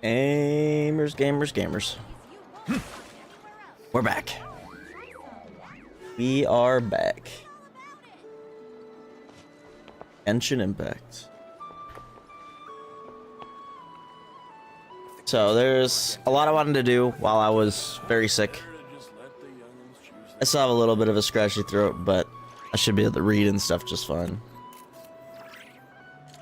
Gamers. We're back. We are back. Genshin Impact. So there's a lot I wanted to do while I was very sick. I still have a little bit of a scratchy throat, but I should be able to read and stuff just fine.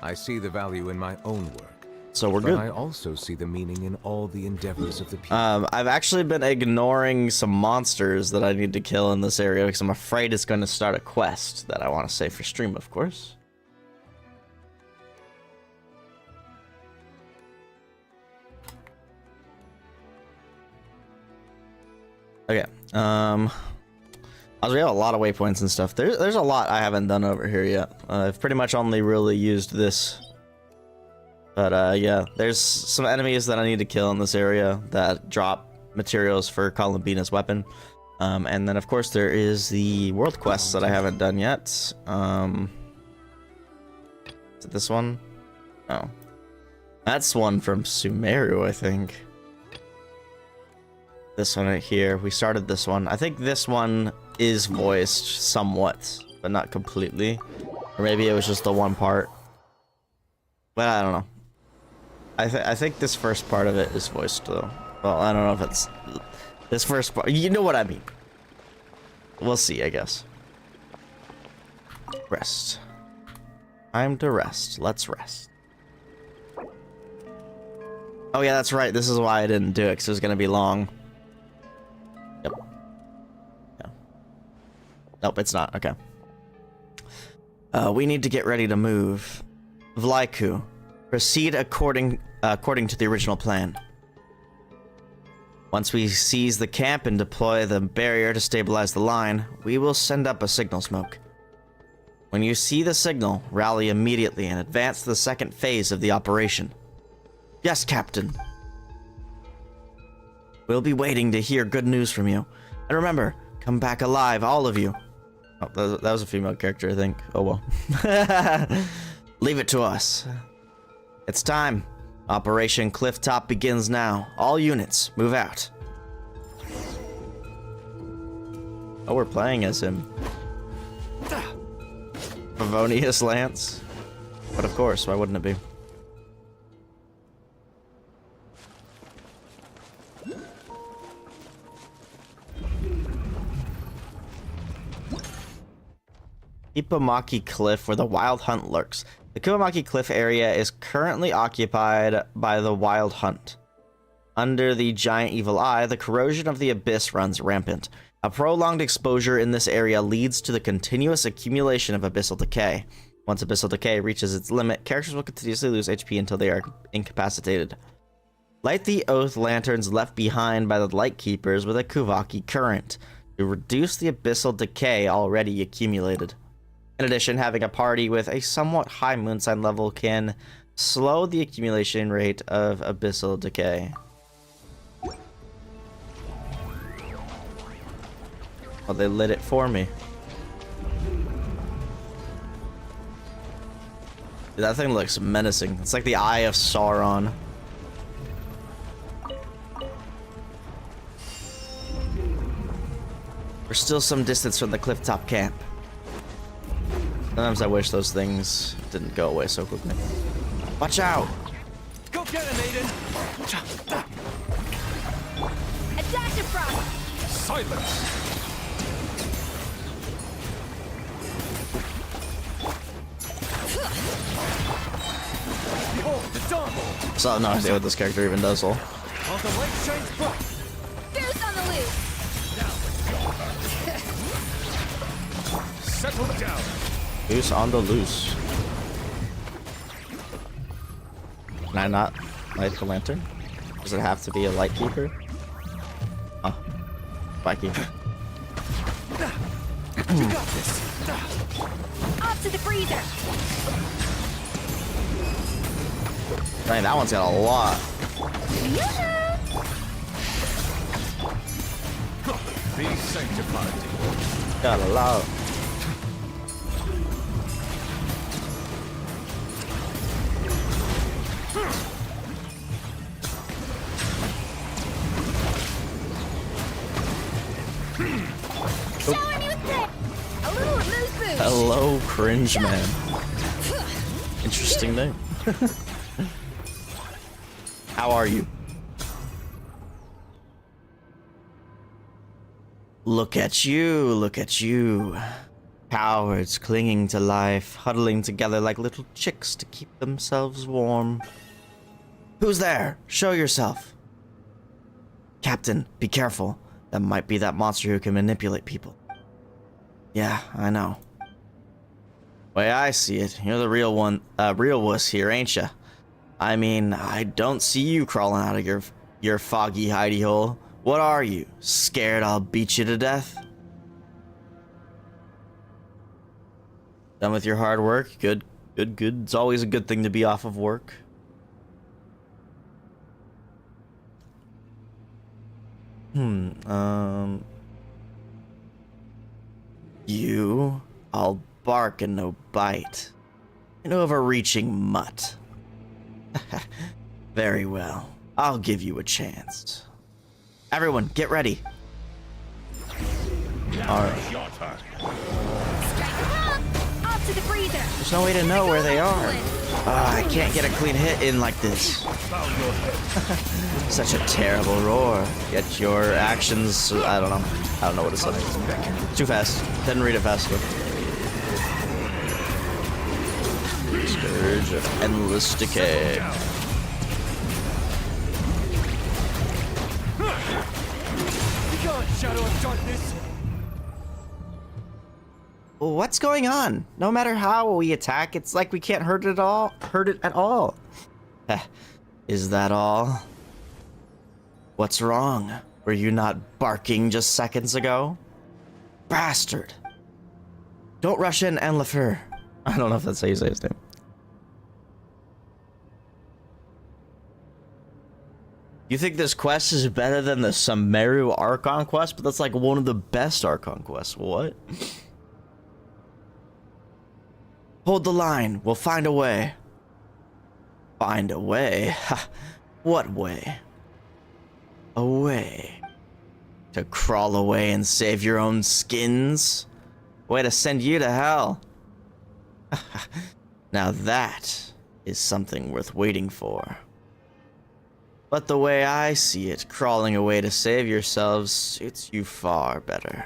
I see the value in my own work. So we're but good. I also see the meaning in all the endeavors of the people. I've actually been ignoring some monsters that I need to kill in this area because I'm afraid it's going to start a quest that I want to save for stream, of course. Okay. We have a lot of waypoints and stuff. There's a lot I haven't done over here yet. I've pretty much only really used this. But yeah, there's some enemies that I need to kill in this area that drop materials for Columbina's weapon. And then of course there is the world quests that I haven't done yet. Is it this one? Oh. That's one from Sumeru, I think. This one right here. We started this one. I think this one is voiced somewhat, but not completely. Or maybe it was just the one part. But I don't know. I think this first part of it is voiced though. Well, I don't know if it's this first part. You know what I mean. We'll see, I guess. Rest. Time to rest. Let's rest. Oh yeah, that's right. This is why I didn't do it, because it was going to be long. Yep. Yeah. Nope, it's not. Okay. We need to get ready to move. Vlaiku. Proceed according to the original plan. Once we seize the camp and deploy the barrier to stabilize the line, we will send up a signal smoke. When you see the signal, rally immediately and advance to the second phase of the operation. Yes, Captain. We'll be waiting to hear good news from you. And remember, come back alive, all of you. Oh, that was a female character, I think. Oh well. Leave it to us. It's time. Operation Clifftop begins now. All units, move out. Oh, we're playing as him. Favonius Lance. But of course, why wouldn't it be? Ipamaki Cliff, where the Wild Hunt lurks. The Kumamaki Cliff area is currently occupied by the Wild Hunt. Under the giant evil eye, the corrosion of the abyss runs rampant. A prolonged exposure in this area leads to the continuous accumulation of abyssal decay. Once abyssal decay reaches its limit, characters will continuously lose HP until they are incapacitated. Light the oath lanterns left behind by the Light Keepers with a Kuvaki current to reduce the abyssal decay already accumulated. In addition, having a party with a somewhat high moonsign level can slow the accumulation rate of abyssal decay. Well, they lit it for me. Dude, that thing looks menacing. It's like the Eye of Sauron. We're still some distance from the clifftop camp. Sometimes I wish those things didn't go away so quickly. Watch out! Go get him, Aiden! Attack the frog! Silence! Behold the dawn! So I have no idea what this character even does. All. While the light shines bright! Goose on the loose! Settle down! Goose on the loose. Can I not light the lantern? Does it have to be a light keeper? Oh, spiky. You got this! Off to the freezer! Dang, that one's got a lot. Be sanctified. Got a lot. Slow Cringe Man. Interesting name. How are you? Look at you, look at you. Cowards clinging to life, huddling together like little chicks to keep themselves warm. Who's there? Show yourself. Captain, be careful. That might be that monster who can manipulate people. Yeah, I know. Way I see it, you're the real wuss here, ain't ya? I mean, I don't see you crawling out of your foggy hidey hole. What are you? Scared I'll beat you to death? Done with your hard work? Good, good, good. It's always a good thing to be off of work. You? I'll bark and no bite. An overreaching mutt. Very well. I'll give you a chance. Everyone, get ready. Alright. Strike a pump! Off to the freezer! There's no way to know where they are. I can't get a clean hit in like this. Such a terrible roar. Yet your actions, I don't know. I don't know what to say. Too fast. Didn't read it fast enough. Scourge of Endless Decay. Begone, shadow of darkness! What's going on? No matter how we attack, it's like we can't hurt it at all. Is that all? What's wrong? Were you not barking just seconds ago? Bastard! Don't rush in, Enlefer. I don't know if that's how you say his name. You think this quest is better than the Sumeru Archon quest? But that's like one of the best Archon quests. What? Hold the line. We'll find a way. Find a way? What way? A way to crawl away and save your own skins? Way to send you to hell. Now that is something worth waiting for. But the way I see it, crawling away to save yourselves suits you far better.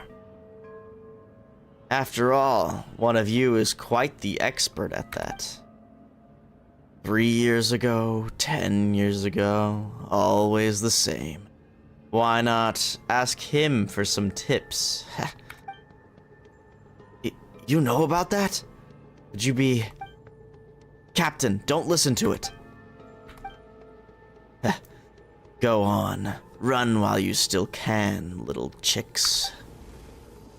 After all, one of you is quite the expert at that. 3 years ago, 10 years ago, always the same. Why not ask him for some tips? You know about that? Could you be... Captain, don't listen to it. Go on. Run while you still can, little chicks.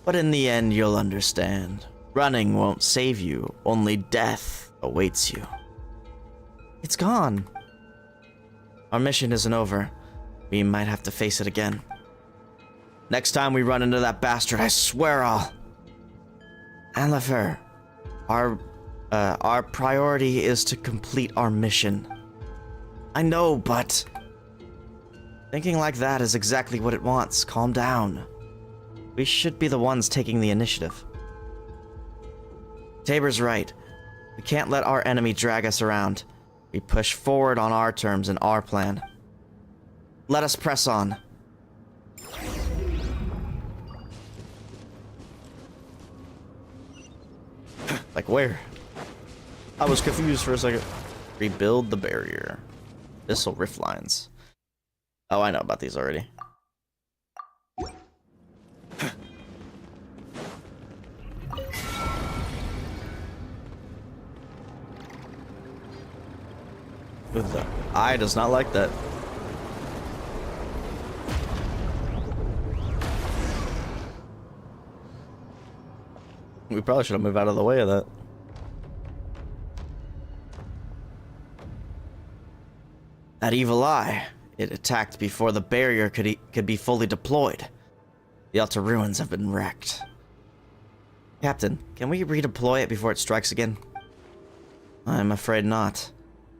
But in the end, you'll understand. Running won't save you. Only death awaits you. It's gone. Our mission isn't over. We might have to face it again. Next time we run into that bastard, I swear I'll... Enlefer, our priority is to complete our mission. I know, but... Thinking like that is exactly what it wants. Calm down. We should be the ones taking the initiative. Tabor's right. We can't let our enemy drag us around. We push forward on our terms and our plan. Let us press on. Like where? I was confused for a second. Rebuild the barrier. Missile rift lines. Oh, I know about these already. With the eye does not like that. We probably should have moved out of the way of that. That evil eye. It attacked before the barrier could be fully deployed. The Altar Ruins have been wrecked. Captain, can we redeploy it before it strikes again? I'm afraid not.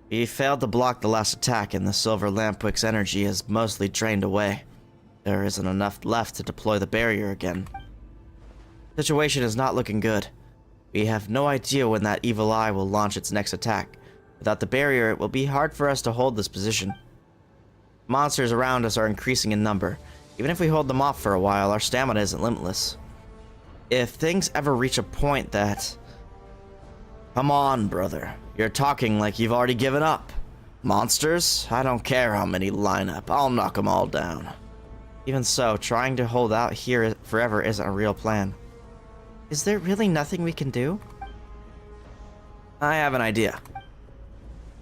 We failed to block the last attack and the Silver Lampwick's energy is mostly drained away. There isn't enough left to deploy the barrier again. Situation is not looking good. We have no idea when that evil eye will launch its next attack. Without the barrier, it will be hard for us to hold this position. Monsters around us are increasing in number. Even if we hold them off for a while, our stamina isn't limitless. If things ever reach a point that... Come on, brother. You're talking like you've already given up. Monsters? I don't care how many line up. I'll knock them all down. Even so, trying to hold out here forever isn't a real plan. Is there really nothing we can do? I have an idea.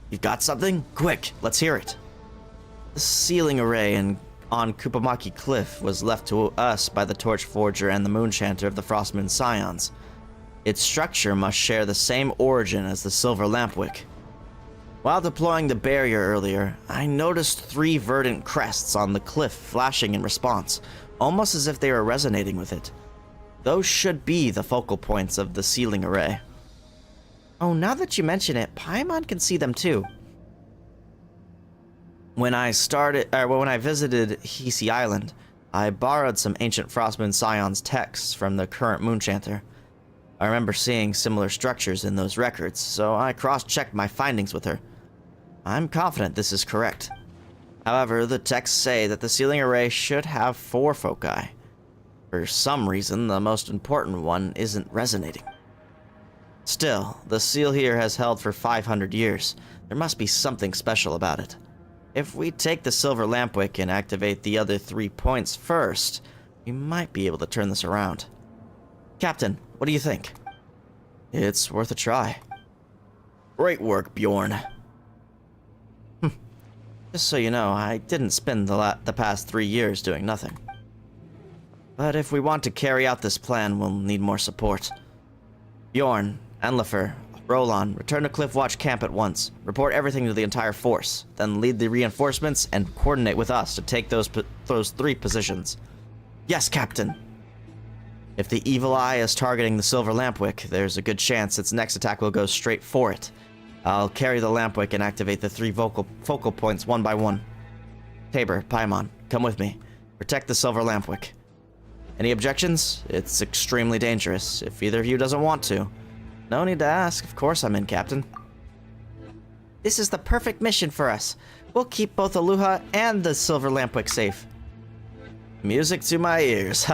You've got something? Quick, let's hear it. The sealing array on Kupamaki Cliff was left to us by the Torch Forger and the Moon Chanter of the Frostmoon Scions. Its structure must share the same origin as the Silver Lampwick. While deploying the barrier earlier, I noticed 3 verdant crests on the cliff flashing in response, almost as if they were resonating with it. Those should be the focal points of the sealing array. Oh, now that you mention it, Paimon can see them too. When I visited Hisi Island, I borrowed some ancient Frostmoon Scions texts from the current Moonchanter. I remember seeing similar structures in those records, so I cross-checked my findings with her. I'm confident this is correct. However, the texts say that the sealing array should have 4 foci. For some reason, the most important one isn't resonating. Still, the seal here has held for 500 years. There must be something special about it. If we take the Silver Lampwick and activate the other 3 points first, we might be able to turn this around. Captain, what do you think? It's worth a try. Great work, Bjorn. Just so you know, I didn't spend the past 3 years doing nothing. But if we want to carry out this plan, we'll need more support. Bjorn, Enlifer, Roland, return to Cliffwatch Camp at once. Report everything to the entire force. Then lead the reinforcements and coordinate with us to take those 3 positions. Yes, Captain. If the evil eye is targeting the Silver Lampwick, there's a good chance its next attack will go straight for it. I'll carry the Lampwick and activate the 3 focal points one by one. Tabor, Paimon, come with me. Protect the Silver Lampwick. Any objections? It's extremely dangerous, if either of you doesn't want to. No need to ask, of course I'm in, Captain. This is the perfect mission for us. We'll keep both Aluha and the Silver Lampwick safe. Music to my ears.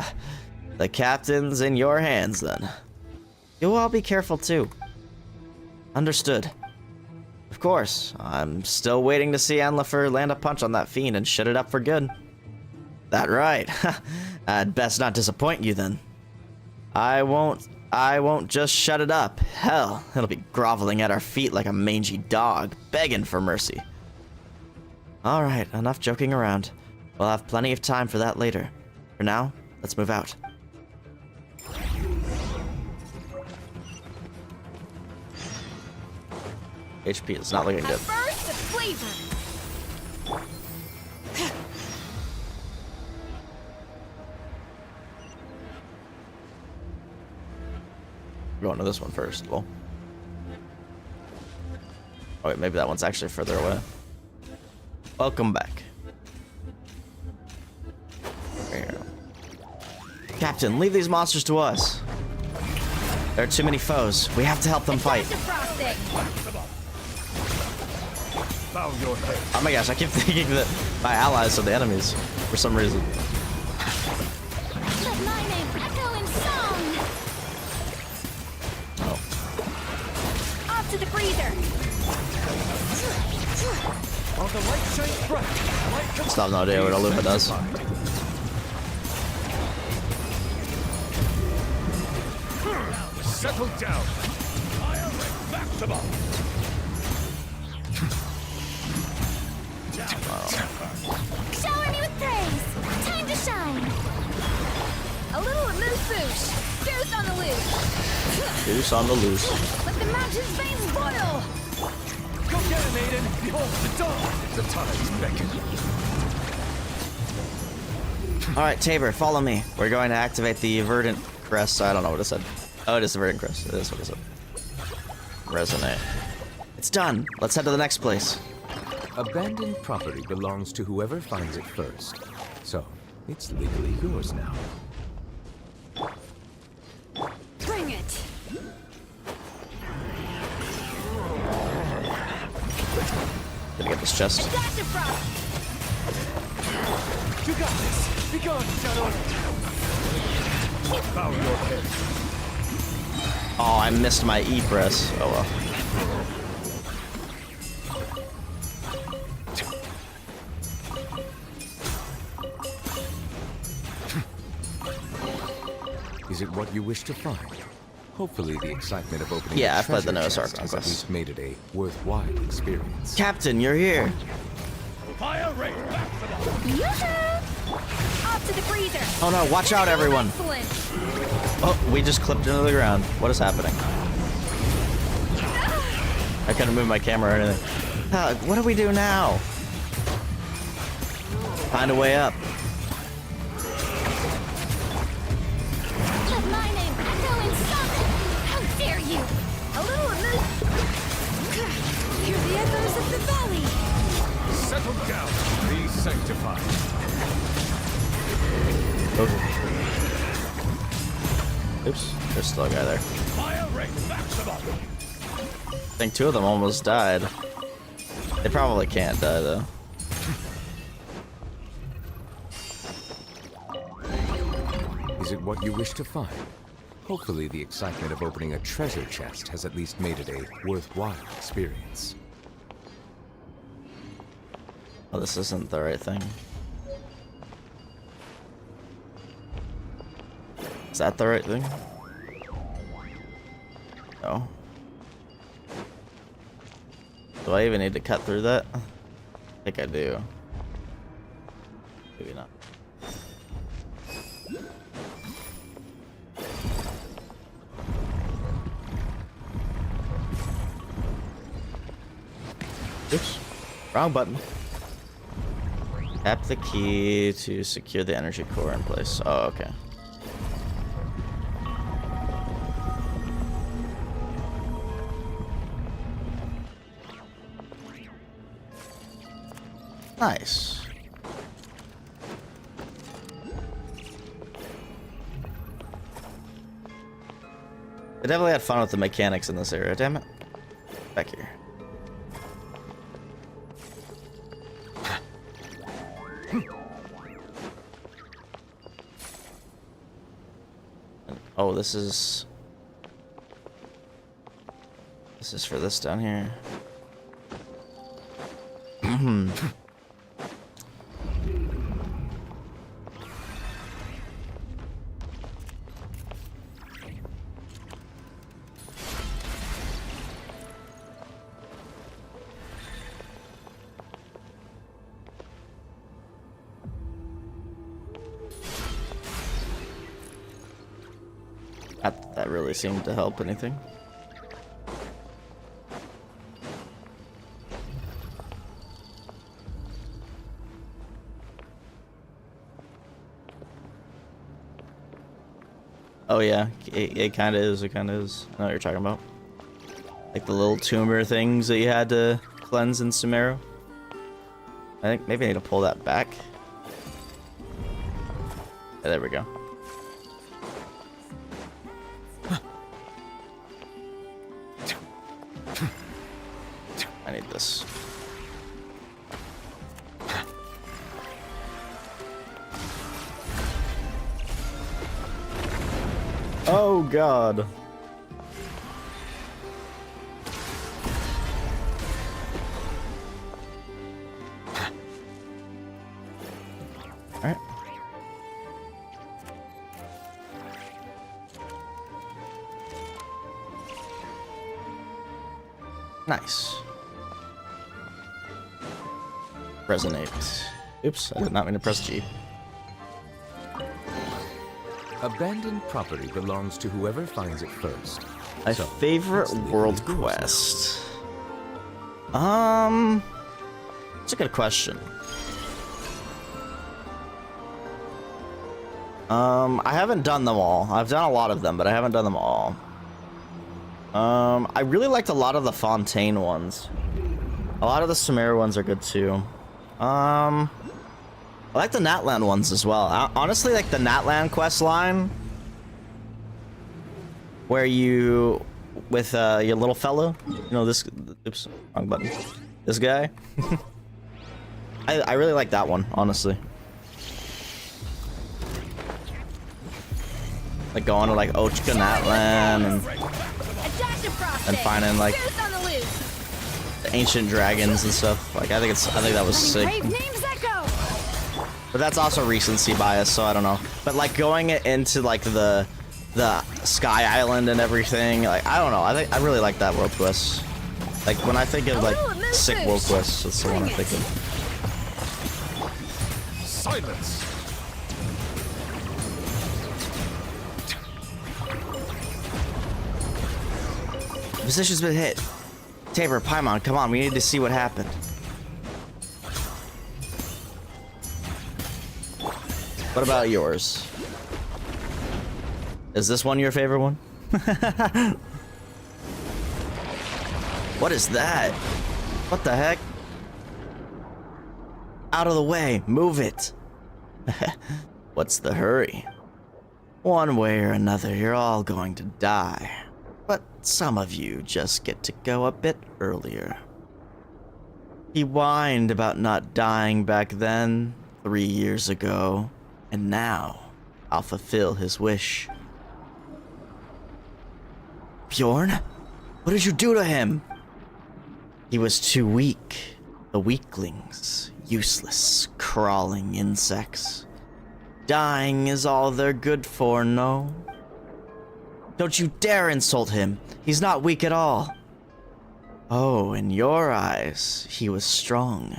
The captain's in your hands, then. You'll all be careful, too. Understood. Of course, I'm still waiting to see Enlifer land a punch on that fiend and shut it up for good. That right. I'd best not disappoint you, then. I won't just shut it up. Hell, it'll be groveling at our feet like a mangy dog, begging for mercy. Alright, enough joking around. We'll have plenty of time for that later. For now, let's move out. HP is not looking good. A burst of flavor. Going to this one first. Well. Oh wait, maybe that one's actually further away. Welcome back. There. Captain, leave these monsters to us. There are too many foes. We have to help them fight. Bow your head. Oh my gosh, I keep thinking that my allies are the enemies for some reason. Let my name echo in song. Oh. Off to the freezer. While the light shines bright, light comes. Still have no idea what Aluha does. Settle down. Maximum. Shower me with praise. Time to shine. A little moose boosh. Goose on the loose. Goose on the loose. Let the mountain's veins boil. Go get him, Aiden. Behold the dawn. The tides beckon. Alright, Tabor, follow me. We're going to activate the verdant crest. I don't know what it said. Oh, it is the verdant crest. It is what it said. Resonate. It's done. Let's head to the next place. Abandoned property belongs to whoever finds it first. So, it's legally yours now. Bring it. This chest. Adaptive frost. You got this. Be gone, Shadow. Bow your head. Oh, I missed my E press. Oh well. Is it what you wish to find? Hopefully the excitement of opening Yeah, a I've played the treasure Noah's Ark chest has at conquest. least made it a worthwhile experience. Captain, you're here. Fire rate back for them. Yoo-hoo! Off to the freezer. Oh no, watch out, everyone. Excellent. Oh, we just clipped into the ground. What is happening? I couldn't move my camera or anything. What do we do now? Find a way up. Let my name echo in summon. How dare you? A little remove. Hear the echoes of the valley. Settle down. Be sanctified. Oops, there's still a guy there. Fire rate back for them. I think 2 of them almost died. They probably can't die though. Is it what you wish to find? Hopefully the excitement of opening a treasure chest has at least made it a worthwhile experience. Oh, this isn't the right thing. Is that the right thing? No. Do I even need to cut through that? I think I do. Maybe not. Oops. Wrong button. Tap the key to secure the energy core in place. Oh, okay. Nice. I definitely had fun with the mechanics in this area, damn it. Back here. Oh, this is for this down here. That really seemed to help anything. Oh yeah, it kind of is. It kind of is. I know what you're talking about. Like the little tumor things that you had to cleanse in Sumeru. I think maybe I need to pull that back. Yeah, there we go. I need this. Oh God. All right. Nice. Resonate. Oops, I did not mean to press G. Abandoned property belongs to whoever finds it first. My So, favorite it's world legally yours now. quest. It's a good question. I haven't done them all. I've done a lot of them, but I haven't done them all. I really liked a lot of the Fontaine ones. A lot of the Sumeru ones are good too. I like the Natlan ones as well. Honestly, like the Natlan quest line, where you, with your little fellow, you know, this, oops, wrong button. This guy, I really like that one, honestly. Like going to like Ochkanatlan and finding like the ancient dragons and stuff. Like I think that was sick. But that's also recency bias, so I don't know. But like going into like the Sky Island and everything, like I don't know. I really like that world quest. Like when I think of like sick world quests, that's the one I think of. Silence. Position's been hit. Tabor, Paimon, come on, we need to see what happened. What about yours? Is this one your favorite one? What is that? What the heck? Out of the way, move it. What's the hurry? One way or another, you're all going to die. But some of you just get to go a bit earlier. He whined about not dying back then, 3 years ago, and now I'll fulfill his wish. Bjorn? What did you do to him? He was too weak. The weaklings, useless, crawling insects. Dying is all they're good for, no? Don't you dare insult him. He's not weak at all. Oh, in your eyes, he was strong.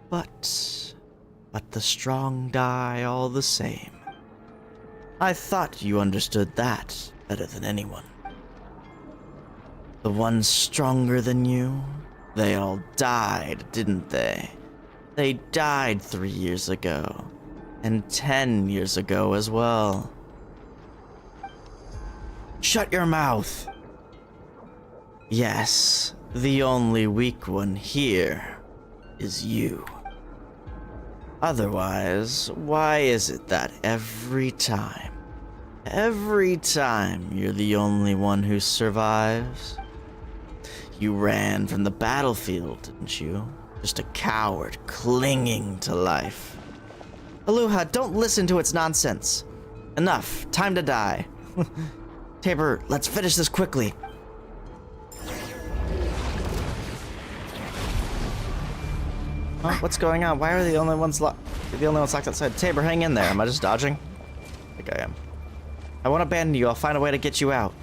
But the strong die all the same. I thought you understood that better than anyone. The ones stronger than you, they all died, didn't they? They died 3 years ago, and 10 years ago as well. Shut your mouth! Yes, the only weak one here is you. Otherwise, why is it that every time you're the only one who survives? You ran from the battlefield, didn't you? Just a coward clinging to life. Aluha, don't listen to its nonsense. Enough, time to die. Tabor, let's finish this quickly. Huh? What's going on? Why are the only ones locked outside? Tabor, hang in there. Am I just dodging? I think I am. I won't abandon you. I'll find a way to get you out.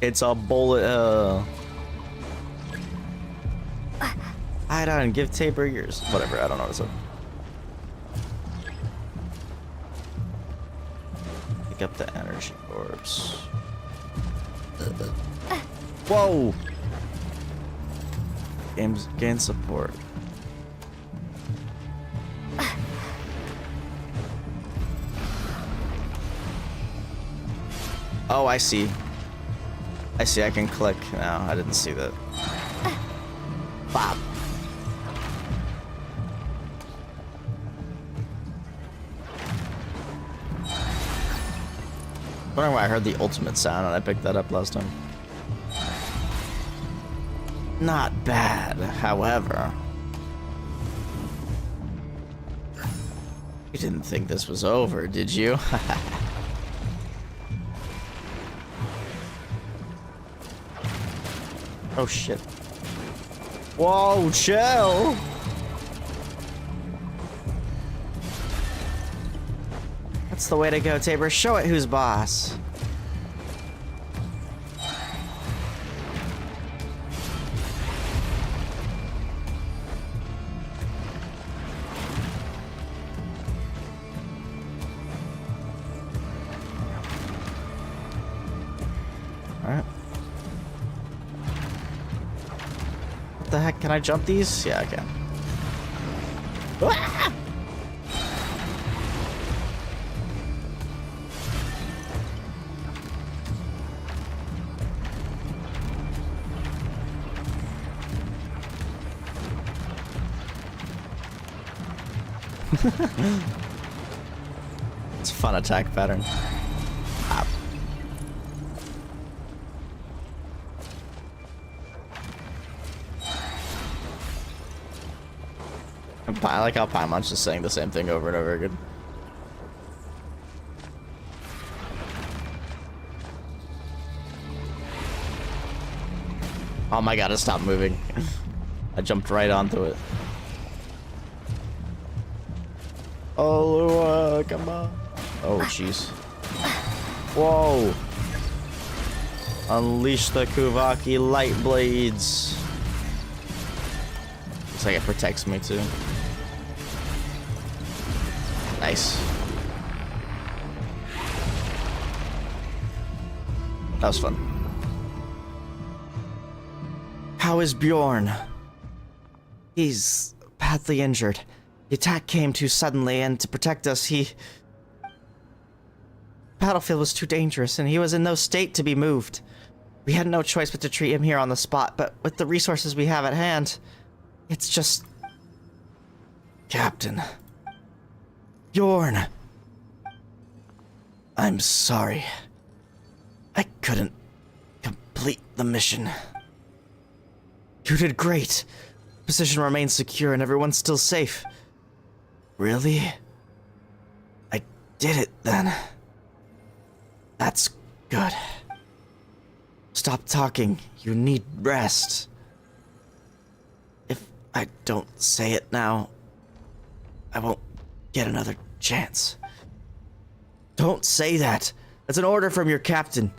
It's a bullet. Hide on and give Tabor yours. Whatever, I don't know what it's up. Pick up the energy orbs. Whoa! Gain support. Oh, I see. I see, I can click now. I didn't see that. Bop. Wondering why I heard the ultimate sound and I picked that up last time. Not bad, however. You didn't think this was over, did you? Oh shit. Whoa, chill! That's the way to go, Tabor. Show it who's boss. Alright. What the heck? Can I jump these? Yeah, I can. Ah! It's a fun attack pattern. Ah. I like how Paimon's just saying the same thing over and over again. Oh my god, it stopped moving. I jumped right onto it. Oh, Lua, come on. Oh, jeez. Whoa. Unleash the Kuvaki light blades. Looks like it protects me too. Nice. That was fun. How is Bjorn? He's badly injured. The attack came too suddenly, and to protect us, the battlefield was too dangerous, and he was in no state to be moved. We had no choice but to treat him here on the spot, but with the resources we have at hand, it's just... Captain. Bjorn. I'm sorry. I couldn't complete the mission. You did great. Position remains secure and everyone's still safe. Really? I did it then. That's good. Stop talking. You need rest. If I don't say it now, I won't get another chance. Don't say that. That's an order from your captain.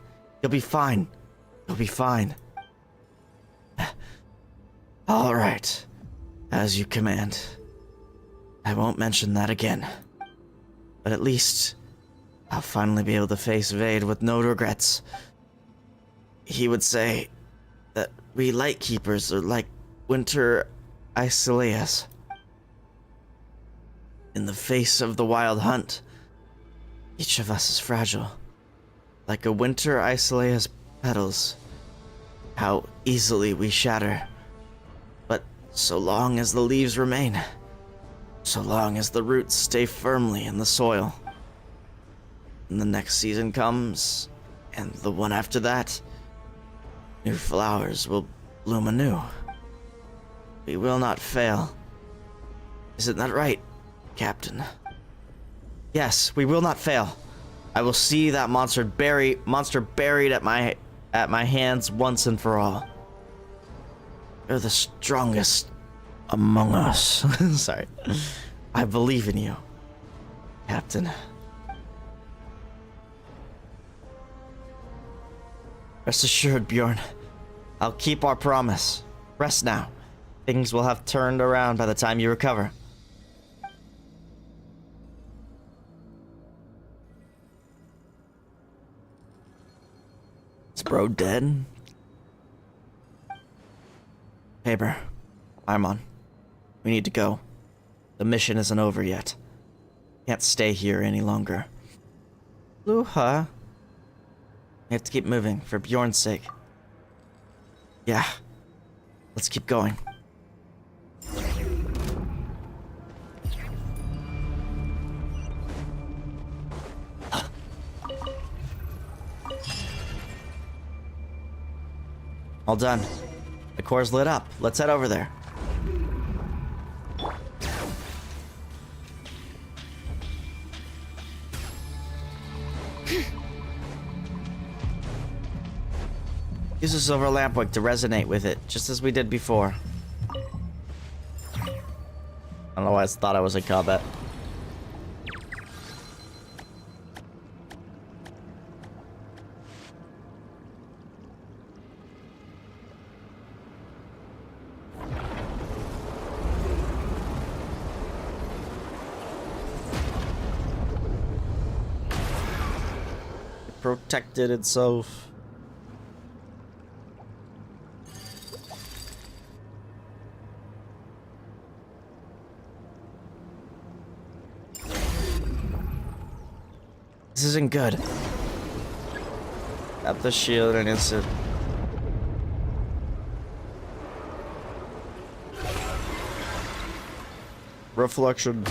You'll be fine. You'll be fine. All right. As you command. I won't mention that again. But at least I'll finally be able to face Vade with no regrets. He would say that we Lightkeepers are like winter Isoleas. In the face of the wild hunt, each of us is fragile. Like a winter Isolea's petals. How easily we shatter. But so long as the leaves remain, so long as the roots stay firmly in the soil, and the next season comes, and the one after that, new flowers will bloom anew. We will not fail. Isn't that right, Captain? Yes, we will not fail. I will see that monster buried at my hands once and for all. You're the strongest among us. Sorry. I believe in you, Captain. Rest assured, Bjorn. I'll keep our promise. Rest now. Things will have turned around by the time you recover. Is bro dead? Tabor, Paimon, we need to go. The mission isn't over yet. Can't stay here any longer. Luha. We have to keep moving for Bjorn's sake. Yeah. Let's keep going. All done. The core's lit up. Let's head over there. Use a silver lampwick to resonate with it, just as we did before. I don't know why I thought I was in combat. It protected itself. This isn't good. Tap the shield and instant. Reflection.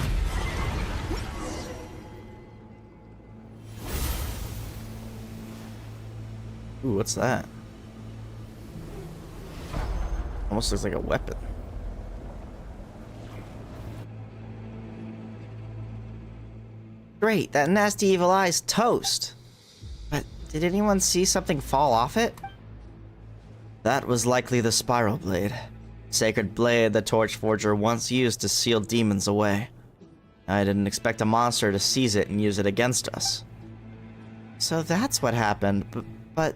Ooh, what's that? Almost looks like a weapon. Great, that nasty evil eye's toast. But did anyone see something fall off it? That was likely the spiral blade. Sacred blade the Torchforger once used to seal demons away. I didn't expect a monster to seize it and use it against us. So that's what happened, but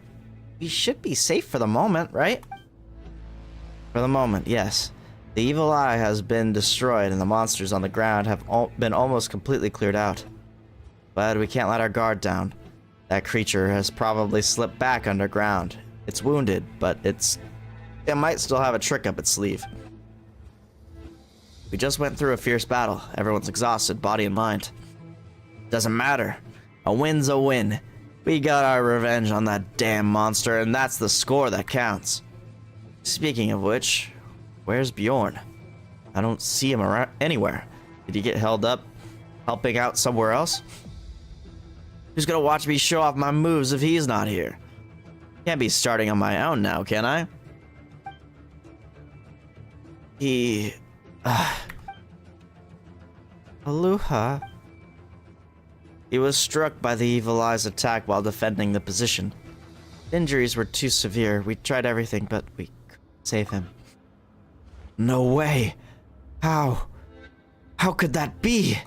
we should be safe for the moment, right? For the moment, yes. The evil eye has been destroyed and the monsters on the ground have been almost completely cleared out. But we can't let our guard down. That creature has probably slipped back underground. It's wounded, but it might still have a trick up its sleeve. We just went through a fierce battle. Everyone's exhausted, body and mind. Doesn't matter. A win's a win. We got our revenge on that damn monster, and that's the score that counts. Speaking of which, where's Bjorn? I don't see him around anywhere. Did he get held up, helping out somewhere else? Who's gonna watch me show off my moves if he's not here? Can't be starting on my own now, can I? Aloha. He was struck by the evil eye's attack while defending the position. Injuries were too severe. We tried everything, but we couldn't save him. No way. How? How could that be?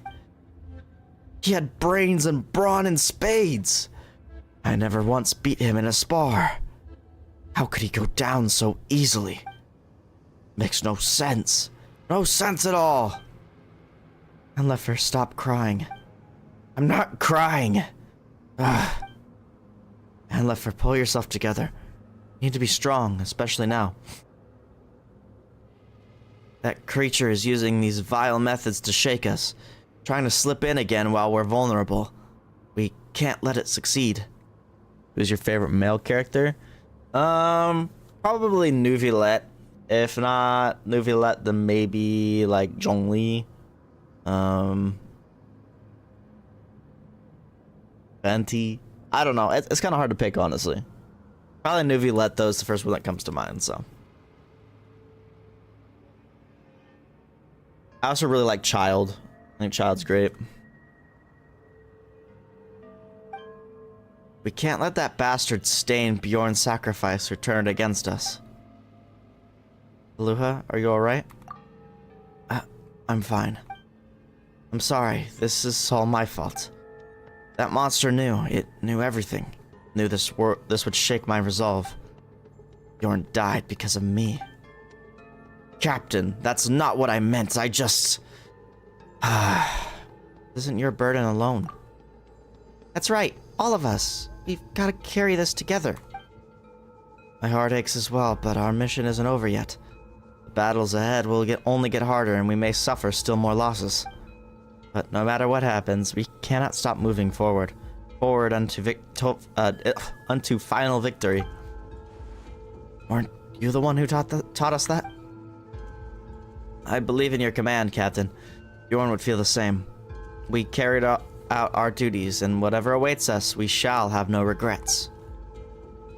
He had brains and brawn in spades. I never once beat him in a spar. How could he go down so easily? Makes no sense. No sense at all. And Leffer, stop crying. I'm not crying. And Leffer, pull yourself together. You need to be strong, especially now. That creature is using these vile methods to shake us, trying to slip in again while we're vulnerable. We can't let it succeed. Who's your favorite male character? Probably Nuvilet. If not Nuvilet, then maybe like Zhongli. Venti. I don't know. It's kind of hard to pick, honestly. Probably Nuvilet, though, is the first one that comes to mind, so. I also really like Child. I think Child's great. We can't let that bastard stain Bjorn's sacrifice or turn it against us. Aloha, are you alright? I'm fine. I'm sorry. This is all my fault. That monster knew. It knew everything. Knew this would shake my resolve. Bjorn died because of me. Captain, that's not what I meant. I just... Isn't your burden alone? That's right. All of us. We've got to carry this together. My heart aches as well, but our mission isn't over yet. The battles ahead will only get harder, and we may suffer still more losses. But no matter what happens, we cannot stop moving forward. Forward unto final victory. Weren't you the one who taught us that? I believe in your command, Captain. Bjorn would feel the same. We carried out our duties, and whatever awaits us, we shall have no regrets.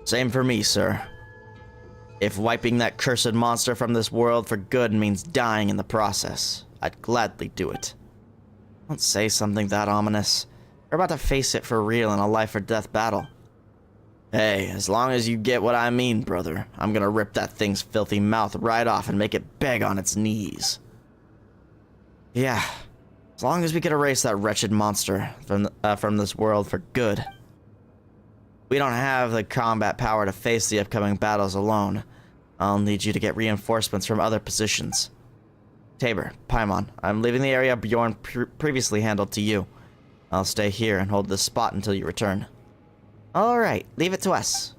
Same for me, sir. If wiping that cursed monster from this world for good means dying in the process, I'd gladly do it. Don't say something that ominous. We're about to face it for real in a life-or-death battle. Hey, as long as you get what I mean, brother, I'm gonna rip that thing's filthy mouth right off and make it beg on its knees. Yeah, as long as we can erase that wretched monster from this world for good. We don't have the combat power to face the upcoming battles alone. I'll need you to get reinforcements from other positions. Tabor, Paimon, I'm leaving the area Bjorn previously handled to you. I'll stay here and hold this spot until you return. Alright, leave it to us.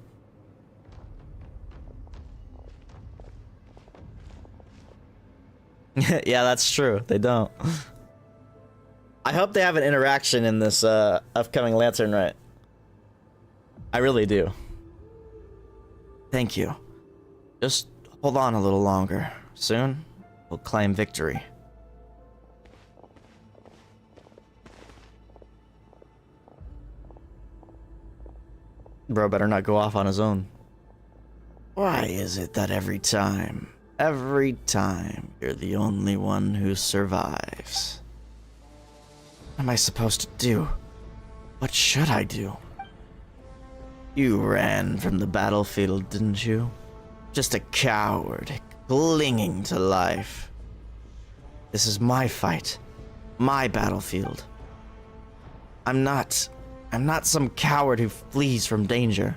Yeah, that's true. They don't. I hope they have an interaction in this upcoming Lantern Rite. I really do. Thank you. Just hold on a little longer. Soon, we'll claim victory. Bro better not go off on his own. Why is it that every time, you're the only one who survives? What am I supposed to do? What should I do? You ran from the battlefield, didn't you? Just a coward, clinging to life. This is my fight, my battlefield. I'm not some coward who flees from danger.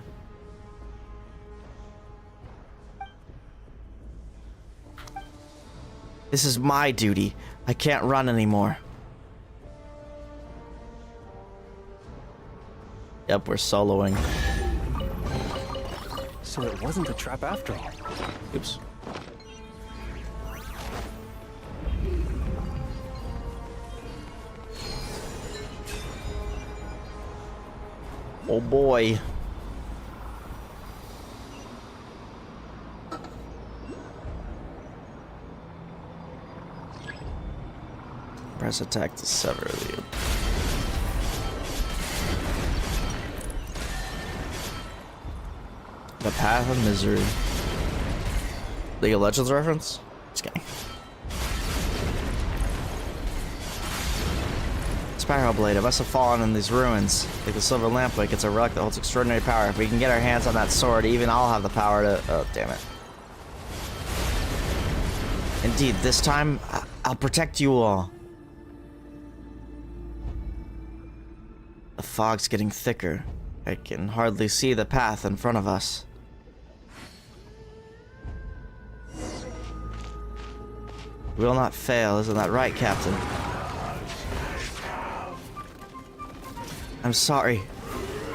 This is my duty. I can't run anymore. Yep, we're soloing. So it wasn't a trap after all. Oops. Oh boy. Press attack to sever the... The Path of Misery. League of Legends reference? Just kidding. Spiral Blade. It must have fallen in these ruins. Like the Silver Lampwick, it's a relic that holds extraordinary power. If we can get our hands on that sword, even I'll have the power to... Oh, damn it. Indeed, this time, I'll protect you all. The fog's getting thicker. I can hardly see the path in front of us. We will not fail, isn't that right, Captain? I'm sorry.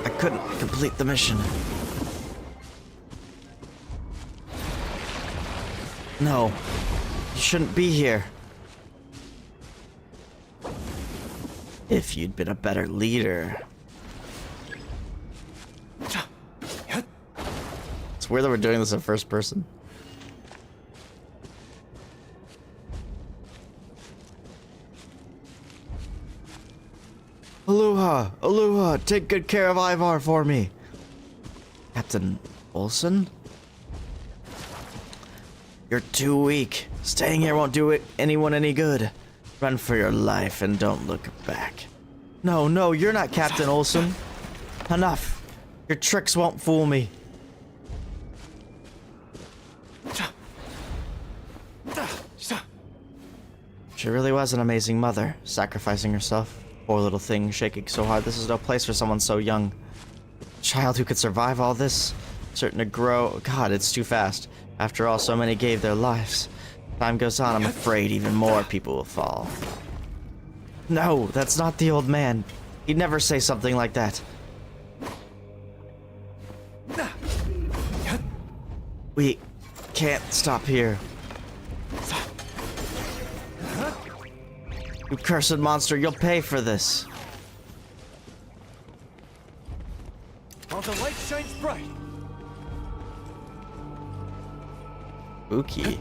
I couldn't complete the mission. No. You shouldn't be here. If you'd been a better leader. It's weird that we're doing this in first person. Aloha! Aloha! Take good care of Ivar for me! Captain Olsen? You're too weak. Staying here won't do anyone any good. Run for your life and don't look back. No, no, you're not Captain Olsen. Enough. Your tricks won't fool me. She really was an amazing mother, sacrificing herself. Poor little thing, shaking so hard. This is no place for someone so young. A child who could survive all this, certain to grow. God, it's too fast. After all, so many gave their lives. Time goes on, I'm afraid even more people will fall. No, that's not the old man. He'd never say something like that. We can't stop here. You cursed monster, you'll pay for this. While the light shines bright. Spooky.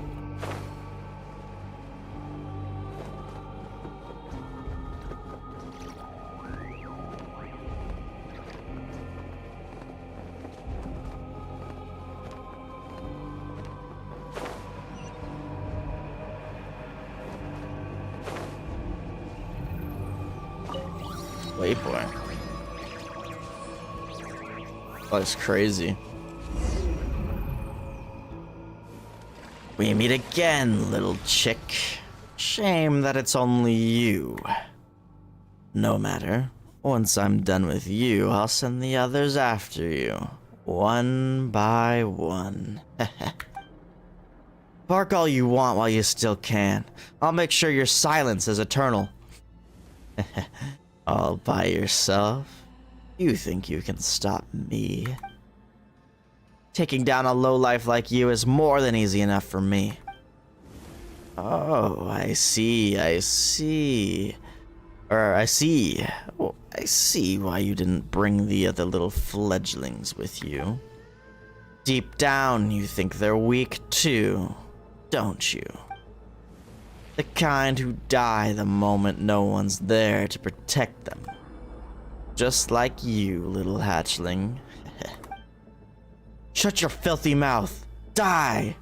Waypoint. Oh, it's crazy. We meet again, little chick. Shame that it's only you. No matter. Once I'm done with you, I'll send the others after you. One by one. Bark all you want while you still can. I'll make sure your silence is eternal. All by yourself? You think you can stop me? Taking down a lowlife like you is more than easy enough for me. Oh, I see. Oh, I see why you didn't bring the other little fledglings with you. Deep down, you think they're weak too, don't you? The kind who die the moment no one's there to protect them. Just like you, little hatchling. Shut your filthy mouth. Die!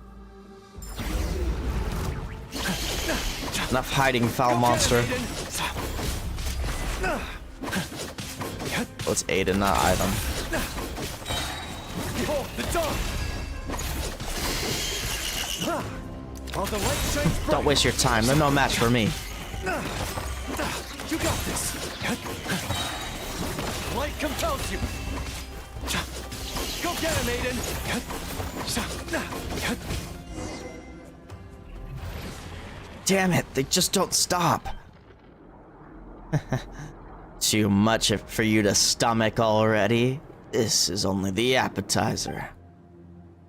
Enough hiding, foul monster. Let's aid in that item. Behold the dawn! While the light shines bright, Don't waste your time. They're no match for me. you got this! Light compels you! Go get him, Aiden! Damn it, they just don't stop. Too much for you to stomach already. This is only the appetizer.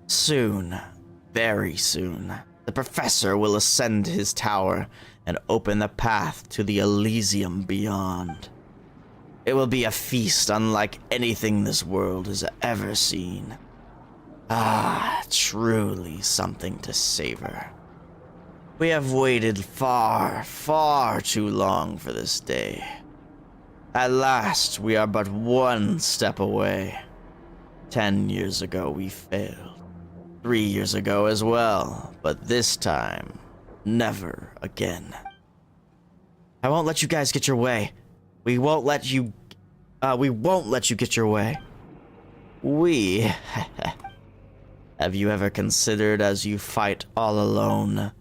Soon, very soon, the professor will ascend his tower and open the path to the Elysium beyond. It will be a feast unlike anything this world has ever seen. Ah, truly something to savor. We have waited far, far too long for this day. At last, we are but one step away. 10 years ago, we failed. 3 years ago as well, but this time, never again. I won't let you guys get your way. We won't let you get your way. Have you ever considered as you fight all alone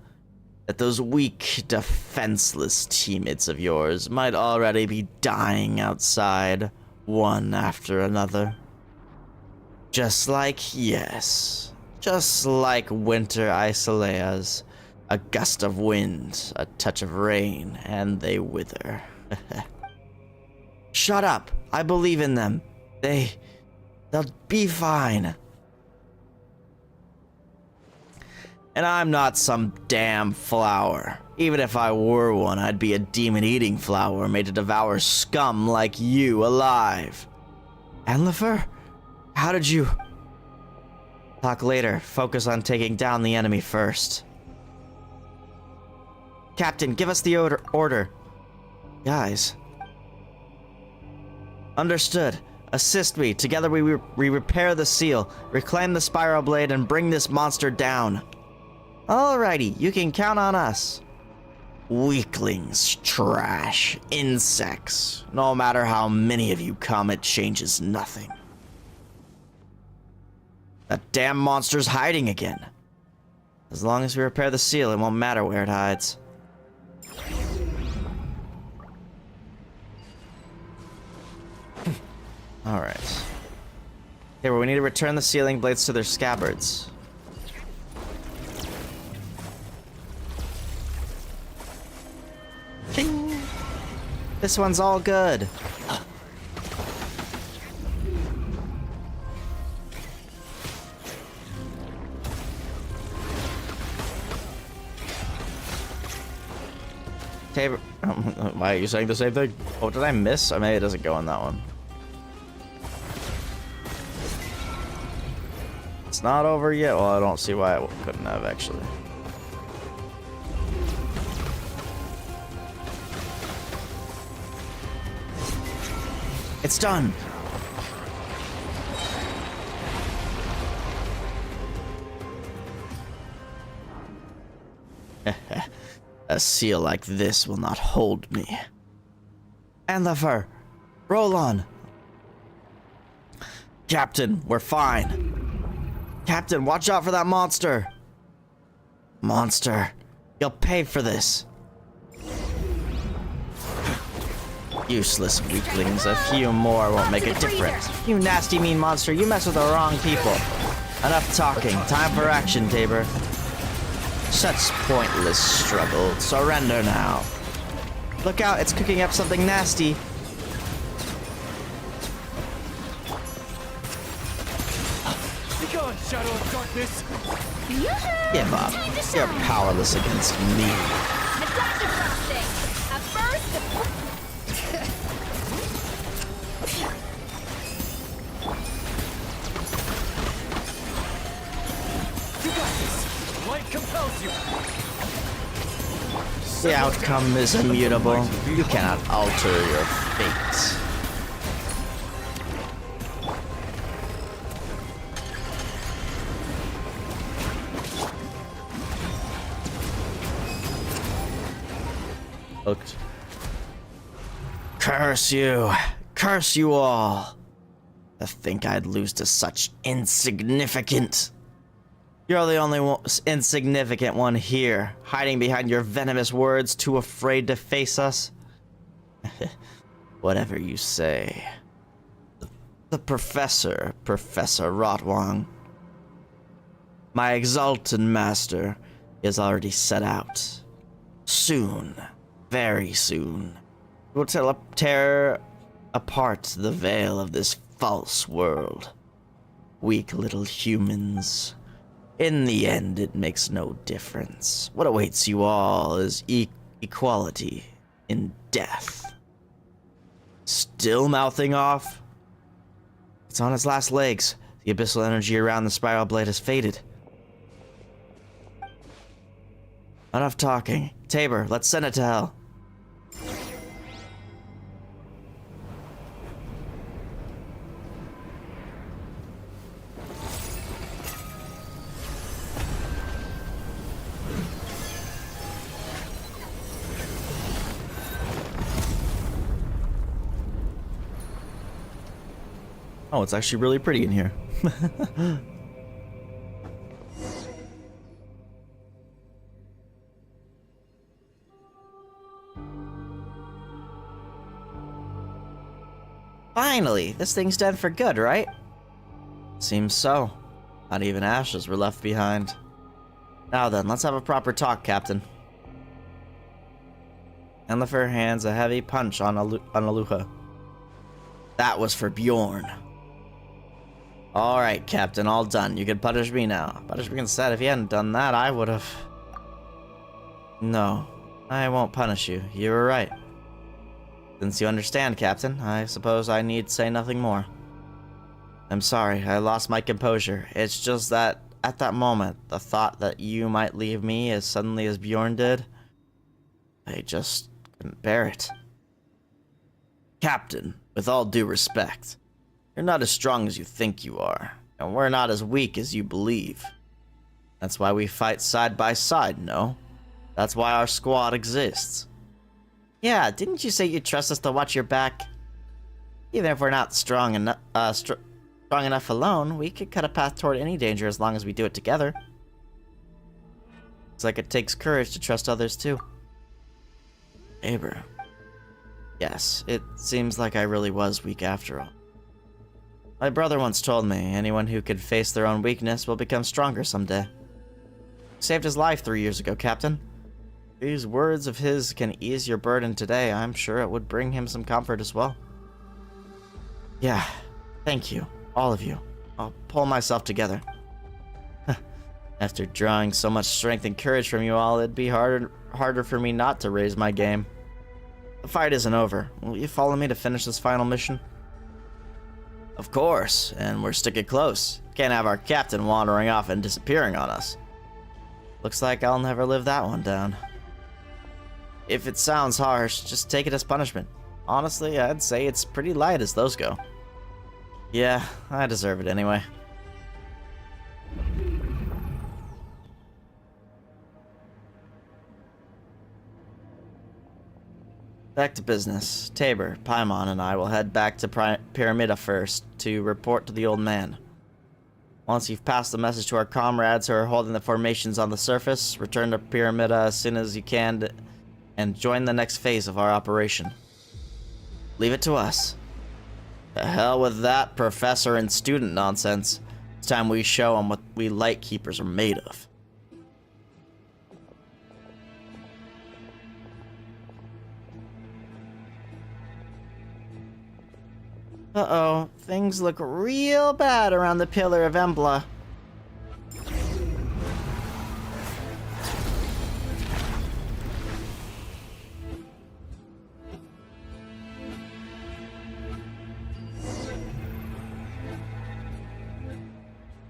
that those weak, defenseless teammates of yours might already be dying outside, one after another? Just like winter isolaas, a gust of wind, a touch of rain, and they wither. Shut up, I believe in them. They'll be fine. And I'm not some damn flower. Even if I were one, I'd be a demon-eating flower made to devour scum like you alive. Enlifer? How did you... Talk later. Focus on taking down the enemy first. Captain, give us the order. Guys. Understood. Assist me. Together we repair the seal, reclaim the spiral blade, and bring this monster down. Alrighty, you can count on us. Weaklings, trash, insects. No matter how many of you come, it changes nothing. That damn monster's hiding again. As long as we repair the seal, it won't matter where it hides. Alright. Here, we need to return the sealing blades to their scabbards. Ching. This one's all good. Tabor, why are you saying the same thing? Oh, did I miss? I mean, it doesn't go on that one. It's not over yet. Well, I don't see why it couldn't have actually. It's done. A seal like this will not hold me. Enlifer, roll on. Captain, we're fine. Captain, watch out for that monster. Monster, you'll pay for this. Useless weaklings, a few more won't make a difference. You nasty mean monster, you mess with the wrong people. Enough talking, time for action, Tabor. Such pointless struggle, surrender now. Look out, it's cooking up something nasty. Be gone, shadow of darkness! Give up, you're powerless against me. Adaptive frosting! At first... You got this! Light compels you! The outcome is immutable. You cannot alter your fate. Hooked. Curse you! Curse you all! To think I'd lose to such insignificant. You're the only insignificant one here, hiding behind your venomous words, too afraid to face us. Whatever you say. The Professor Rotwang. My exalted master is already set out. Soon, very soon, we'll tear apart the veil of this false world. Weak little humans. In the end, it makes no difference. What awaits you all is equality in death. Still mouthing off? It's on its last legs. The abyssal energy around the spiral blade has faded. Enough talking. Tabor, let's send it to hell. Oh, it's actually really pretty in here. Finally, this thing's done for good, right? Seems so. Not even ashes were left behind. Now then, let's have a proper talk, Captain. Enlifer hands a heavy punch on Aluha. That was for Bjorn. Alright, Captain, all done. You can punish me now. Punish me instead. If you hadn't done that, I would have... No, I won't punish you. You were right. Since you understand, Captain, I suppose I need say nothing more. I'm sorry, I lost my composure. It's just that, at that moment, the thought that you might leave me as suddenly as Bjorn did, I just couldn't bear it. Captain, with all due respect, you're not as strong as you think you are, and we're not as weak as you believe. That's why we fight side by side, no? That's why our squad exists. Yeah, didn't you say you trust us to watch your back? Even if we're not strong enough alone, we could cut a path toward any danger as long as we do it together. It's like it takes courage to trust others too. Tabor. Yes, it seems like I really was weak after all. My brother once told me, anyone who could face their own weakness will become stronger someday. Saved his life 3 years ago, Captain. These words of his can ease your burden today. I'm sure it would bring him some comfort as well. Yeah, thank you, all of you. I'll pull myself together. After drawing so much strength and courage from you all, it'd be harder for me not to raise my game. The fight isn't over. Will you follow me to finish this final mission? Of course, and we're sticking close. Can't have our captain wandering off and disappearing on us. Looks like I'll never live that one down. If it sounds harsh, just take it as punishment. Honestly, I'd say it's pretty light as those go. Yeah, I deserve it anyway. Back to business. Tabor, Paimon, and I will head back to Pyramida first to report to the old man. Once you've passed the message to our comrades who are holding the formations on the surface, return to Pyramida as soon as you can and join the next phase of our operation. Leave it to us. The hell with that professor and student nonsense. It's time we show them what we Lightkeepers are made of. Uh-oh, things look real bad around the Pillar of Embla.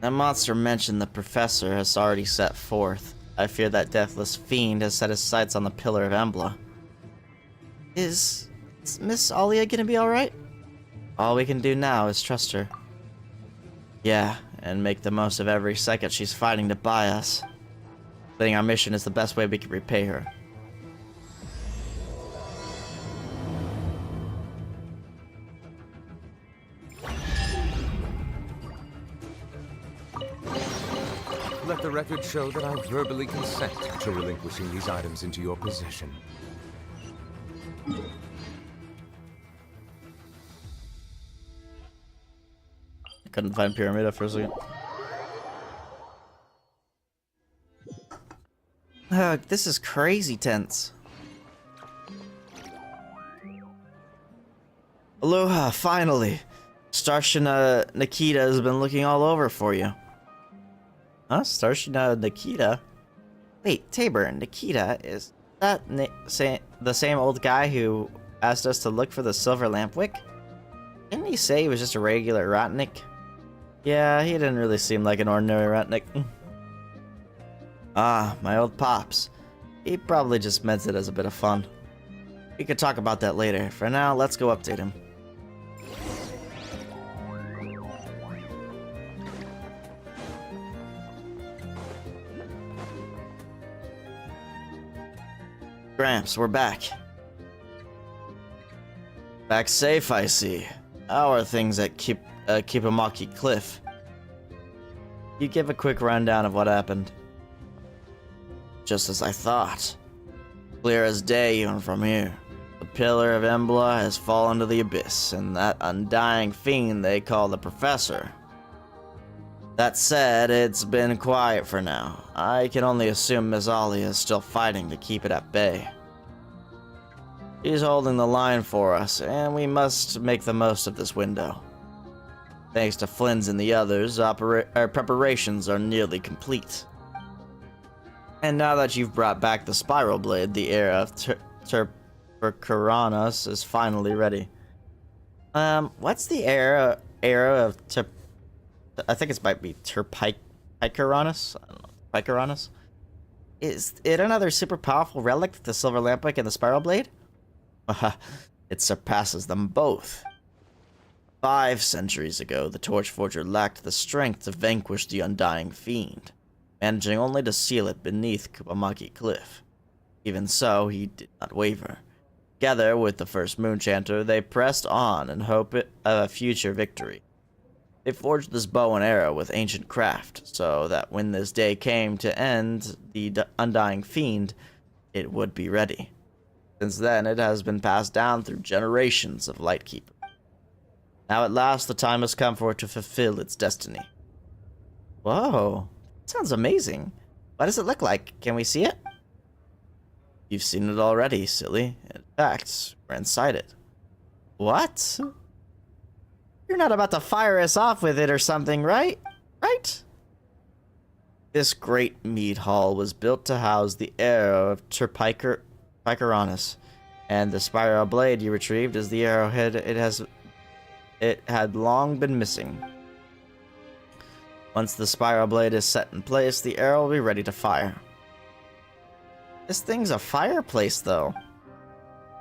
That monster mentioned the professor has already set forth. I fear that deathless fiend has set his sights on the Pillar of Embla. Is Miss Alia gonna be alright? All we can do now is trust her. Yeah, and make the most of every second she's fighting to buy us. Completing our mission is the best way we can repay her. Let the record show that I verbally consent to relinquishing these items into your possession. I couldn't find Pyramida for a second. This is crazy tense. Aloha, finally. Starshina Nikita has been looking all over for you. Huh? Starshina Nikita? Wait, Tabor, Nikita, is that the same old guy who asked us to look for the silver lampwick? Didn't he say he was just a regular Ratnik? Yeah, he didn't really seem like an ordinary Ratnik. Ah, my old pops. He probably just meant it as a bit of fun. We could talk about that later. For now, let's go update him. Gramps, we're back. Back safe, I see. How are things at Kipamaki Cliff? You give a quick rundown of what happened. Just as I thought. Clear as day even from here. The Pillar of Embla has fallen to the abyss, and that undying fiend they call the Professor. That said, it's been quiet for now. I can only assume Miss Ollie is still fighting to keep it at bay. She's holding the line for us, and we must make the most of this window. Thanks to Flynn's and the others, our preparations are nearly complete. And now that you've brought back the Spiral Blade, the era of Turpicuranos is finally ready. What's the era of I think it might be Turpicuranos? I don't know. Turpicuranos? Is it another super powerful relic, the Silver Lampwick and the Spiral Blade? It surpasses them both. 5 centuries ago, the Torchforger lacked the strength to vanquish the Undying Fiend, managing only to seal it beneath Kupamaki Cliff. Even so, he did not waver. Together with the first Moonchanter, they pressed on in hope of a future victory. They forged this bow and arrow with ancient craft, so that when this day came to end the Undying Fiend, it would be ready. Since then, it has been passed down through generations of Lightkeeper. Now at last, the time has come for it to fulfill its destiny. Whoa, that sounds amazing. What does it look like? Can we see it? You've seen it already, silly. In fact, we're inside it. What? You're not about to fire us off with it or something, right? Right? This great mead hall was built to house the arrow of Turpicuranos, and the spiral blade you retrieved is the arrowhead it had long been missing. Once the spiral blade is set in place, the arrow will be ready to fire. This thing's a fireplace, though.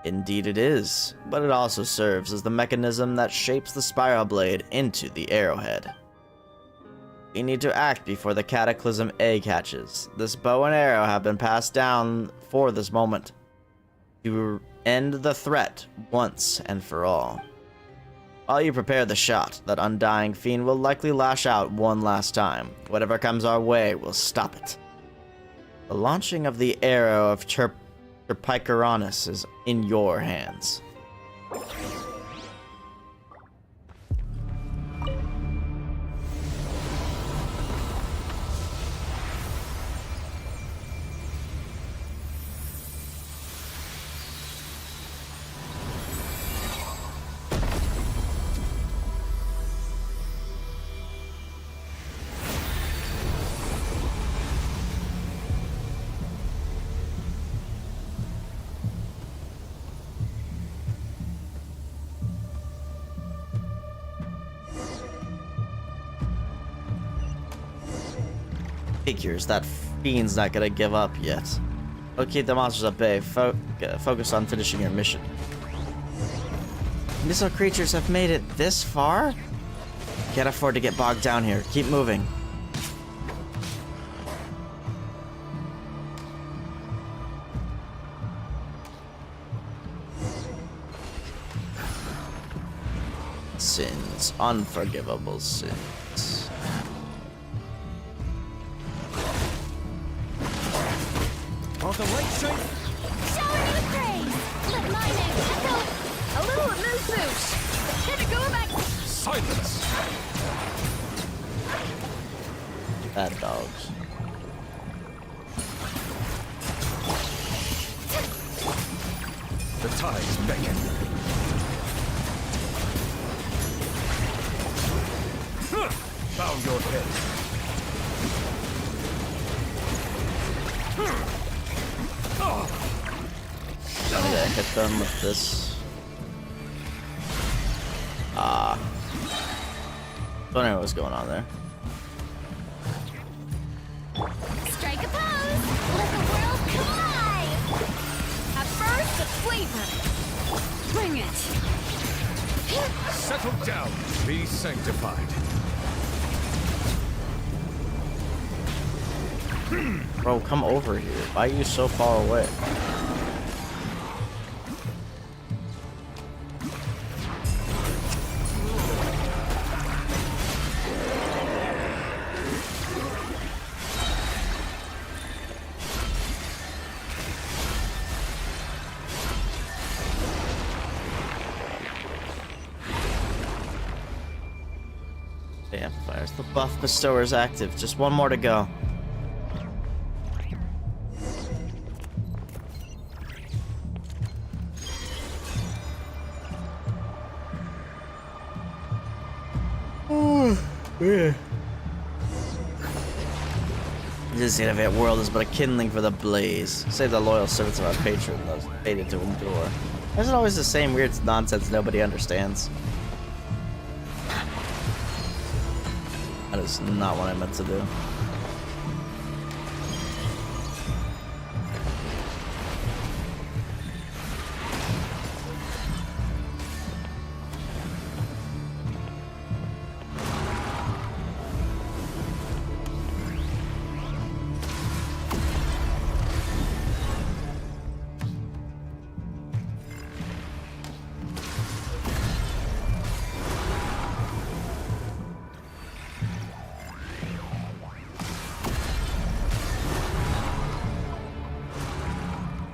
Indeed it is, but it also serves as the mechanism that shapes the spiral blade into the arrowhead. We need to act before the Cataclysm egg hatches. This bow and arrow have been passed down for this moment, to end the threat once and for all. While you prepare the shot, that Undying Fiend will likely lash out one last time. Whatever comes our way will stop it. The launching of the arrow of Turpicuranos is in your hands. Figures, that fiend's not gonna give up yet. We'll keep the monsters at bay. Focus on finishing your mission. Missile creatures have made it this far? Can't afford to get bogged down here. Keep moving. Sins. Unforgivable sins. Want the light shine? Shower me with praise! Let my name echo! A little moose moosh! Can it go back? Silence! Bad dogs. The tides beckon. Bow your head. I'm gonna hit them with this. Don't know what's going on there. Strike a pose! Let the world collide! A burst of flavor! Bring it! Settle down. Be sanctified. Bro, come over here. Why are you so far away? The amplifiers. The buff bestower is active. Just one more to go. This innovative world is but a kindling for the blaze. Save the loyal servants of our patron, those fated to endure. Why is it always the same weird nonsense nobody understands? That is not what I meant to do.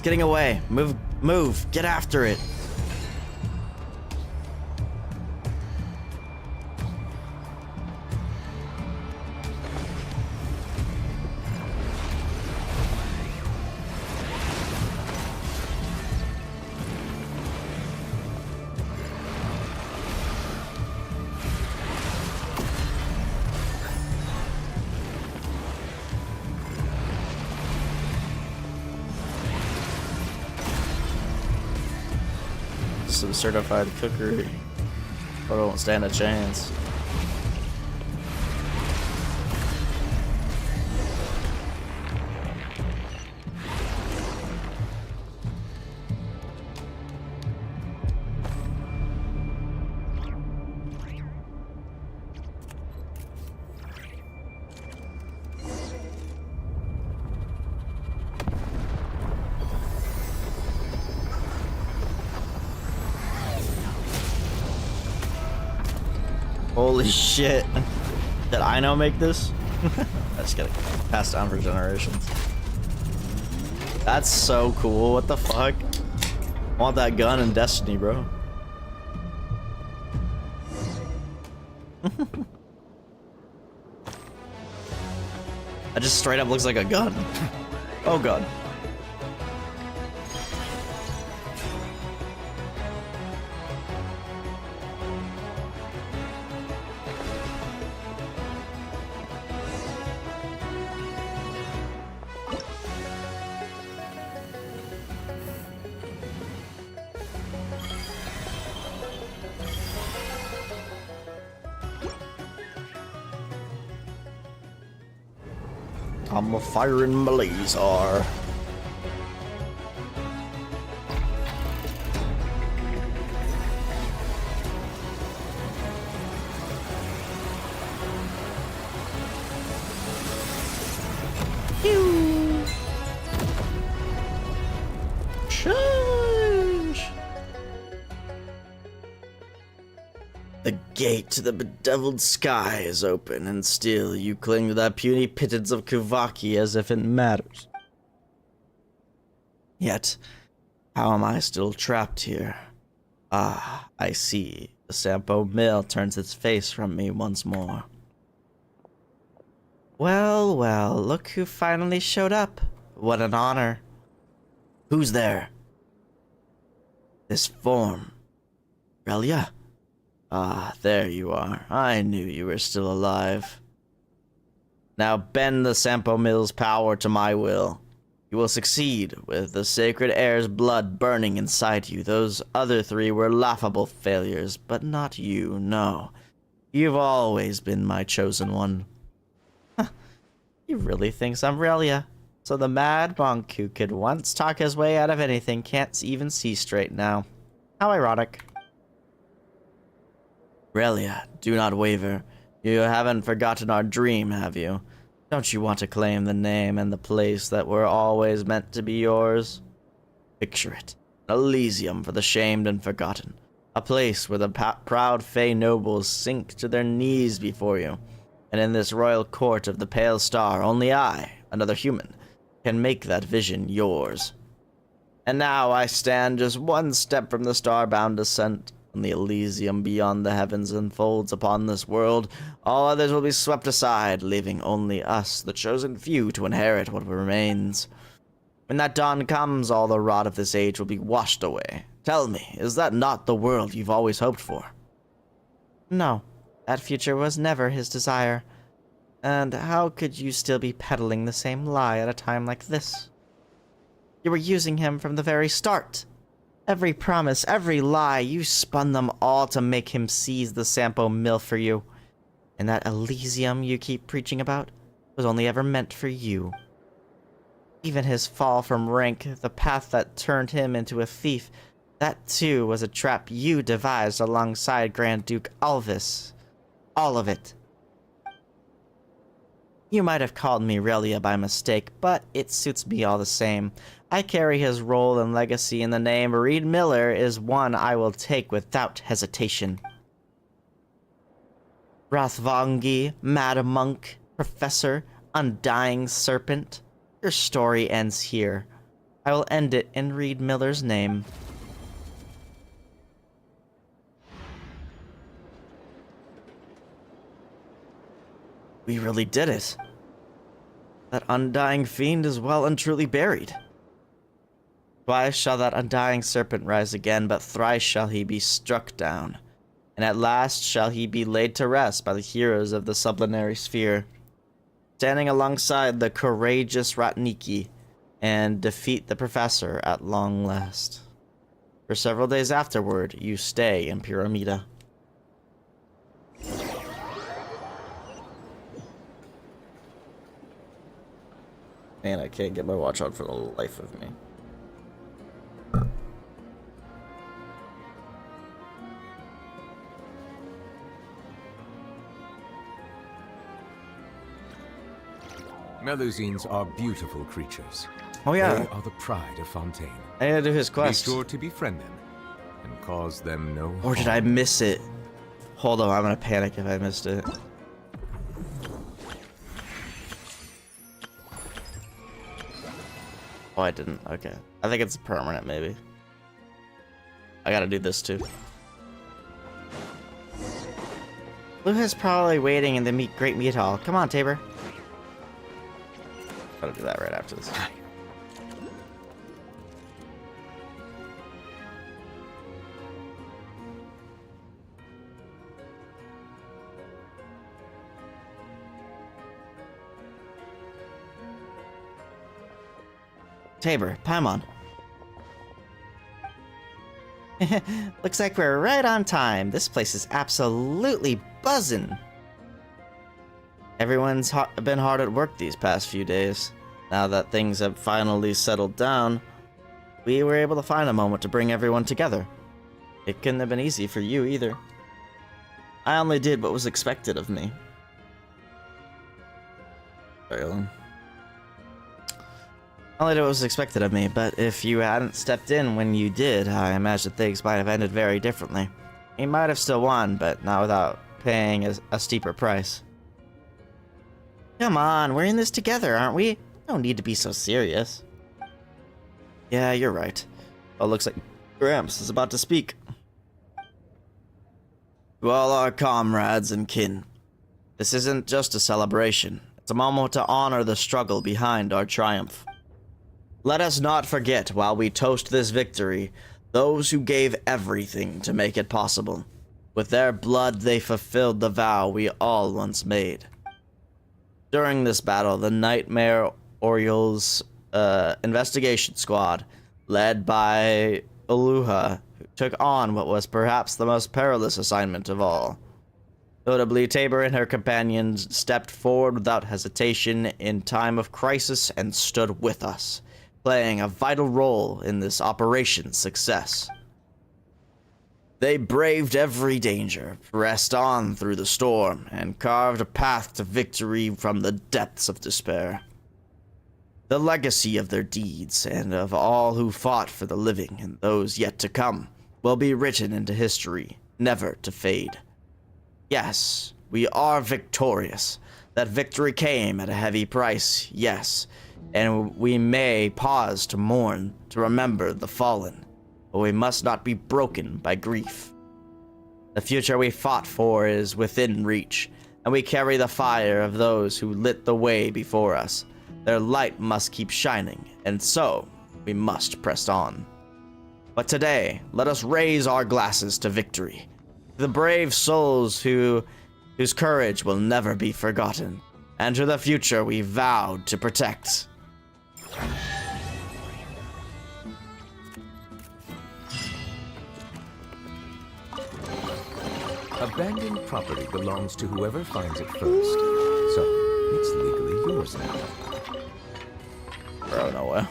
Getting away. Move. Get after it. Some certified cookery, but I won't stand a chance. Holy shit. Did I know make this? I just gotta pass down for generations. That's so cool. What the fuck? I want that gun in Destiny, bro. That just straight up looks like a gun. Oh god. I'm a firing blazar. Charge! The gate to the bedeviled sky is open, and still you cling to that puny pittance of Kuvaki as if it matters. Yet, how am I still trapped here? Ah, I see. The Sampo Mill turns its face from me once more. Well, well, look who finally showed up. What an honor. Who's there? This form. Relia? Ah, there you are. I knew you were still alive. Now bend the Sampo Mill's power to my will. You will succeed, with the sacred heir's blood burning inside you. Those other three were laughable failures, but not you, no. You've always been my chosen one. He really thinks I'm Relia. So the mad monk who could once talk his way out of anything can't even see straight now. How ironic. Relia, do not waver. You haven't forgotten our dream, have you? Don't you want to claim the name and the place that were always meant to be yours? Picture it. An Elysium for the shamed and forgotten. A place where the proud Fey nobles sink to their knees before you. And in this royal court of the Pale Star, only I, another human, can make that vision yours. And now I stand just one step from the star-bound descent. When the Elysium beyond the heavens unfolds upon this world, all others will be swept aside, leaving only us, the chosen few, to inherit what remains. When that dawn comes, all the rot of this age will be washed away. Tell me, is that not the world you've always hoped for? No, that future was never his desire. And how could you still be peddling the same lie at a time like this? You were using him from the very start. Every promise, every lie, you spun them all to make him seize the Sampo Mill for you. And that Elysium you keep preaching about was only ever meant for you. Even his fall from rank, the path that turned him into a thief, that too was a trap you devised alongside Grand Duke Alvis. All of it. You might have called me Relia by mistake, but it suits me all the same. I carry his role and legacy, and the name Reed Miller is one I will take without hesitation. Rathvangi, Mad Monk, Professor, Undying Serpent, your story ends here. I will end it in Reed Miller's name. We really did it. That undying fiend is well and truly buried. Twice shall that undying serpent rise again, but thrice shall he be struck down. And at last shall he be laid to rest by the heroes of the sublunary sphere, standing alongside the courageous Ratniki, and defeat the professor at long last. For several days afterward, you stay in Pyramida. Man, I can't get my watch on for the life of me. Melusines are beautiful creatures. Oh yeah, They are the pride of Fontaine. I need to do his quest. Be sure to befriend them and cause them no harm. Or did I miss it? Hold on, I'm gonna panic if I missed it. Oh, I didn't. Okay. I think it's permanent, maybe. I gotta do this too. Luha's probably waiting in the Great Meat Hall. Come on, Tabor. Gotta do that right after this. Tabor, Paimon. Looks like we're right on time. This place is absolutely buzzing. Everyone's been hard at work these past few days. Now that things have finally settled down, we were able to find a moment to bring everyone together. It couldn't have been easy for you either. I only did what was expected of me. Sorry, Ellen. Only did what was expected of me, but if you hadn't stepped in when you did, I imagine things might have ended very differently. You might have still won, but not without paying a steeper price. Come on, we're in this together, aren't we? No need to be so serious. Yeah, you're right. Oh, looks like Gramps is about to speak. To all our comrades and kin, this isn't just a celebration. It's a moment to honor the struggle behind our triumph. Let us not forget, while we toast this victory, those who gave everything to make it possible. With their blood, they fulfilled the vow we all once made. During this battle, the Nightmare Orioles investigation squad, led by Uluha, took on what was perhaps the most perilous assignment of all. Notably, Tabor and her companions stepped forward without hesitation in time of crisis and stood with us, playing a vital role in this operation's success. They braved every danger, pressed on through the storm, and carved a path to victory from the depths of despair. The legacy of their deeds, and of all who fought for the living and those yet to come, will be written into history, never to fade. Yes, we are victorious. That victory came at a heavy price, yes, and we may pause to mourn, to remember the fallen, but we must not be broken by grief. The future we fought for is within reach, and we carry the fire of those who lit the way before us. Their light must keep shining, and so we must press on. But today, let us raise our glasses to victory, to the brave souls whose courage will never be forgotten, and to the future we vowed to protect. Abandoned property belongs to whoever finds it first. So, it's legally yours now. Bro, no way.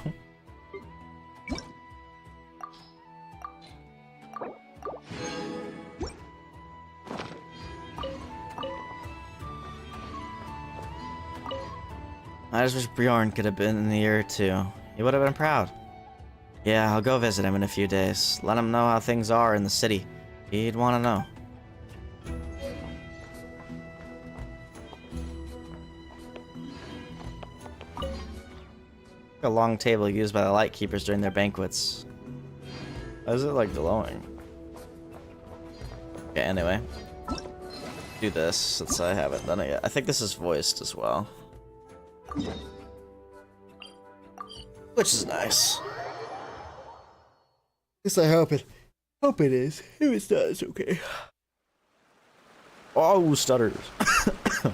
I just wish Bjorn could have been here too. He would have been proud. Yeah, I'll go visit him in a few days. Let him know how things are in the city. He'd want to know. A long table used by the Lightkeepers during their banquets. Why is it like glowing? Okay, anyway. Do this since I haven't done it yet. I think this is voiced as well. Which is nice. At least I hope it is. If it's not, it's okay. Oh, stutters. Look over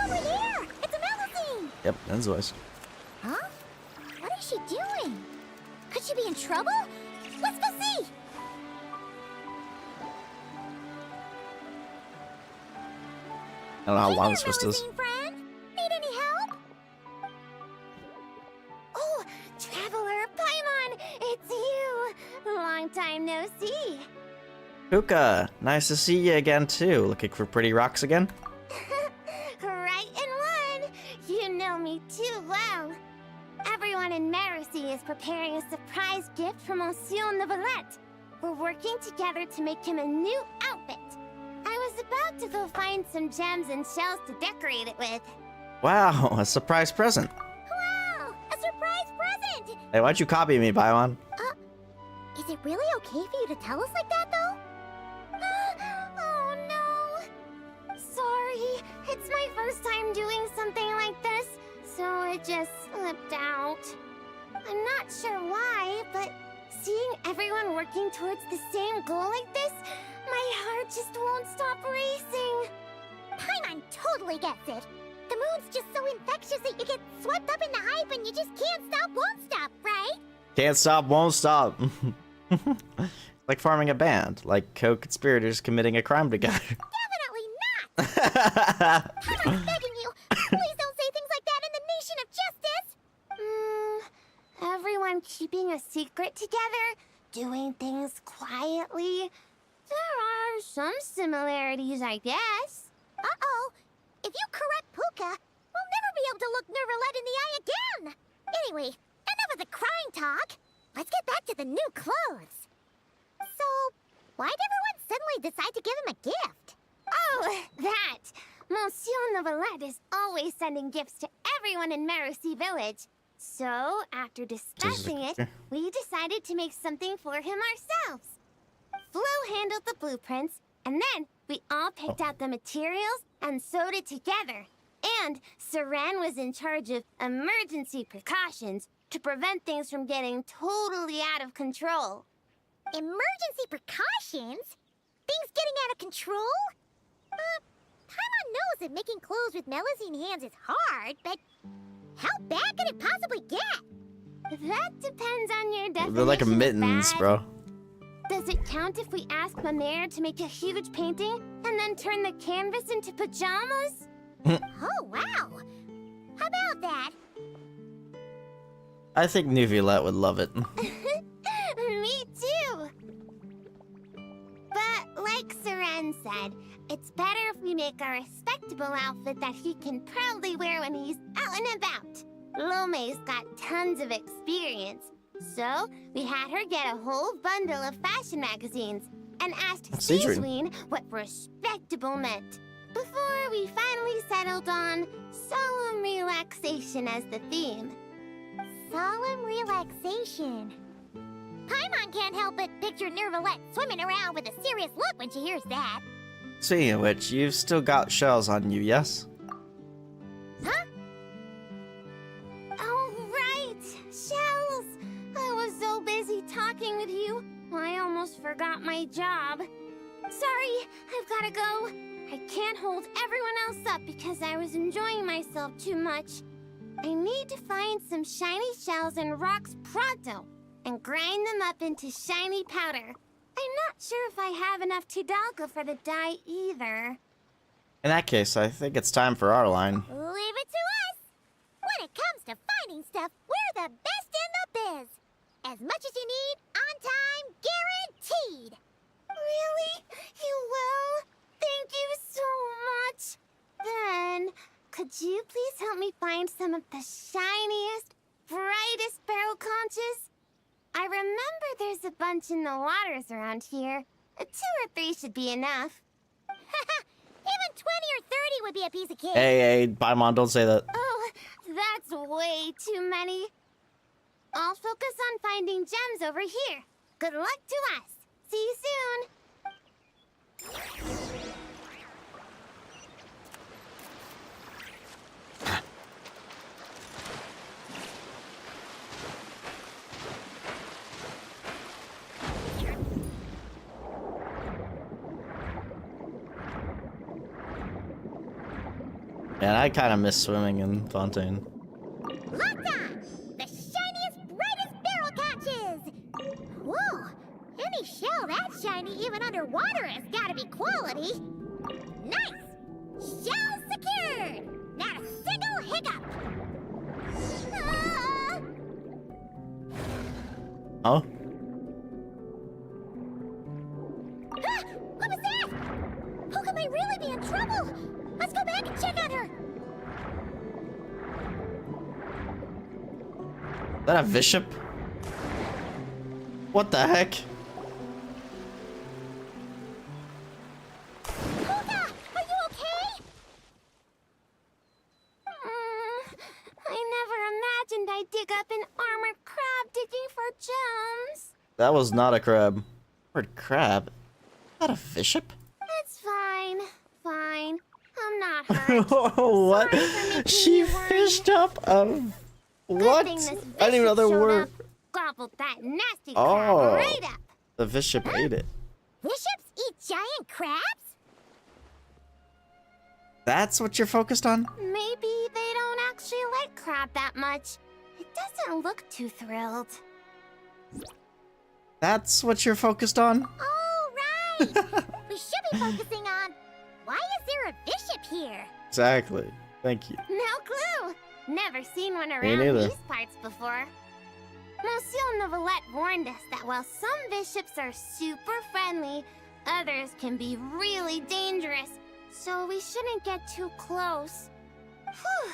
there! It's a magazine! Yep, that's voiced. Huh? What is she doing? Could she be in trouble? Let's go see! I don't know how long this was. Magazine friend? Need any help? Oh, Traveler Paimon! It's you! Long time no see. Puka, nice to see you again too. Looking for pretty rocks again? Right in one! You know me too well. Everyone in Marcy is preparing a surprise gift for Monsieur Neuvillette. We're working together to make him a new outfit. I was about to go find some gems and shells to decorate it with. Wow, a surprise present. Wow! A surprise present! Hey, why'd you copy me, Baiwan? Is it really okay for you to tell us like that, though? Oh, no. Sorry. It's my first time doing something like this, so it just slipped out. I'm not sure why, but seeing everyone working towards the same goal like this, my heart just won't stop racing. Paimon totally gets it. The moon's just so infectious that you get swept up in the hype and you just can't stop, won't stop, right? Can't stop, won't stop. Like forming a band, like co-conspirators committing a crime together. Definitely not! I'm begging you, please don't say things like that in the nation of justice! Everyone keeping a secret together, doing things quietly. There are some similarities, I guess. Uh-oh. If you correct Puka, we'll never be able to look Neuvillette in the eye again! Anyway, enough of the crying talk. Let's get back to the new clothes. So, why'd everyone suddenly decide to give him a gift? Oh, that! Monsieur Neuvillette is always sending gifts to everyone in Marcy Village. So, after discussing it, we decided to make something for him ourselves. Flo handled the blueprints, and then we all picked out the materials and sewed it together. And Saran was in charge of emergency precautions to prevent things from getting totally out of control. Emergency precautions? Things getting out of control? Paimon knows that making clothes with Melusine hands is hard, but how bad could it possibly get? That depends on your definition. They're like of mittens, bad. bro. Does it count if we ask Mamere to make a huge painting and then turn the canvas into pajamas? Oh, wow. How about that? I think Nuvulette would love it. Me too. But like Seren said, it's better if we make a respectable outfit that he can proudly wear when he's out and about. Lome's got tons of experience, so we had her get a whole bundle of fashion magazines and asked Seasween what respectable meant. Before we finally settled on solemn relaxation as the theme. Solemn relaxation. Paimon can't help but picture Nervalette swimming around with a serious look when she hears that. Speaking of which, you've still got shells on you, yes? Huh? Oh, right! Shells! I was so busy talking with you, I almost forgot my job. Sorry, I've gotta go. I can't hold everyone else up because I was enjoying myself too much. I need to find some shiny shells and rocks pronto and grind them up into shiny powder. I'm not sure if I have enough Tidalga for the dye either. In that case, I think it's time for our line. Leave it to us. When it comes to finding stuff, we're the best in the biz. As much as you need, on time, guaranteed. Really? You will? Thank you so much. Then, could you please help me find some of the shiniest, brightest barrel conches? I remember there's a bunch in the waters around here. 2 or 3 should be enough. Even 20 or 30 would be a piece of cake. Hey, Paimon, don't say that. Oh, that's way too many. I'll focus on finding gems over here. Good luck to us. See you soon. Man, I kind of miss swimming in Fontaine. Lotta! The shiniest, brightest barrel catches! Whoa! Any shell that shiny even underwater has gotta be quality. Nice! Shell secured! Not a single hiccup! Ah! Oh? Ah! What was that? Puka may really be in trouble! Let's go back and check on her! Is that a bishop? What the heck? Puka! Are you okay? I never imagined I'd dig up an armored crab digging for gems. That was not a crab. Word crab? Is that a bishop? It's fine. Fine. I'm not hurt. What? Sorry for making She you worry. fished up a... Good What? thing this I didn't even know bishop there showed were... up. Gobbled that nasty Oh. crab right up. The bishop ate it. Bishops eat giant crabs? That's what you're focused on? Maybe they don't actually like crab that much. It doesn't look too thrilled. That's what you're focused on? Oh, right! We should be focusing on why is there a bishop here? Exactly. Thank you. No clue. Never seen one Me around neither. these parts before. Monsieur Novelette warned us that while some bishops are super friendly, others can be really dangerous, so we shouldn't get too close. Whew.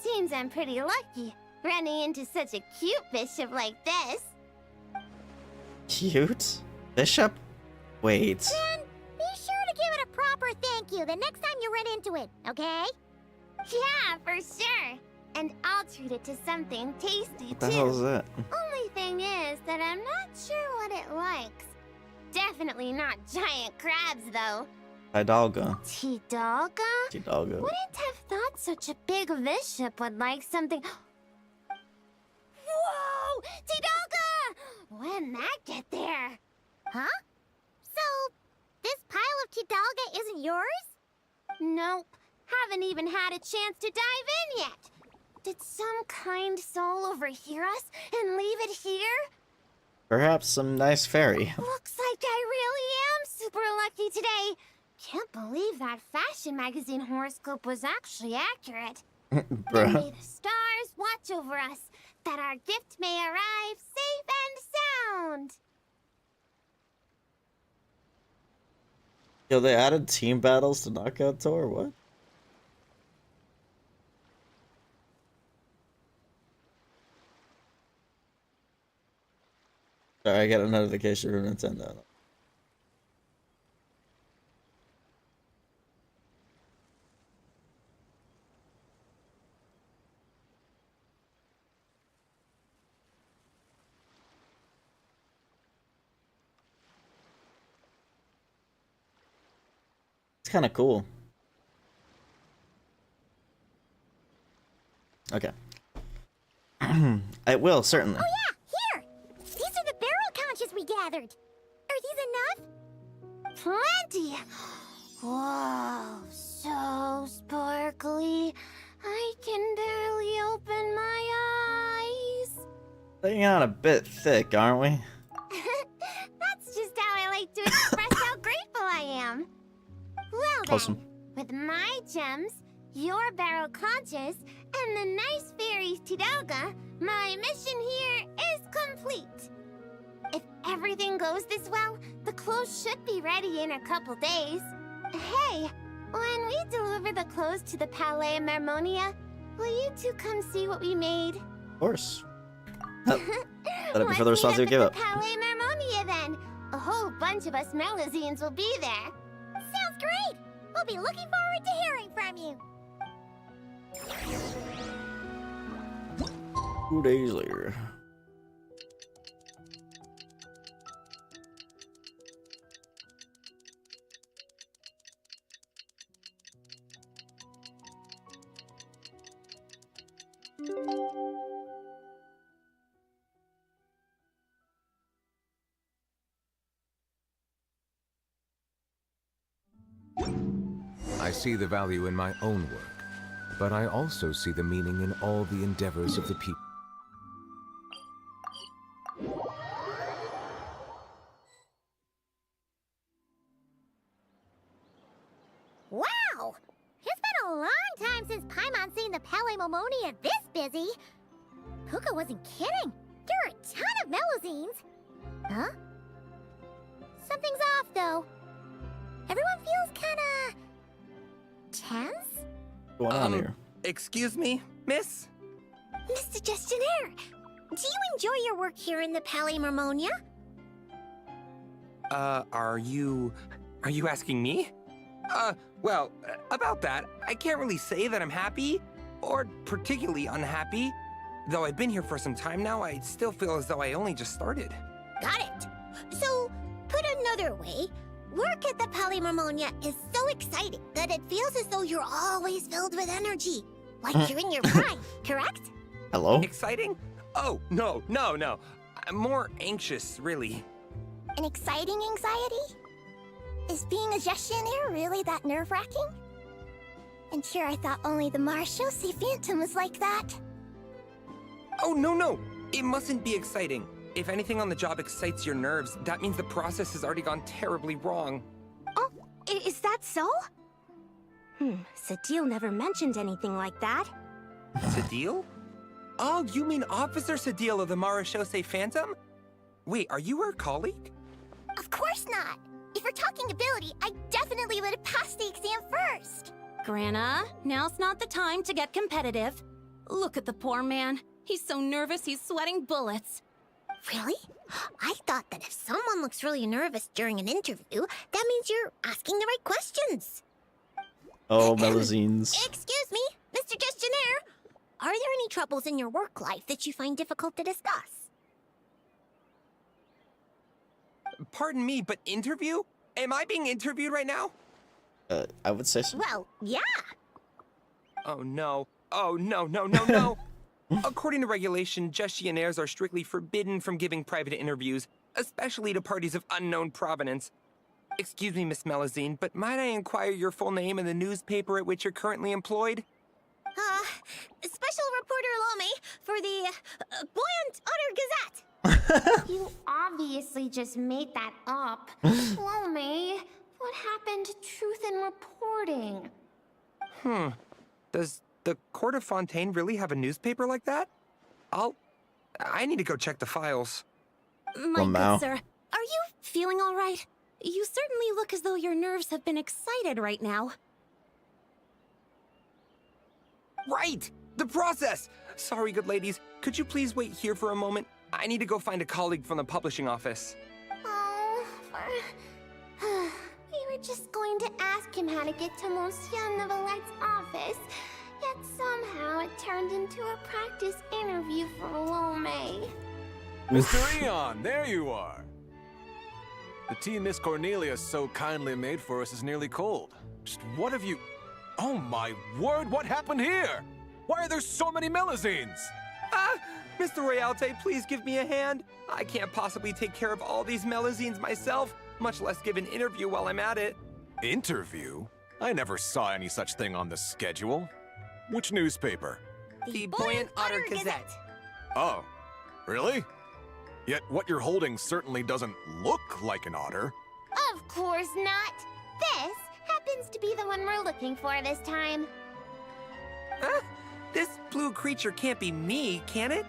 Seems I'm pretty lucky, running into such a cute bishop like this. Cute? Bishop? Wait. Then be sure to give it a proper thank you the next time you run into it, okay? Yeah, for sure. and I'll treat it to something tasty What the hell is too. that? Only thing is that I'm not sure what it likes. Definitely not giant crabs, though. Hidalgo. Tidalga? Hidalgo. Wouldn't have thought such a big bishop would like something. Whoa! Tidalga! When'd that get there? Huh? So, this pile of Tidalga isn't yours? Nope. Haven't even had a chance to dive in yet. Did some kind soul overhear us and leave it here? Perhaps some nice fairy. Looks like I really am super lucky today. Can't believe that fashion magazine horoscope was actually accurate. And Bruh. may the stars watch over us, that our gift may arrive safe and sound. Yo, they added team battles to Knockout Tour? What? Sorry, I got a notification from Nintendo. It's kind of cool. Okay. I will, certainly. Oh yeah, here! These are the barrel conches we gathered. Are these enough? Plenty. Whoa, so sparkly. I can barely open my eyes. Hanging out a bit thick, aren't we? That's just how I like to express how grateful I am. Well then, Awesome. with my gems, your barrel conches, and the nice fairy's Tidalga, my mission here is complete. If everything goes this well, the clothes should be ready in a couple days. Hey, when we deliver the clothes to the Palais Marmonia, will you two come see what we made? Of course. That'd be for the Let's response meet you give up up. at the Palais Marmonia then. A whole bunch of us Melazines will be there. Sounds great! We'll be looking forward to hearing from you. 2 days later. I see the value in my own work, but I also see the meaning in all the endeavors of the people. Wow! It's been a long time since Paimon's seen the Palais Marmonia this busy. Puka wasn't kidding. There are a ton of Melazines. Huh? Something's off, though. Everyone feels kinda... tense? What's going on here? Excuse me, miss? Mr. Gestionnaire, do you enjoy your work here in the Palais Marmonia? Are you asking me? Well, about that, I can't really say that I'm happy, or particularly unhappy. Though I've been here for some time now, I still feel as though I only just started. Got it. So, put another way, work at the Palais Marmonia is so exciting that it feels as though you're always filled with energy. Like you're in your prime, correct? Hello? Exciting? Oh, no. I'm more anxious, really. An exciting anxiety? Is being a gestionnaire really that nerve-wracking? And sure, I thought only the Marechaussee Phantom was like that. Oh, no. It mustn't be exciting. If anything on the job excites your nerves, that means the process has already gone terribly wrong. Oh, is that so? Sadil never mentioned anything like that. Sadil? Oh, you mean Officer Sadil of the Marechaussee Phantom? Wait, are you her colleague? Of course not. If we're talking ability, I definitely would have passed the exam first. Grana, now's not the time to get competitive. Look at the poor man. He's so nervous he's sweating bullets. Really? I thought that if someone looks really nervous during an interview, that means you're asking the right questions. Oh, Melazines. Excuse me, Mr. Gestionnaire. Are there any troubles in your work life that you find difficult to discuss? Pardon me, but interview? Am I being interviewed right now? I would say so. Well, yeah. Oh no. Oh no, no, no, no. According to regulation, gestionnaires are strictly forbidden from giving private interviews, especially to parties of unknown provenance. Excuse me, Miss Melazine, but might I inquire your full name and the newspaper at which you're currently employed? Special Reporter Lome for the Buoyant Otter Gazette. You obviously just made that up. Lome, what happened to truth in reporting? Does the Court of Fontaine really have a newspaper like that? I need to go check the files. My Wow. good sir, are you feeling all right? You certainly look as though your nerves have been excited right now. Right! The process! Sorry, good ladies. Could you please wait here for a moment? I need to go find a colleague from the publishing office. Oh, we were just going to ask him how to get to Monsieur Nevelette's office, yet somehow it turned into a practice interview for Lome. Mr. Eon, there you are. The tea Miss Cornelia so kindly made for us is nearly cold. Just what have you... Oh my word, what happened here? Why are there so many Melazines? Mr. Royalte, please give me a hand. I can't possibly take care of all these Melazines myself, much less give an interview while I'm at it. Interview? I never saw any such thing on the schedule. Which newspaper? The Buoyant Otter Gazette. Oh, really? Yet what you're holding certainly doesn't look like an otter. Of course not. This happens to be the one we're looking for this time. This blue creature can't be me, can it?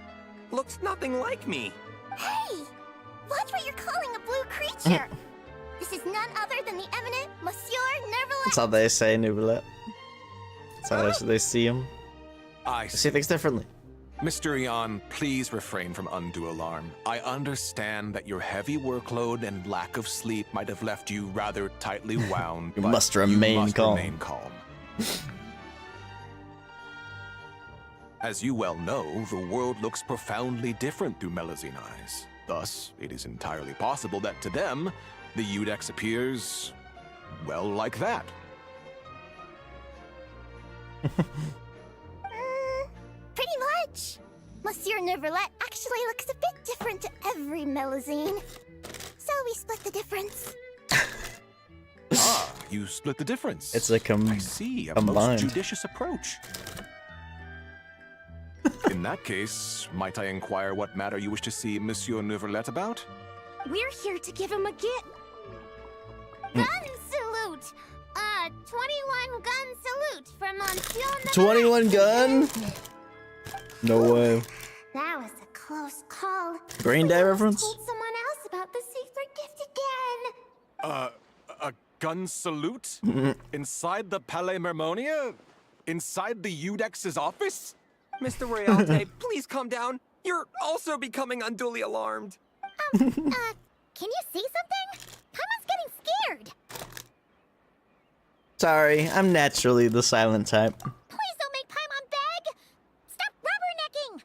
Looks nothing like me. Hey! Watch what you're calling a blue creature! This is none other than the eminent Monsieur Neverlet. That's how they say Nubilet. That's how they see him. I They see things differently. Mr. Eon, please refrain from undue alarm. I understand that your heavy workload and lack of sleep might have left you rather tightly wound. You but must remain calm. Remain calm. As you well know, the world looks profoundly different through Melazine eyes. Thus, it is entirely possible that to them, the Eudex appears, well, like that. Pretty much. Monsieur Neverlet actually looks a bit different to every Melazine. So we split the difference. Ah, you split the difference. It's a I see, a combined. most judicious approach. In that case, might I inquire what matter you wish to see Monsieur Neverlet about? We're here to give him a gun salute. 21 gun salute from Monsieur Neverlet. 21 gun? No way. That was a close call. Green Day We reference? told someone else about the secret gift again. A gun salute? Inside the Palais Mermonia? Inside the Eudex's office? Mr. Royalte, please calm down. You're also becoming unduly alarmed. Can you see something? Paimon's getting scared. Sorry, I'm naturally the silent type. Please don't make Paimon beg. Stop rubbernecking.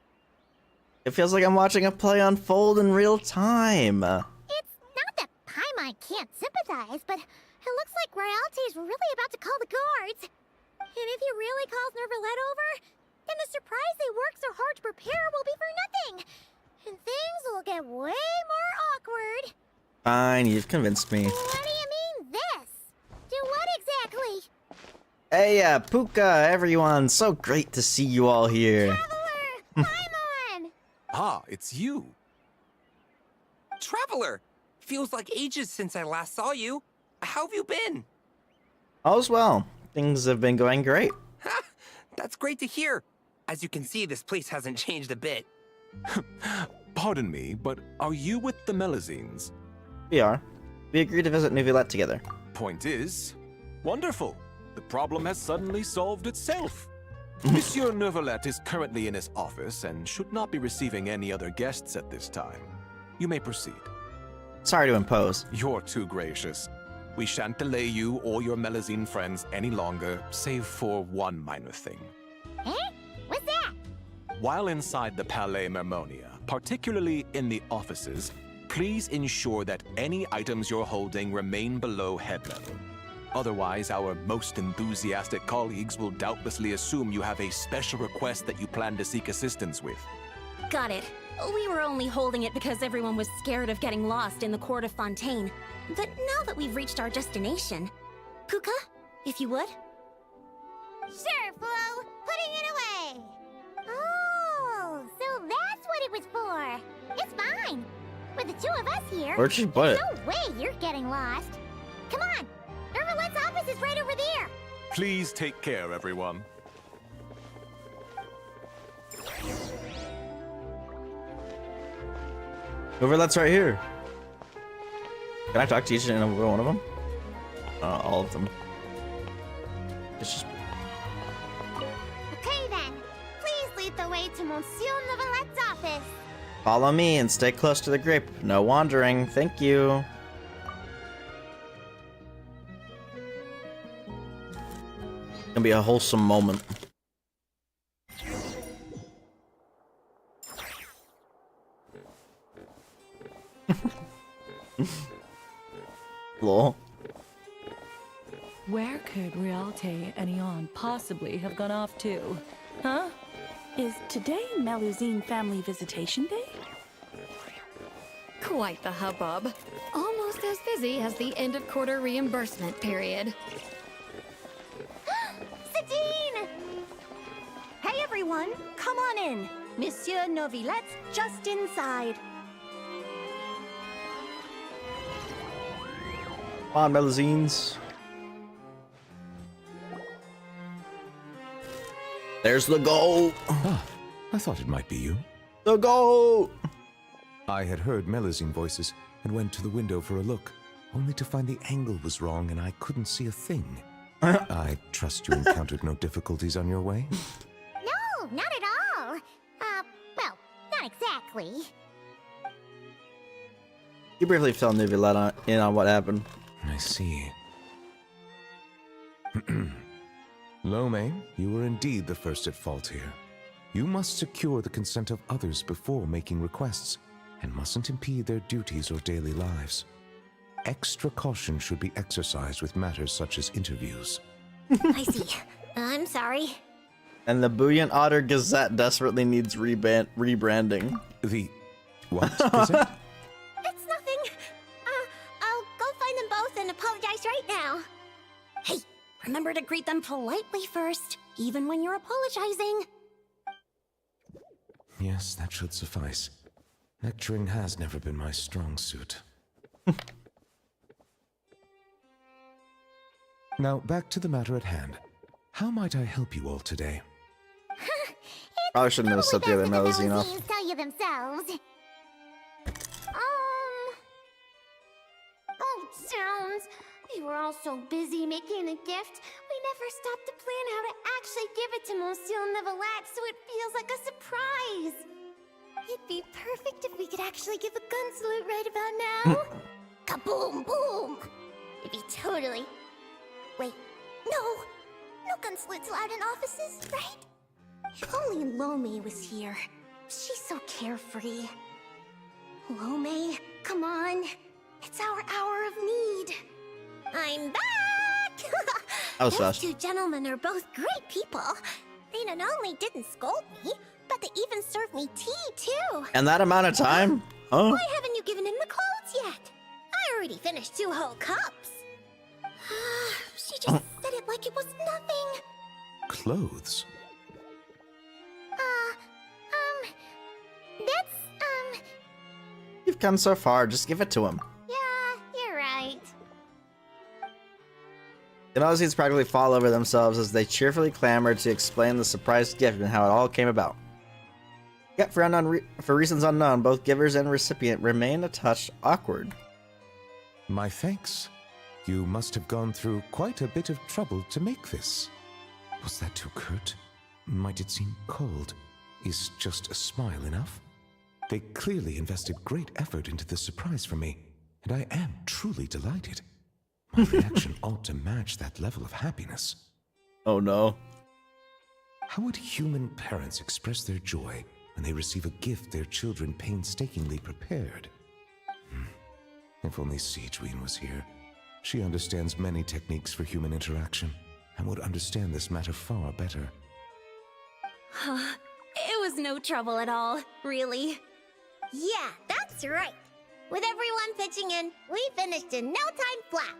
It feels like I'm watching a play unfold in real time. It's not that Paimon can't sympathize, but it looks like Royalty's really about to call the guards. And if he really calls Neverlet over, then the surprise they worked so hard to prepare will be for nothing. And things will get way more awkward. Fine, you've convinced me. What do you mean this? Do what exactly? Hey, Puka, everyone. So great to see you all here. Traveler! Paimon! Ah, it's you. Traveler! Feels like ages since I last saw you. How have you been? All's well. Things have been going great. That's great to hear. As you can see, this place hasn't changed a bit. Pardon me, but are you with the Melazines? We are. We agreed to visit Nuvilet together. Point is, wonderful. The problem has suddenly solved itself. Monsieur Neverlet is currently in his office and should not be receiving any other guests at this time. You may proceed. Sorry to impose. You're too gracious. We shan't delay you or your Melazine friends any longer, save for one minor thing. Eh? What's that? While inside the Palais Mermonia, particularly in the offices, please ensure that any items you're holding remain below head level. Otherwise, our most enthusiastic colleagues will doubtlessly assume you have a special request that you plan to seek assistance with. Got it. We were only holding it because everyone was scared of getting lost in the court of Fontaine. But now that we've reached our destination, Kuka, if you would? Sure, Flo. Putting it away. Oh, so that's what it was for. It's fine. With the two of us here, Where'd she put it? no way you're getting lost. Come on. Nervalette's office is right over there. Please take care, everyone. Overlet's right here. Can I talk to each and every one of them? All of them. It's just... Okay then. Please lead the way to Monsieur Nervalette's office. Follow me and stay close to the grape. No wandering. Thank you. Gonna be a wholesome moment. Lol. Where could Realte and Eon possibly have gone off to? Huh? Is today Melusine family visitation day? Quite the hubbub. Almost as busy as the end of quarter reimbursement period. Satine! Hey everyone, come on in. Monsieur Novilette's just inside. Come on, Melusines. There's the goal. Ah, I thought it might be you. The goal. I had heard Melusine voices and went to the window for a look, only to find the angle was wrong and I couldn't see a thing. I trust you encountered no difficulties on your way? No, not at all. Well, not exactly. You briefly fill Novilette in on what happened. I see. Lome, you were indeed the first at fault here. You must secure the consent of others before making requests, and mustn't impede their duties or daily lives. Extra caution should be exercised with matters such as interviews. I see. I'm sorry. And the Bouillon Otter Gazette desperately needs rebranding. The... what is it? It's nothing. I'll go find them both and apologize right now. Hey, remember to greet them politely first, even when you're apologizing. Yes, that should suffice. Lecturing has never been my strong suit. Now, back to the matter at hand. How might I help you all today? Probably shouldn't have set the other Melusine off. Tell you themselves. Oh, Jones. We were all so busy making a gift, we never stopped to plan how to actually give it to Monsieur Neuvillette so it feels like a surprise. It'd be perfect if we could actually give a gun salute right about now. Kaboom, boom. It'd be totally... Wait, no. No gun salutes allowed in offices, right? If only Lome was here. She's so carefree. Lome, come on. It's our hour of need. I'm back! That was Those fast. two gentlemen are both great people. They not only didn't scold me, but they even served me tea, too. And that amount of time? Huh? Why haven't you given him the clothes yet? I already finished 2 whole cups. She just said it like it was nothing. Clothes? That's, You've come so far, just give it to him. yeah, you're right. The Melusines practically fall over themselves as they cheerfully clamor to explain the surprise gift and how it all came about. Yet for reasons unknown, both givers and recipient remain a touch awkward. My thanks. You must have gone through quite a bit of trouble to make this. Was that too curt? Might it seem cold? Is just a smile enough? They clearly invested great effort into this surprise for me, and I am truly delighted. My reaction ought to match that level of happiness. Oh no. How would human parents express their joy when they receive a gift their children painstakingly prepared? If only Siegeween was here. She understands many techniques for human interaction and would understand this matter far better. It was no trouble at all, really. Yeah, that's right. With everyone pitching in, we finished in no time flat.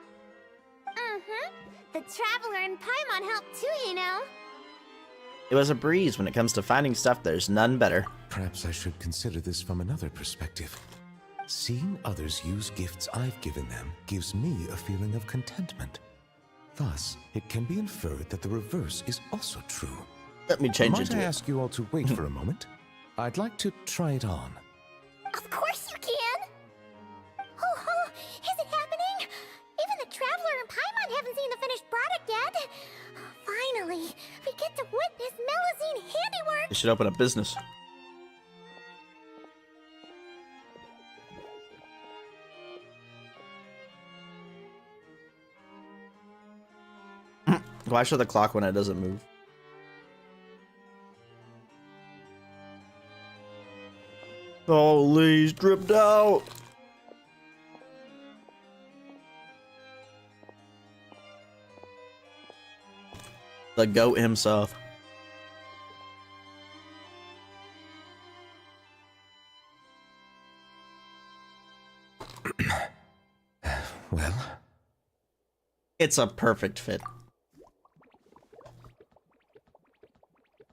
The Traveler and Paimon helped too, you know. It was a breeze when it comes to finding stuff. There's none better. Perhaps I should consider this from another perspective. Seeing others use gifts I've given them gives me a feeling of contentment. Thus, it can be inferred that the reverse is also true. Let me change it Might to I it. ask you all to wait for a moment? I'd like to try it on. Of course you can. Oh, is it happening? Even the Traveler and Paimon haven't seen the finished product yet. Finally, we get to witness Melusine handiwork. They should open a business. Why show the clock when it doesn't move? Oh, Lee's dripped out. The goat himself. Well, It's a perfect fit.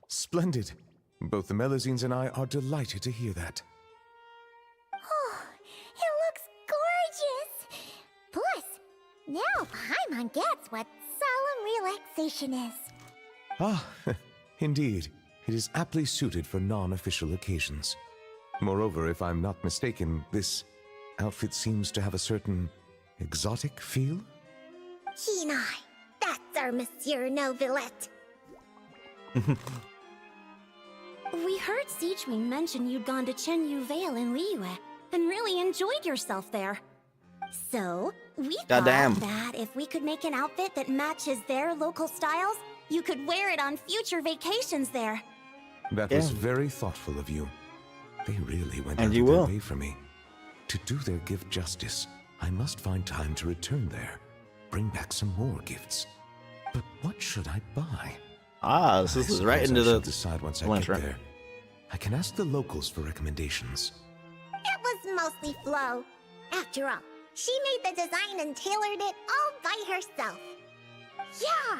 splendid. Both the Melusines and I are delighted to hear that. Oh, it looks gorgeous. Plus, now Paimon gets what solemn relaxation is. Ah, indeed. It is aptly suited for non-official occasions. Moreover, if I'm not mistaken, this outfit seems to have a certain exotic feel? Hinai, that's our Monsieur Novillette. We heard Siegeween mention you'd gone to Chenyu Vale in Liyue and really enjoyed yourself there. So, we thought Goddamn. that if we could make an outfit that matches their local styles, you could wear it on future vacations there. That was very thoughtful of you. They really went And out you of their will. way for me. To do their gift justice, I must find time to return there. Bring back some more gifts. But what should I buy? Ah, so this I is right suppose into I the shall decide once I lunch, get right? there. I can ask the locals for recommendations. It was mostly Flo. After all, she made the design and tailored it all by herself. Yeah!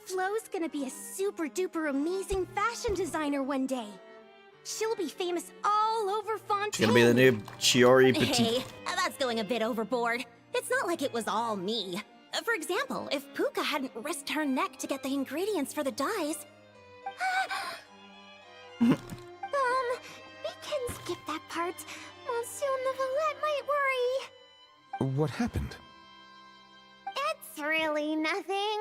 Flo's gonna be a super duper amazing fashion designer one day. She'll be famous all over Fontaine. She's gonna be the new Chiori Petit. Hey, that's going a bit overboard. It's not like it was all me. For example, if Puka hadn't risked her neck to get the ingredients for the dyes... We can skip that part. Monsieur Neuvillette might worry. What happened? It's really nothing.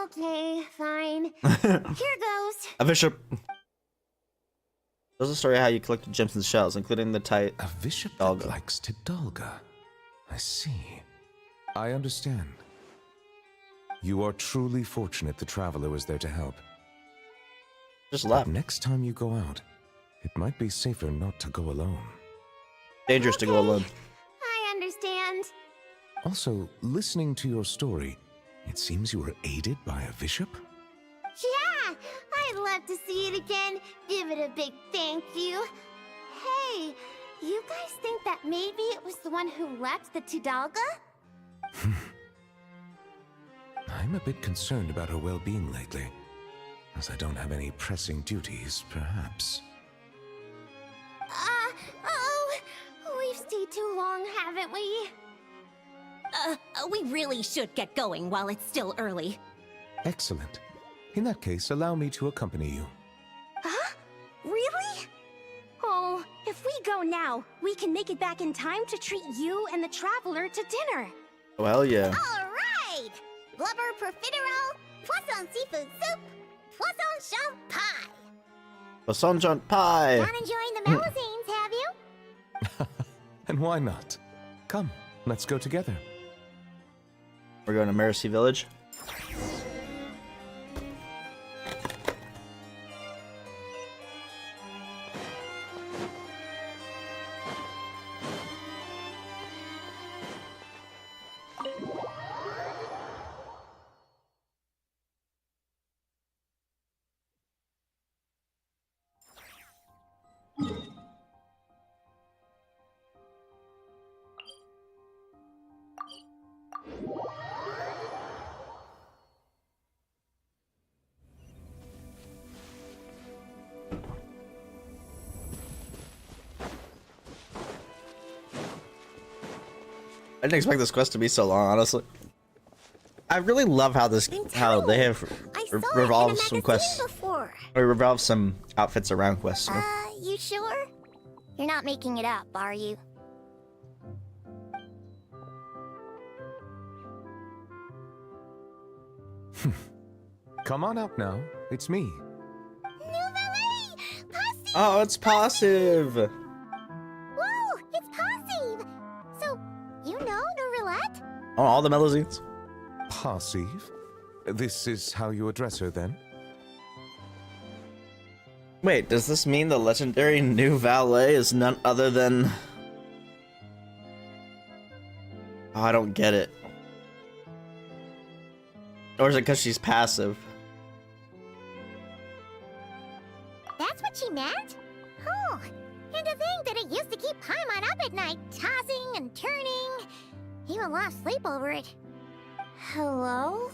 Okay, fine. Here goes. A bishop. There's a story of how you collected gems and shells, including the type. A bishop Dalga. that likes Tidalga. I see. I understand. You are truly fortunate the Traveler was there to help. Just But left. next time you go out, it might be safer not to go alone. Dangerous to go alone. I understand. Also, listening to your story, it seems you were aided by a bishop? Yeah, I'd love to see it again. Give it a big thank you. Hey, you guys think that maybe it was the one who left the Tidalga? I'm a bit concerned about her well-being lately. As I don't have any pressing duties, perhaps. We've stayed too long, haven't we? We really should get going while it's still early. Excellent. In that case, allow me to accompany you. Huh? Really? Oh, if we go now, we can make it back in time to treat you and the Traveler to dinner. Well, yeah. All right! Blubber profiterole, poisson seafood soup, poisson champ pie. Poisson jaunt pie. Not enjoying the Melusines, have you? And why not? Come, let's go together. We're going to Mercy Village. I didn't expect this quest to be so long, honestly. I really love how they have revolved some quests. Before. Or revolved some outfits around quests. So. You sure? You're not making it up, are you? Come on out now. It's me. Oh, it's passive. Whoa, it's passive. So, you know Nourelette? Oh, all the Melusines. Passive? This is how you address her then? Wait, does this mean the legendary new valet is none other than... Oh, I don't get it. Or is it because she's passive? That's what she meant? Oh, and to think that it used to keep Paimon up at night, tossing and turning. He even lost sleep over it. Hello?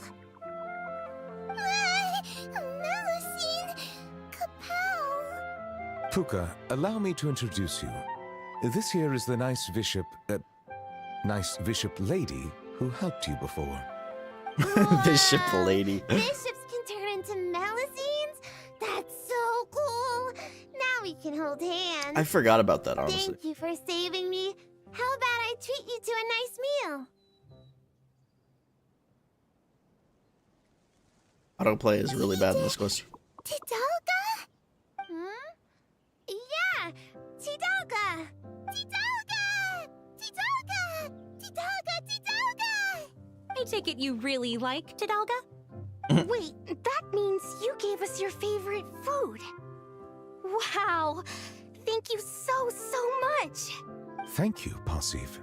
Melusine Capel. Puka, allow me to introduce you. This here is the nice bishop lady who helped you before. Bishop lady. Bishops can turn into Melusines? That's so cool. Now we can hold hands. I forgot about that, honestly. Thank you for saving me. How about I treat you to a nice meal? Autoplay is really bad in this quest. Tidalga? Hmm? Yeah! Tidalga! Tidalga! Tidalga! Tidalga! Tidalga! I take it you really like Tidalga? Wait, that means you gave us your favorite food. Wow! Thank you so much! Thank you, Passive.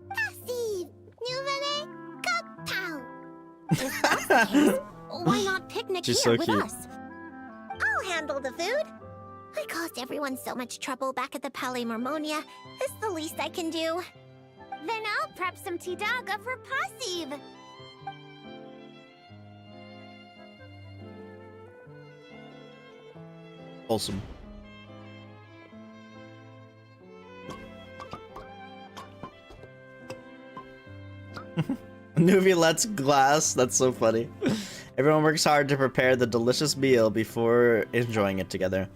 Passive! Nouvelle Kapow! If that's the case, why not picnic She's here so with cute. us? I'll handle the food. I caused everyone so much trouble back at the Palais Mormonia. It's the least I can do. Then I'll prep some Tidalga for Passive. Wholesome. Nuvilette's glass. That's so funny. Everyone works hard to prepare the delicious meal before enjoying it together.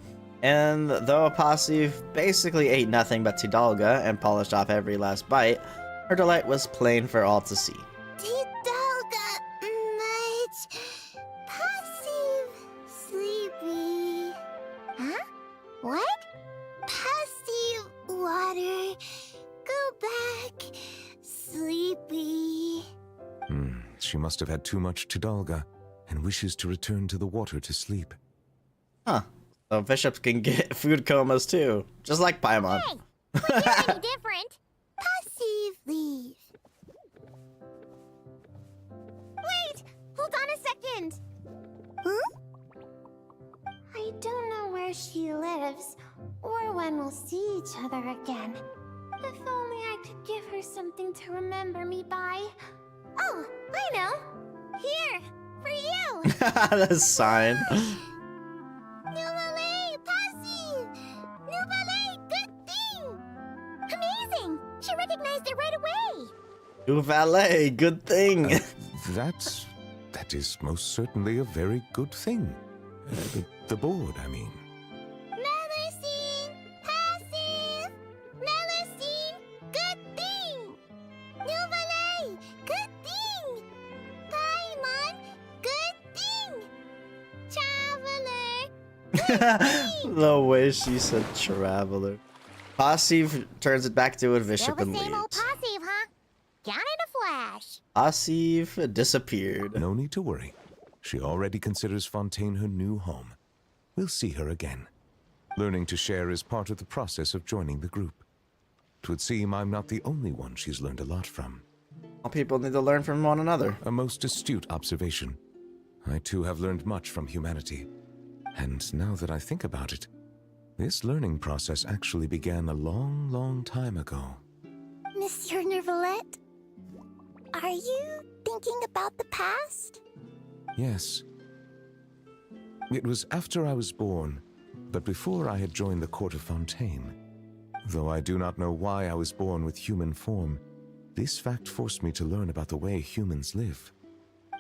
And though Passive basically ate nothing but Tidalga and polished off every last bite, her delight was plain for all to see. Tidalga much. Passive. Sleepy. Huh? What? Passive water. Go back. Sleepy. She must have had too much Tidalga and wishes to return to the water to sleep. Huh. So bishops can get food comas too, just like Paimon. Hey, we're doing any different. Passive leave. Wait, hold on a second. Huh? I don't know where she lives or when we'll see each other again. If only I could give her something to remember me by. Oh, I know. Here, for you. The sign. Nouvelle, Passive! Nouvelle, good thing! Amazing! She recognized it right away! New valet, good thing. That is most certainly a very good thing. The board, I mean. Melusine! Passive! Melusine, good thing! Nouvelle, good thing! Paimon, good thing! Traveler! The way she said traveler. Passive turns it back to a bishop Still and the same old leaves. Passive, huh? Gone in a flash. Passive disappeared. No need to worry. She already considers Fontaine her new home. We'll see her again. Learning to share is part of the process of joining the group. 'Twould seem I'm not the only one she's learned a lot from. All people need to learn from one another. A most astute observation. I too have learned much from humanity. And now that I think about it, this learning process actually began a long time ago. Monsieur Neuvillette, are you thinking about the past? Yes. It was after I was born, but before I had joined the court of Fontaine. Though I do not know why I was born with human form, This fact forced me to learn about the way humans live.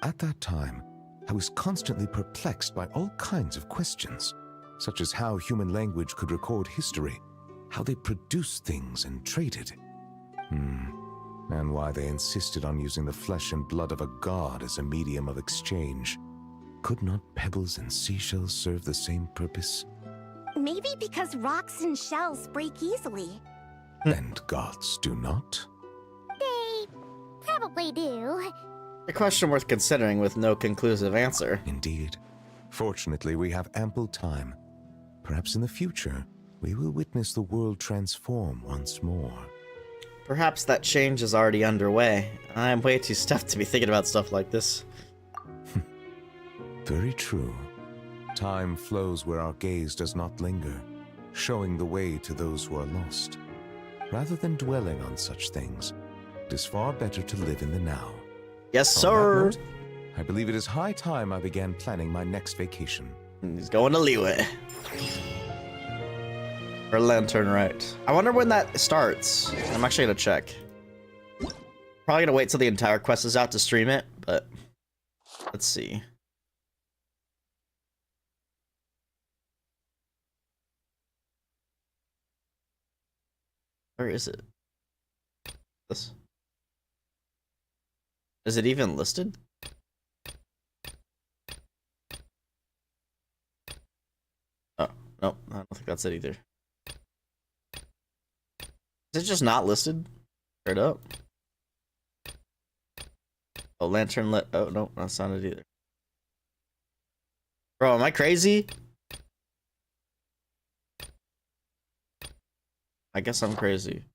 At that time, I was constantly perplexed by all kinds of questions, such as how human language could record history, how they produced things and traded. And why they insisted on using the flesh and blood of a god as a medium of exchange. Could not pebbles and seashells serve the same purpose? Maybe because rocks and shells break easily. And gods do not? They probably do. A question worth considering with no conclusive answer. Indeed. Fortunately, we have ample time. Perhaps in the future, we will witness the world transform once more. Perhaps that change is already underway. I'm way too stuffed to be thinking about stuff like this. Very true. Time flows where our gaze does not linger, showing the way to those who are lost. Rather than dwelling on such things, it is far better to live in the now. Yes, On that sir. note, I believe it is high time I began planning my next vacation. He's going to Liyue. Or Lantern, right. I wonder when that starts. I'm actually gonna check. Probably gonna wait till the entire quest is out to stream it, but let's see. Where is it? This. Is it even listed? Oh, no, I don't think that's it either. Is it just not listed? Straight up. Oh, lantern lit. Oh, no, that's not it either. Bro, am I crazy? I guess I'm crazy.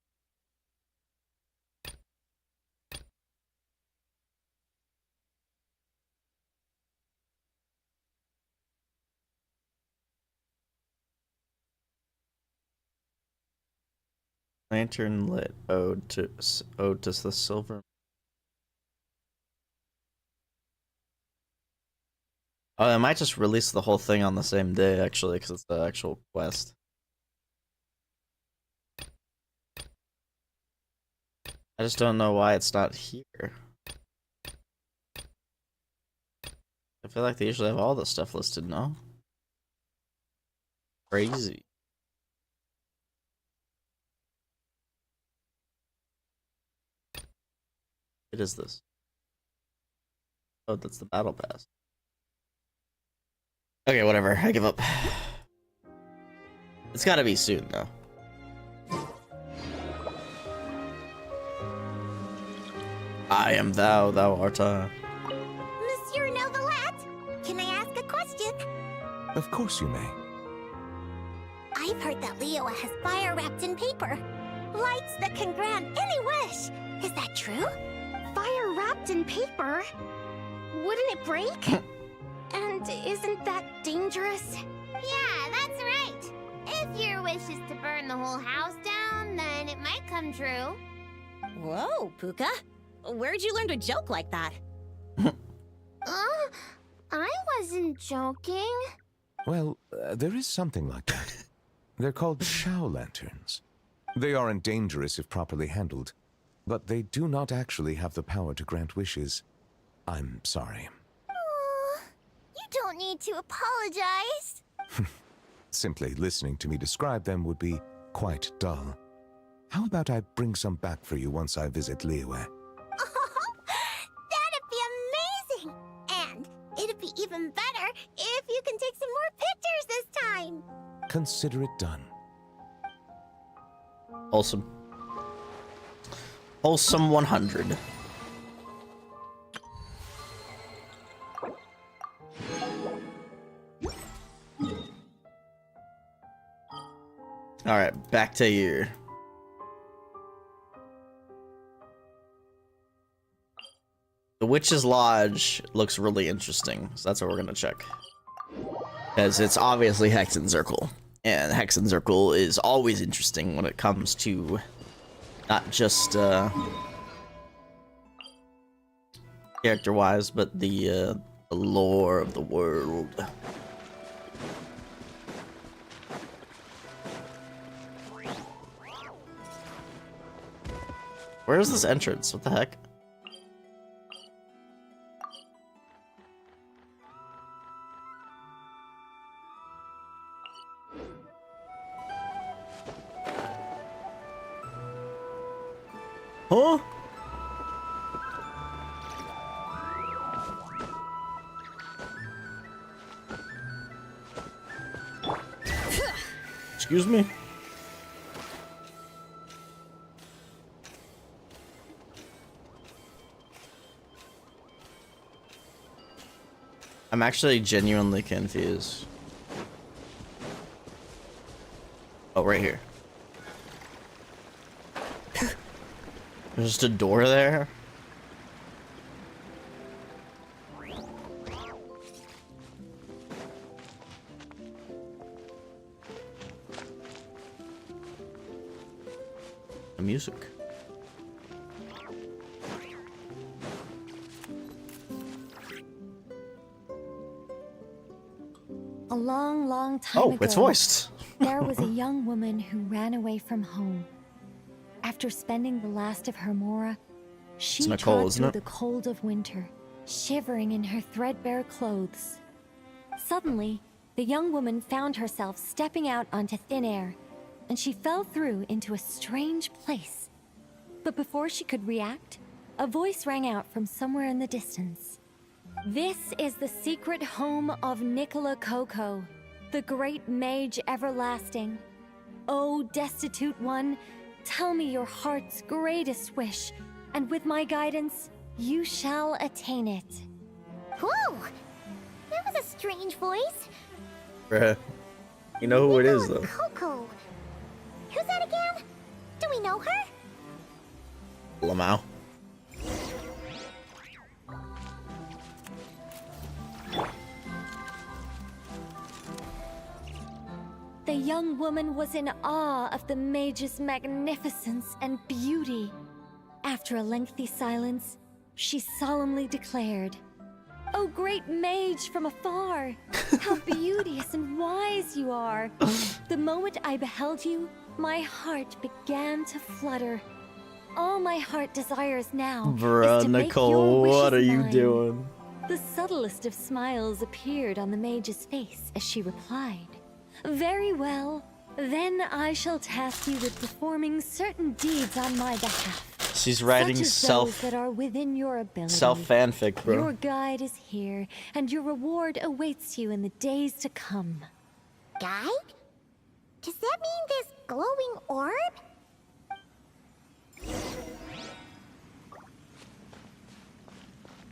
Lantern lit. Ode to the silver. Oh, I might just release the whole thing on the same day, actually, because it's the actual quest. I just don't know why it's not here. I feel like they usually have all this stuff listed, no? Crazy. What is this? Oh, that's the battle pass. Okay, whatever. I give up. It's gotta be soon, though. I am thou, thou art I. Monsieur Novelette, can I ask a question? Of course you may. I've heard that Liyue has fire wrapped in paper. Lights that can grant any wish. Is that true? Fire wrapped in paper? Wouldn't it break? And isn't that dangerous? Yeah, that's right. If your wish is to burn the whole house down, then it might come true. Whoa, Puka. Where'd you learn to joke like that? I wasn't joking. Well, there is something like that. They're called Shao lanterns. They aren't dangerous if properly handled, but they do not actually have the power to grant wishes. I'm sorry. You don't need to apologize. Simply listening to me describe them would be quite dull. How about I bring some back for you once I visit Liyue? That'd be amazing! And it'd be even better if you can take some more pictures this time. Consider it done. Wholesome. Wholesome 100. Alright, back to you. The Witch's Lodge looks really interesting, so that's what we're gonna check. Because it's obviously Hex and Circle. And Hex and Circle is always interesting when it comes to not just character-wise, but the lore of the world. Where is this entrance? What the heck? Huh? Excuse me? I'm actually genuinely confused. Oh, right here. There's just a door there? The music. A long, long time Oh, ago, it's voiced. there was a young woman who ran away from home. After spending the last of her mora, she Nicole, trod isn't through it? the cold of winter, shivering in her threadbare clothes. Suddenly, the young woman found herself stepping out onto thin air, and she fell through into a strange place. But before she could react, a voice rang out from somewhere in the distance. This is the secret home of Nicola Coco, the great mage everlasting. O destitute one, tell me your heart's greatest wish, and with my guidance, you shall attain it. Whoa! That was a strange voice. Bruh. You know who it is, though. Coco. Who's that again? Do we know her? Lamau. The young woman was in awe of the mage's magnificence and beauty. After a lengthy silence, she solemnly declared, "O great mage from afar, how beauteous and wise you are! The moment I beheld you, my heart began to flutter. All my heart desires now is Bruh, to make your Nicole, wishes what are you mine." doing? The subtlest of smiles appeared on the mage's face as she replied, "Very well. Then I shall task you with performing certain deeds on my behalf. She's writing such as those that are within your ability. self fanfic, bro. Your guide is here, and your reward awaits you in the days to come." Guide? Does that mean this glowing orb?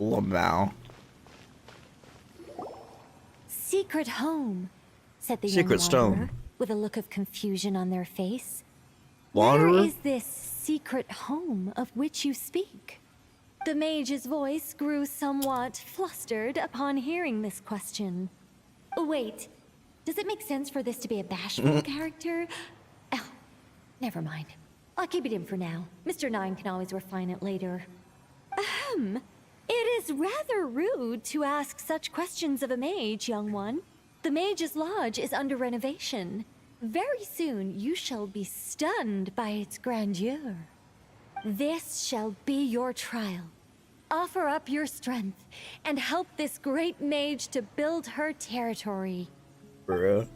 Lamau. "Secret home," said the Secret young stone. wanderer, with a look of confusion on their face. Wanderer? "Where is this secret home of which you speak?" The mage's voice grew somewhat flustered upon hearing this question. Wait, does it make sense for this to be a bashful character? Oh, never mind. I'll keep it in for now. Mr. Nine can always refine it later. Ahem. It is rather rude to ask such questions of a mage, young one. The Mage's Lodge is under renovation. Very soon you shall be stunned by its grandeur. This shall be your trial. Offer up your strength and help this great mage to build her territory. Bruh.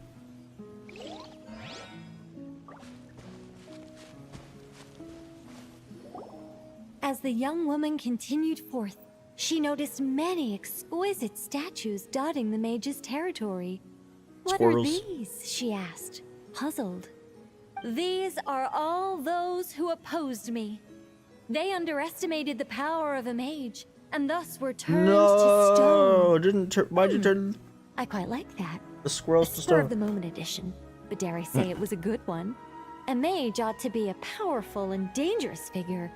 As the young woman continued forth, she noticed many exquisite statues dotting the mage's territory. "What Squirrels. are these?" she asked, puzzled. "These are all those who opposed me. They underestimated the power of a mage, and thus were turned to stone." Why'd you turn I quite like that. the squirrels A to spur of stone? the moment edition, but dare I say it was a good one. A mage ought to be a powerful and dangerous figure.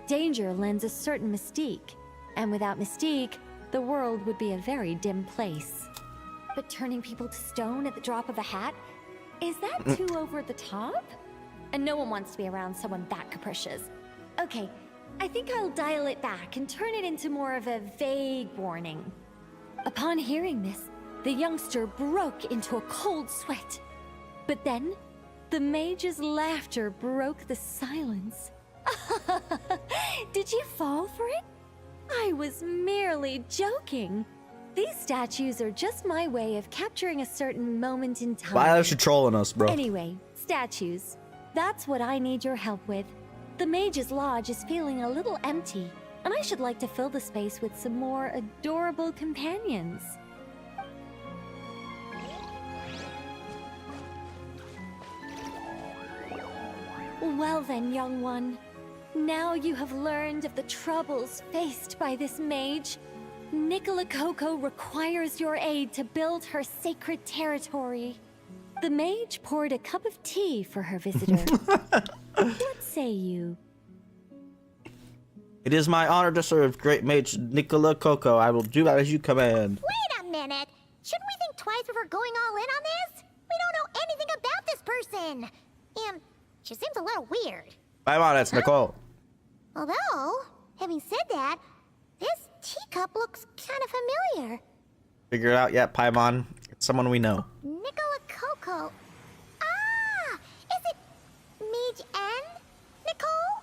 Danger lends a certain mystique, and without mystique, the world would be a very dim place. But turning people to stone at the drop of a hat? Is that too over the top? And no one wants to be around someone that capricious. Okay, I think I'll dial it back and turn it into more of a vague warning. Upon hearing this, the youngster broke into a cold sweat. But then, the mage's laughter broke the silence. Did you fall for it? I was merely joking. These statues are just my way of capturing a certain moment in time. Why are you trolling us, bro? Anyway, statues. That's what I need your help with. The Mage's Lodge is feeling a little empty, and I should like to fill the space with some more adorable companions. Well then, young one. Now you have learned of the troubles faced by this mage. Nicola Coco requires your aid to build her sacred territory. The mage poured a cup of tea for her visitor. What say you? It is my honor to serve great mage Nicola Coco. I will do as you command. Wait a minute. Shouldn't we think twice before going all in on this? We don't know anything about this person. And she seems a little weird. I'm on it, Nicole. Although, having said that, this teacup looks kind of familiar. Figure it out yet, Paimon? It's someone we know. Nicola Coco. Ah! Is it Mage N? Nicole?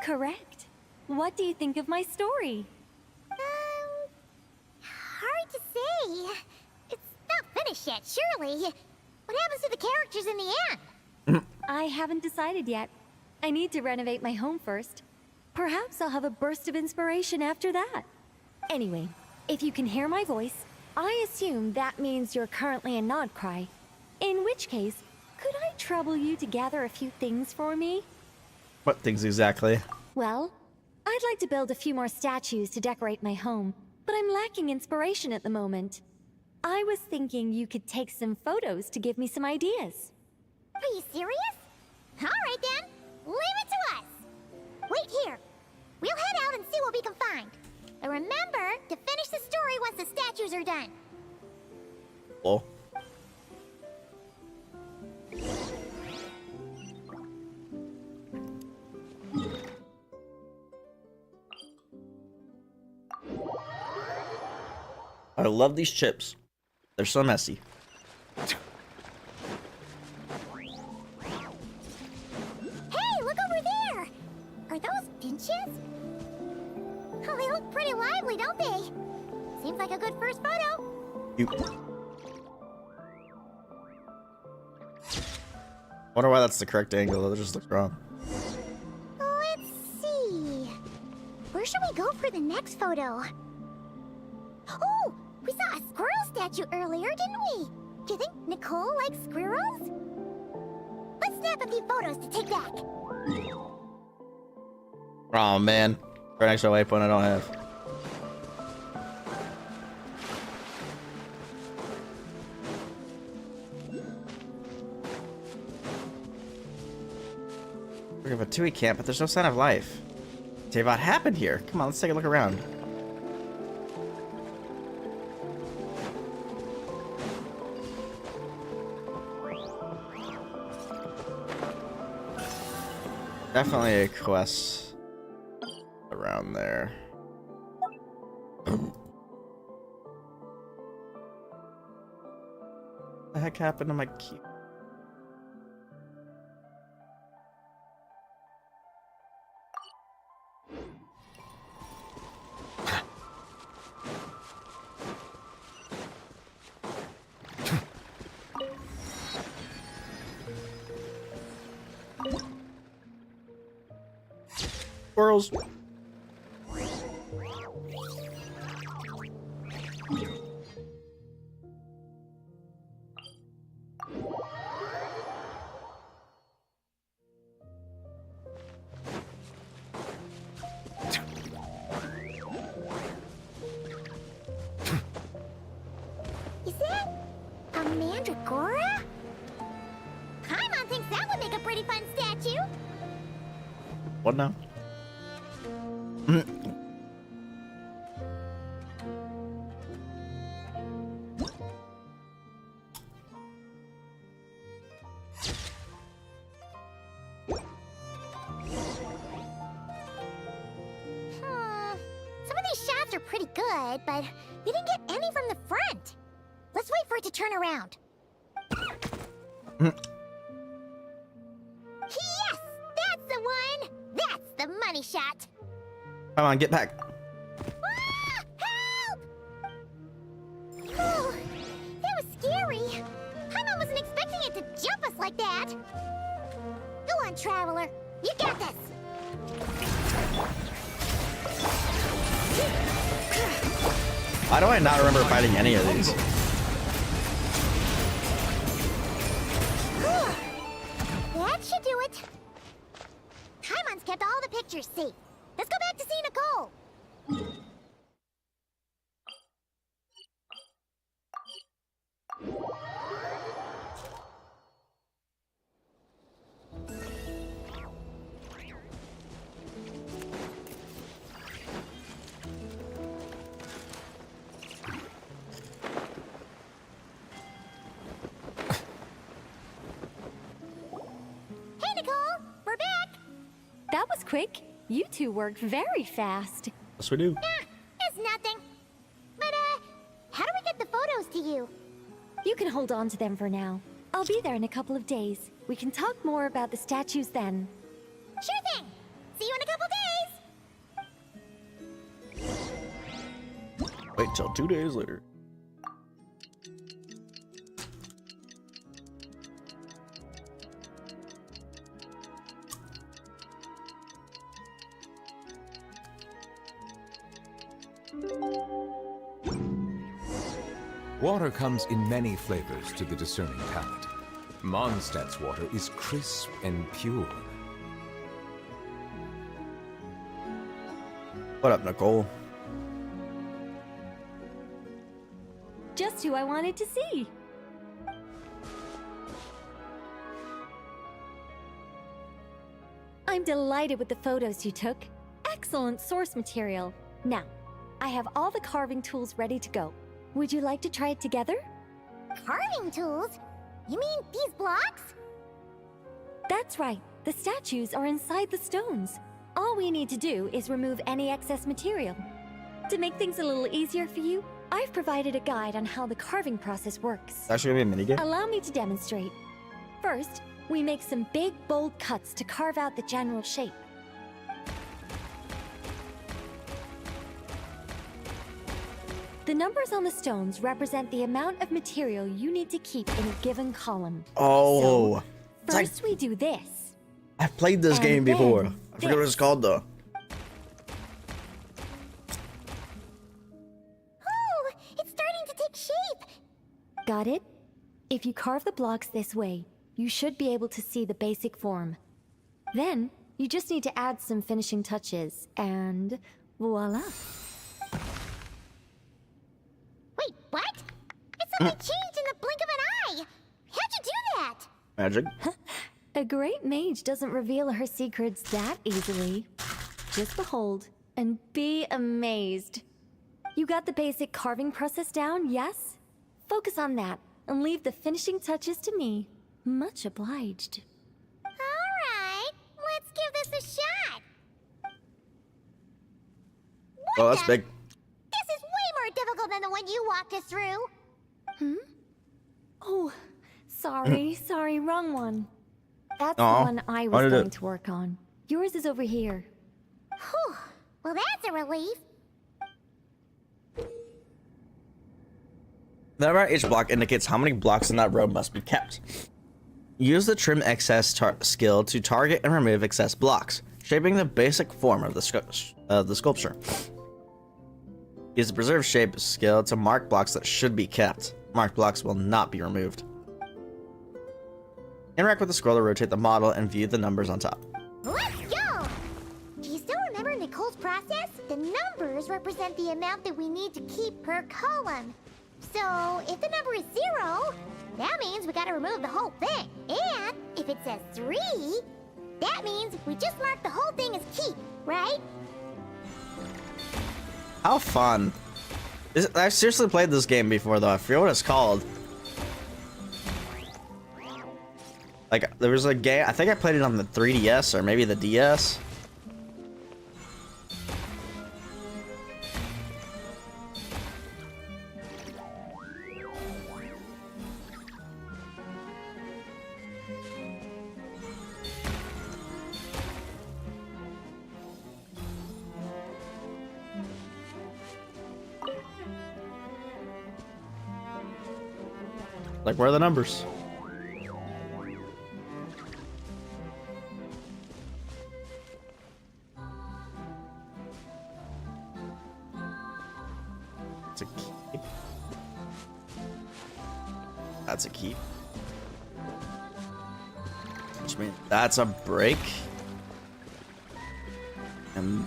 Correct. What do you think of my story? Hard to say. It's not finished yet, surely. What happens to the characters in the end? I haven't decided yet. I need to renovate my home first. Perhaps I'll have a burst of inspiration after that. Anyway, if you can hear my voice, I assume that means you're currently in Nodcry. In which case, could I trouble you to gather a few things for me? What things exactly? Well, I'd like to build a few more statues to decorate my home, but I'm lacking inspiration at the moment. I was thinking you could take some photos to give me some ideas. Are you serious? Alright then, leave it to us. Wait here. We'll head out and see what we can find. And remember to finish the story once the statues are done. Oh. I love these chips. They're so messy. Hey, look over there! Are those finches? Oh, they look pretty lively, don't they? Seems like a good first photo. You. Wonder why that's the correct angle. It just looks wrong. Let's see. Where should we go for the next photo? Oh, we saw a squirrel statue earlier, didn't we? Do you think Nicole likes squirrels? Let's snap a few photos to take back. Oh man, for an extra waypoint I don't have. We have a Tui camp, but there's no sign of life. Tell you what happened here. Come on, let's take a look around. Definitely a quest around there. What the heck happened to my key? Squirrels. Is that a mandragora? Paimon thinks that would make a pretty fun statue. What now? Some of these shots are pretty good, but we didn't get any from the front. Let's wait for it to turn around. Yes! That's the one! That's money shot. Come on, get back. Ah! Help! Oh, that was scary. Paimon wasn't expecting it to jump us like that. Go on, Traveler. You got this. Why do I not remember fighting any of these? That should do it. Paimon's kept all the pictures safe. Let's go back to see Nicole. Hey, Nicole. We're back. That was quick. You two worked very fast. Yes, we do. It's nothing. But, how do we get the photos to you? You can hold on to them for now. I'll be there in a couple of days. We can talk more about the statues then. Sure thing. See you in a couple days. Wait till 2 days later. Water comes in many flavors to the discerning palate. Mondstadt's water is crisp and pure. What up, Nicole? Just who I wanted to see. I'm delighted with the photos you took. Excellent source material. Now, I have all the carving tools ready to go. Would you like to try it together? Carving tools? You mean these blocks? That's right. The statues are inside the stones. All we need to do is remove any excess material. To make things a little easier for you, I've provided a guide on how the carving process works. It's actually gonna be a minigame? Allow me to demonstrate. First, we make some big, bold cuts to carve out the general shape. The numbers on the stones represent the amount of material you need to keep in a given column. Oh. So, first we do this. I've played this And game before. then I forget what it's this. called though. Oh, it's starting to take shape. Got it? If you carve the blocks this way, you should be able to see the basic form. Then, you just need to add some finishing touches, and voila. Wait, what? It's only changed in the blink of an eye. How'd you do that? Magic. A great mage doesn't reveal her secrets that easily. Just behold and be amazed. You got the basic carving process down, yes? Focus on that and leave the finishing touches to me. Much obliged. All right, let's give this a shot. Oh, that's big. This is way more difficult than the one you walked us through. Oh, sorry, wrong one. That's Aw, the one I why was did going it- to work on. Yours is over here. Whew, well that's a relief. The number on each block indicates how many blocks in that row must be kept. Use the trim excess skill to target and remove excess blocks, shaping the basic form of the sculpture. Use the preserve shape skill to mark blocks that should be kept. Marked blocks will not be removed. Interact with the scroll to rotate the model and view the numbers on top. Let's go! Do you still remember Nicole's process? The numbers represent the amount that we need to keep per column. So, if the number is 0, that means we gotta remove the whole thing. And if it says 3, that means we just mark the whole thing as keep, right? How fun. I've seriously played this game before though. I forget what it's called. Like, there was a game, I think I played it on the 3DS or maybe the DS. Like, where are the numbers? It's a keep. That's a keep. Which means that's a break. And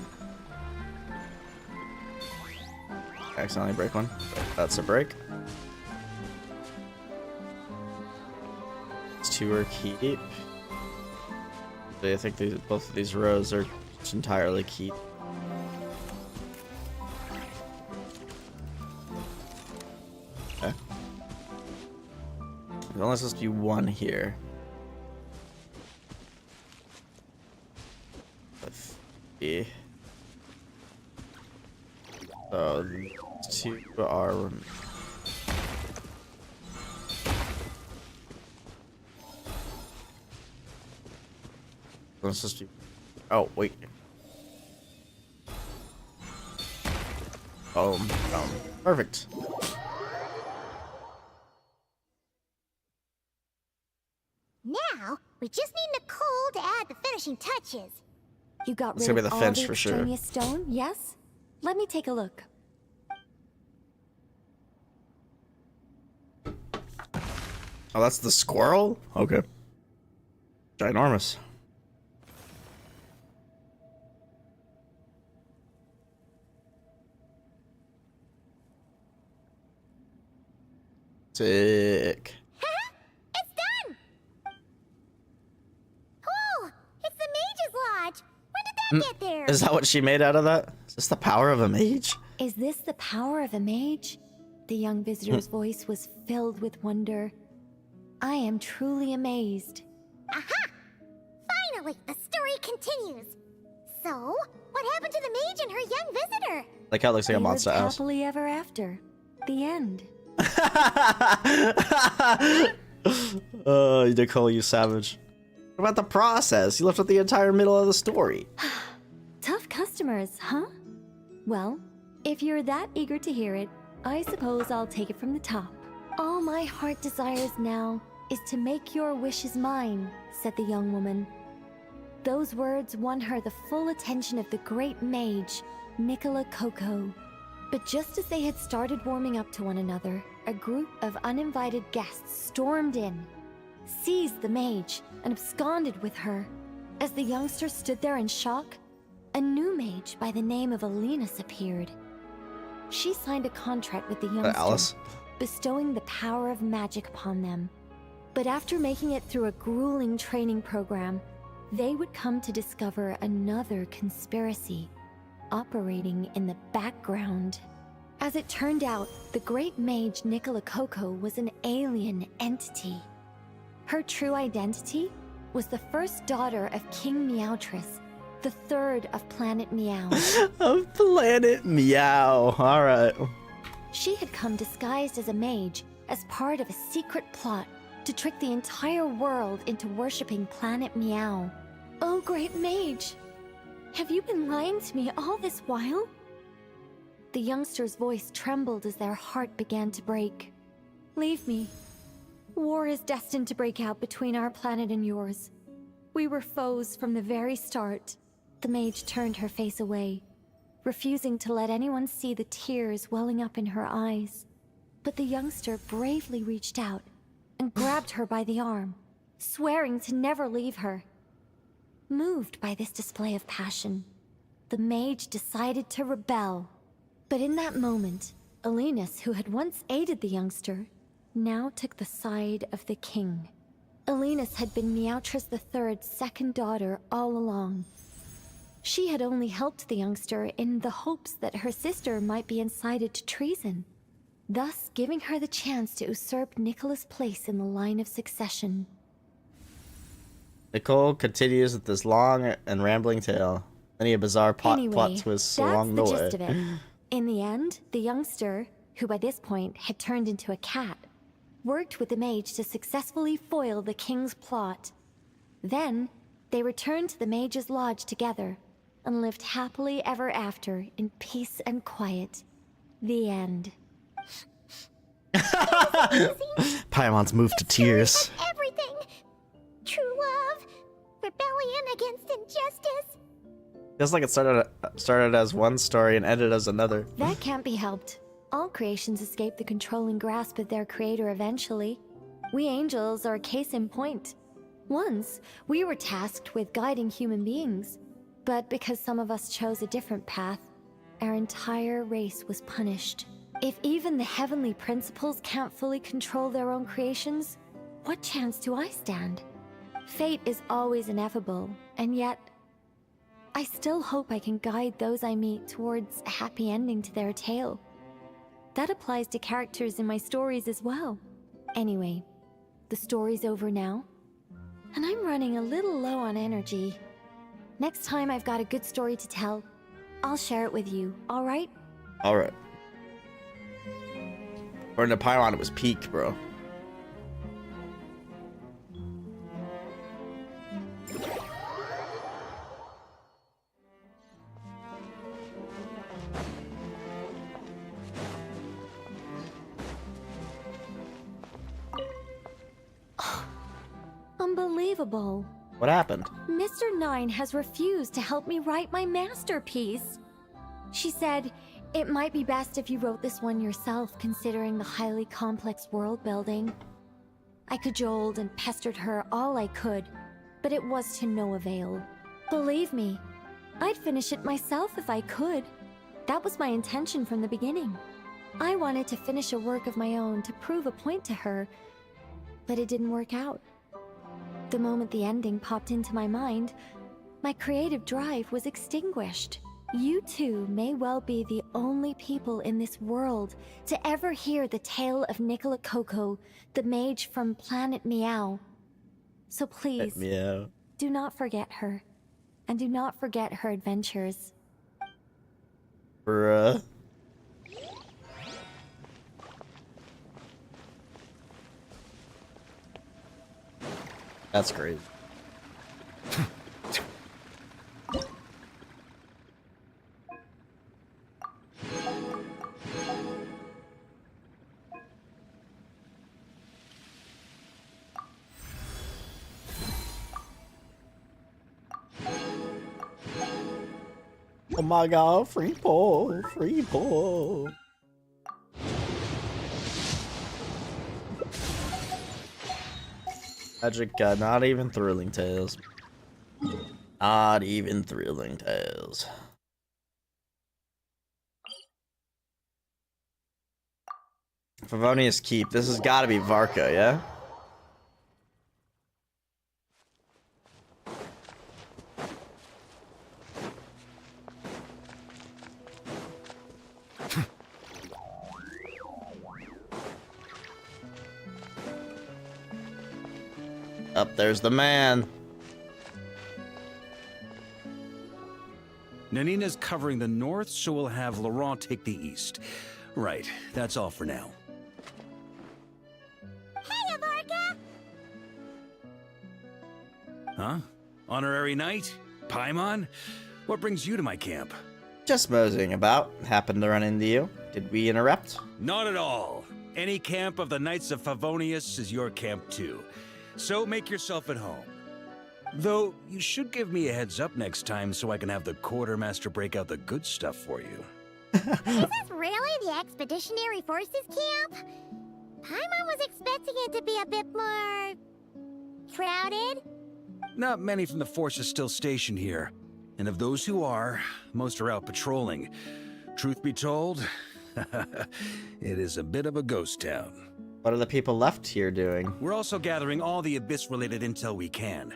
accidentally break one. That's a break. It's two are keep. I think both of these rows are just entirely keep. Okay. There's only supposed to be one here. Yeah. So these two are. Let's just do. Oh wait. Oh, perfect. Now, we just need Nicole to add the finishing touches. You got It's rid gonna be of the all fence the for sure. extraneous stone, yes? Let me take a look. Oh, that's the squirrel? Okay. Ginormous. Sick. It's done! Oh, it's the Mage's Lodge. When did that get there? Is that what she made out of that? Is this the power of a mage? Is this the power of a mage? The young visitor's voice was filled with wonder. I am truly amazed. Aha! Finally, the story continues. So, what happened to the mage and her young visitor? Like how it looks like a They lived monster ass. happily ever after. The end. Oh, Nicole, you savage. What about the process? You left out the entire middle of the story. Tough customers, huh? Well, if you're that eager to hear it, I suppose I'll take it from the top. All my heart desires now is to make your wishes mine, said the young woman. Those words won her the full attention of the great mage, Nicola Coco. But just as they had started warming up to one another, a group of uninvited guests stormed in, seized the mage, and absconded with her. As the youngster stood there in shock, a new mage by the name of Alinus appeared. She signed a contract with the youngster, Alice. bestowing the power of magic upon them. But after making it through a grueling training program, they would come to discover another conspiracy operating in the background. As it turned out, the great mage Nicola Coco was an alien entity. Her true identity was the first daughter of King Meowtress, the third of Planet Meow. Of Planet Meow. Alright. She had come disguised as a mage as part of a secret plot to trick the entire world into worshipping Planet Meow. Oh, great mage! Have you been lying to me all this while? The youngster's voice trembled as their heart began to break. Leave me. War is destined to break out between our planet and yours. We were foes from the very start. The mage turned her face away, refusing to let anyone see the tears welling up in her eyes. But the youngster bravely reached out and grabbed her by the arm, swearing to never leave her. Moved by this display of passion, the mage decided to rebel. But in that moment, Alinus, who had once aided the youngster, now took the side of the king. Alinus had been Meowtress III's second daughter all along. She had only helped the youngster in the hopes that her sister might be incited to treason, thus giving her the chance to usurp Nicola's place in the line of succession. Nicole continues with this long and rambling tale. Many a bizarre plot twists along the that's way. the gist of it. In the end, the youngster, who by this point had turned into a cat, worked with the mage to successfully foil the king's plot. Then, they returned to the mage's lodge together and lived happily ever after in peace and quiet. The end. Paimon's moved to tears. Everything. True love. Rebellion against injustice. Feels like it started as one story and ended as another. That can't be helped. All creations escape the controlling grasp of their creator eventually. We angels are a case in point. Once, we were tasked with guiding human beings, but because some of us chose a different path, our entire race was punished. If even the heavenly principles can't fully control their own creations, what chance do I stand? Fate is always ineffable, and yet, I still hope I can guide those I meet towards a happy ending to their tale. That applies to characters in my stories as well. Anyway, the story's over now, and I'm running a little low on energy. Next time I've got a good story to tell, I'll share it with you, alright? Alright. According to Paimon, it was peak, bro. Unbelievable. What happened? Mr. Nine has refused to help me write my masterpiece. She said, it might be best if you wrote this one yourself, considering the highly complex world building. I cajoled and pestered her all I could, but it was to no avail. Believe me, I'd finish it myself if I could. That was my intention from the beginning. I wanted to finish a work of my own to prove a point to her, but it didn't work out. The moment the ending popped into my mind, my creative drive was extinguished. You two may well be the only people in this world to ever hear the tale of Nicola Coco, the mage from Planet Meow. So please, Meow. do not forget her, and do not forget her adventures. Bruh. That's great. Oh my god, free pull, free pull. Magic, not even thrilling tales. Not even thrilling tales. Favonius Keep. This has got to be Varka, yeah? Up there's the man. Nanina's covering the north, so we'll have Laurent take the east. Right, that's all for now. Hey, Avarka! Huh? Honorary knight? Paimon? What brings you to my camp? Just moseying about. Happened to run into you. Did we interrupt? Not at all. Any camp of the Knights of Favonius is your camp too. So make yourself at home. Though, you should give me a heads up next time so I can have the quartermaster break out the good stuff for you. Is this really the Expeditionary Forces camp? Paimon was expecting it to be a bit more... crowded? Not many from the force are still stationed here. And of those who are, most are out patrolling. Truth be told, it is a bit of a ghost town. What are the people left here doing? We're also gathering all the Abyss-related intel we can.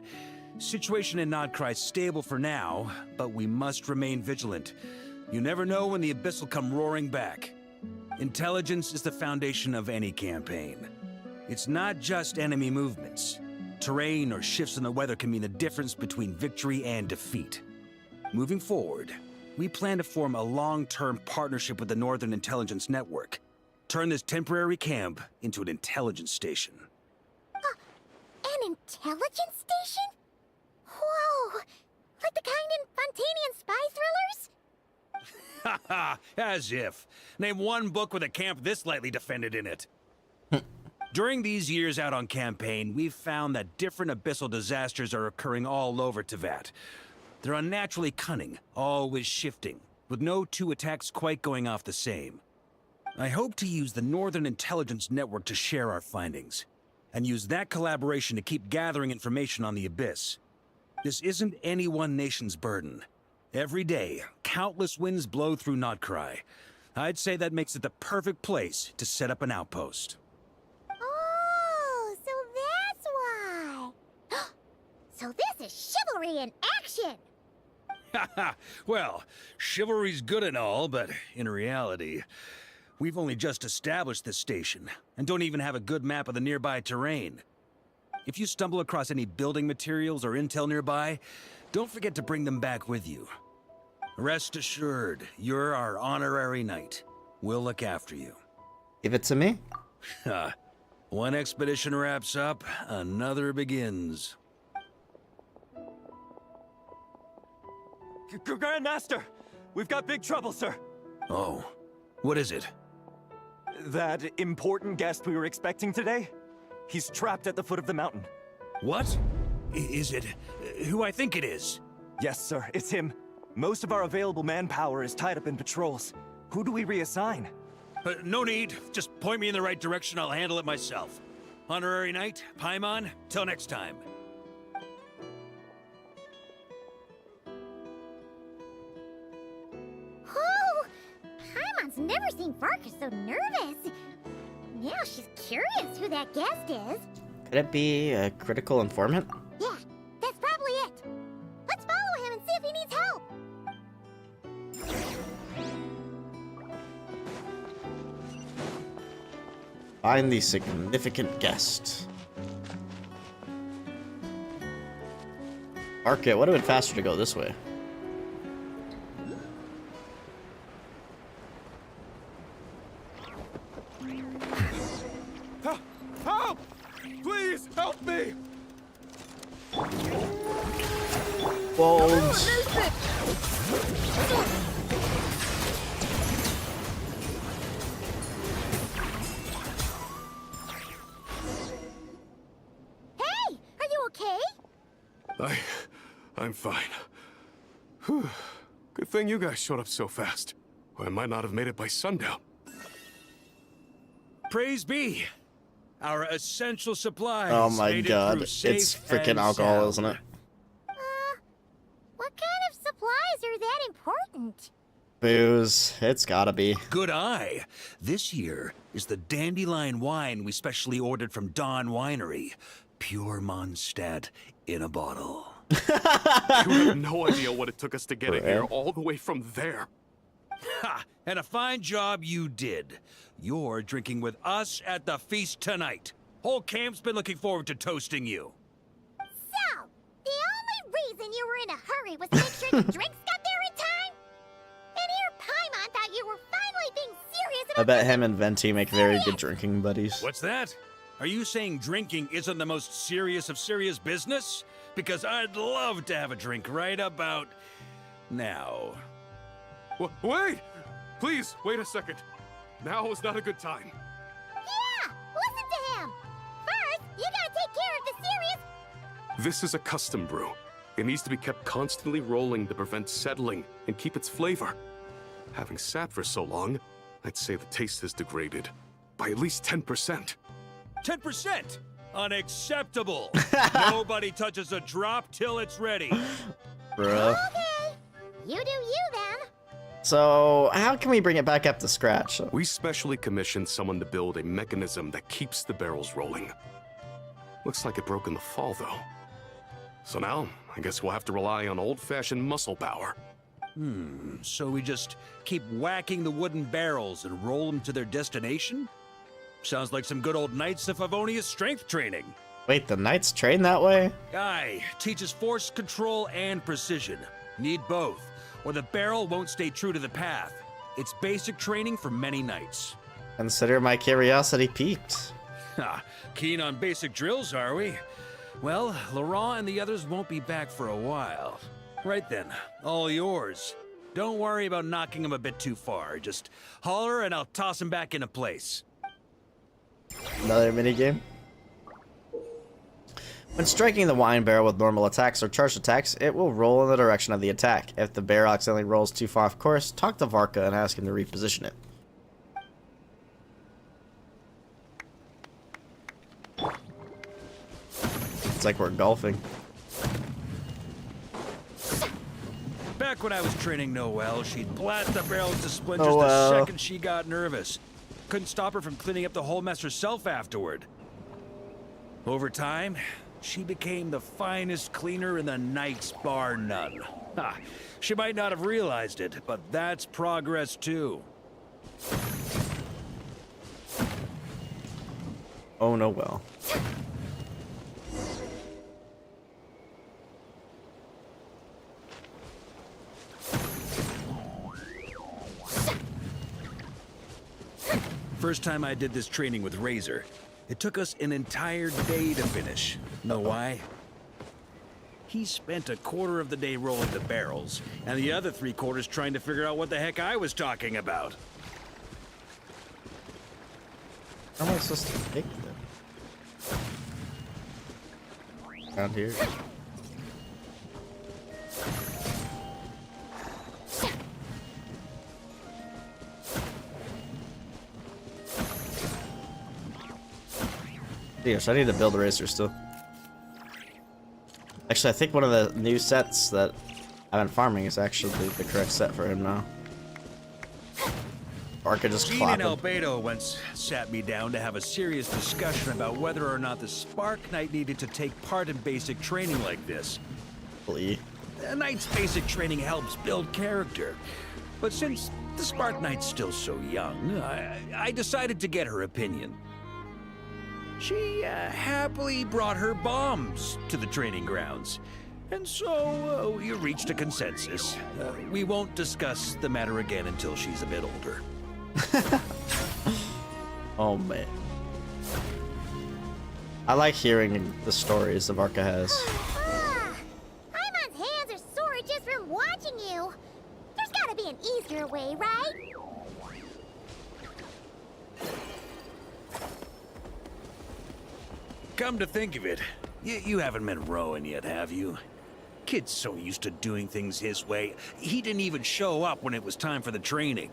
Situation in Nodcry's stable for now, but we must remain vigilant. You never know when the Abyss will come roaring back. Intelligence is the foundation of any campaign. It's not just enemy movements. Terrain or shifts in the weather can mean the difference between victory and defeat. Moving forward, we plan to form a long-term partnership with the Northern Intelligence Network. Turn this temporary camp into an intelligence station. An intelligence station? Whoa! Like the kind in Fontanian spy thrillers? Haha, as if. Name one book with a camp this lightly defended in it. During these years out on campaign, we've found that different abyssal disasters are occurring all over Teyvat. They're unnaturally cunning, always shifting, with no two attacks quite going off the same. I hope to use the Northern Intelligence Network to share our findings, and use that collaboration to keep gathering information on the Abyss. This isn't any one nation's burden. Every day, countless winds blow through Notcry. I'd say that makes it the perfect place to set up an outpost. Oh, so that's why. So this is chivalry in action. Haha, well, chivalry's good and all, but in reality, we've only just established this station, and don't even have a good map of the nearby terrain. If you stumble across any building materials or intel nearby, don't forget to bring them back with you. Rest assured, you're our honorary knight. We'll look after you. Give it to me. One expedition wraps up, another begins. Grandmaster! We've got big trouble, sir! Oh, what is it? That important guest we were expecting today? He's trapped at the foot of the mountain. What? Is it who I think it is? Yes, sir, it's him. Most of our available manpower is tied up in patrols. Who do we reassign? No need. Just point me in the right direction. I'll handle it myself. Honorary Knight, Paimon, till next time. Oh, Paimon's never seen Farkas so nervous. Now she's curious who that guest is. Could it be a critical informant? Yeah, that's probably it. Let's follow him and see if he needs help. Find the significant guest. Arca, would have been faster to go this way. Help! Please help me! Wolves. Hey, are you okay? I'm fine. Whew. Good thing you guys showed up so fast. Or I might not have made it by sundown. Praise be. Our essential supplies. Oh my made it god, through safe it's freaking and alcohol, sound. isn't it? What kind of supplies are that important? Booze. It's gotta be. Good eye. This year is the dandelion wine we specially ordered from Dawn Winery. Pure Mondstadt in a bottle. You have no idea what it took us to get it here, Right. all the way from there. Ha! And a fine job you did. You're drinking with us at the feast tonight. Whole camp's been looking forward to toasting you. So, the only reason you were in a hurry was to make sure the drinks got there in time? And here Paimon thought you were finally being serious I about bet him and Venti make very good drinking buddies. What's that? Are you saying drinking isn't the most serious of serious business? Because I'd love to have a drink right about now. Wait! Please, wait a second. Now is not a good time. Yeah, listen to him. First, you gotta take care of the serious... This is a custom brew. It needs to be kept constantly rolling to prevent settling and keep its flavor. Having sat for so long, I'd say the taste has degraded by at least 10%. 10%? Unacceptable. Nobody touches a drop till it's ready. Bruh. Okay, you do you then. So, how can we bring it back up to scratch? We specially commissioned someone to build a mechanism that keeps the barrels rolling. Looks like it broke in the fall, though. So now, I guess we'll have to rely on old-fashioned muscle power. So we just keep whacking the wooden barrels and roll them to their destination? Sounds like some good old Knights of Favonia's strength training. Wait, the knights train that way? Aye, teaches force control and precision. Need both, or the barrel won't stay true to the path. It's basic training for many knights. Consider my curiosity piqued. Ha, keen on basic drills, are we? Well, Laurent and the others won't be back for a while. Right then, all yours. Don't worry about knocking him a bit too far. Just holler and I'll toss him back into place. Another minigame. When striking the wine barrel with normal attacks or charged attacks, it will roll in the direction of the attack. If the barrel accidentally rolls too far off course, talk to Varka and ask him to reposition it. It's like we're golfing. Back when I was training Noelle, she'd blast the barrels to splinters Oh, the second she got nervous. Couldn't stop her from cleaning up the whole mess herself afterward. Over time, she became the finest cleaner in the Knights, bar none. Ha, she might not have realized it, but that's progress too. Oh no, well. First time I did this training with Razor, it took us an entire day to finish. Know why? He spent a quarter of the day rolling the barrels, and the other 3/4 trying to figure out what the heck I was talking about. How am I supposed to take them? Around here? Yes, I need to build a racer still. Actually, I think one of the new sets that I've been farming is actually the correct set for him now. Or I could just Gene clap and him. Albedo once sat me down to have a serious discussion about whether or not the Spark Knight needed to take part in basic training like this. Please. A Knight's basic training helps build character. But since the Spark Knight's still so young, I decided to get her opinion. She happily brought her bombs to the training grounds. And so we reached a consensus. We won't discuss the matter again until she's a bit older. Oh man. I like hearing the stories the Varka has. Paimon's hands are sore just from watching you. There's gotta be an easier way, right? Come to think of it, you haven't met Rowan yet, have you? Kid's so used to doing things his way, he didn't even show up when it was time for the training.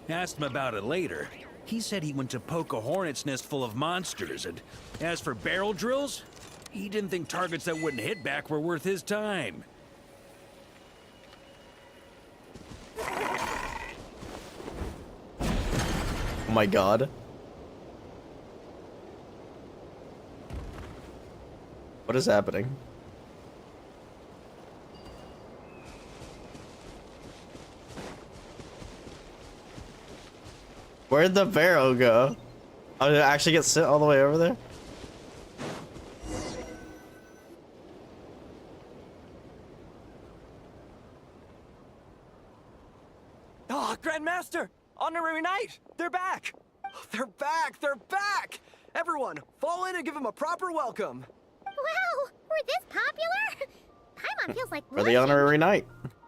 Asked him about it later. He said he went to poke a hornet's nest full of monsters, and as for barrel drills, he didn't think targets that wouldn't hit back were worth his time. Oh my god. What is happening? Where'd the barrel go? Oh, did it actually get sent all the way over there? Ah, Grandmaster! Honorary Knight! They're back! They're back! They're back! Everyone, fall in and give them a proper welcome! Wow, we're this popular? Paimon feels like For the honorary knight.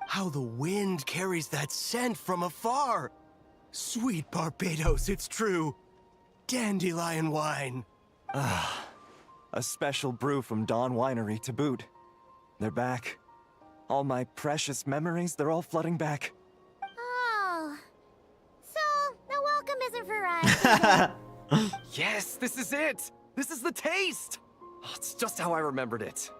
How the wind carries that scent from afar! Sweet Barbados, it's true. Dandelion wine. Ah, a special brew from Dawn Winery to boot. They're back. All my precious memories, they're all flooding back. Oh. So, the welcome isn't for us. Yes, this is it! This is the taste! Oh, it's just how I remembered it.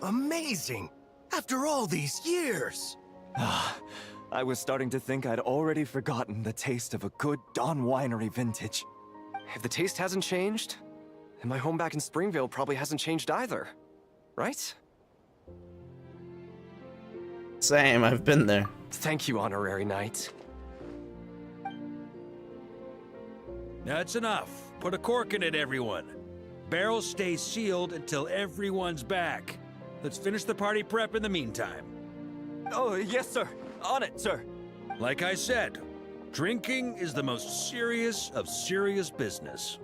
Amazing! After all these years! Ah, I was starting to think I'd already forgotten the taste of a good Dawn Winery vintage. If the taste hasn't changed, then my home back in Springvale probably hasn't changed either. Right? Same, I've been there. Thank you, Honorary Knight. That's enough. Put a cork in it, everyone. Barrels stay sealed until everyone's back. Let's finish the party prep in the meantime. Oh, yes, sir. On it, sir. Like I said, drinking is the most serious of serious business.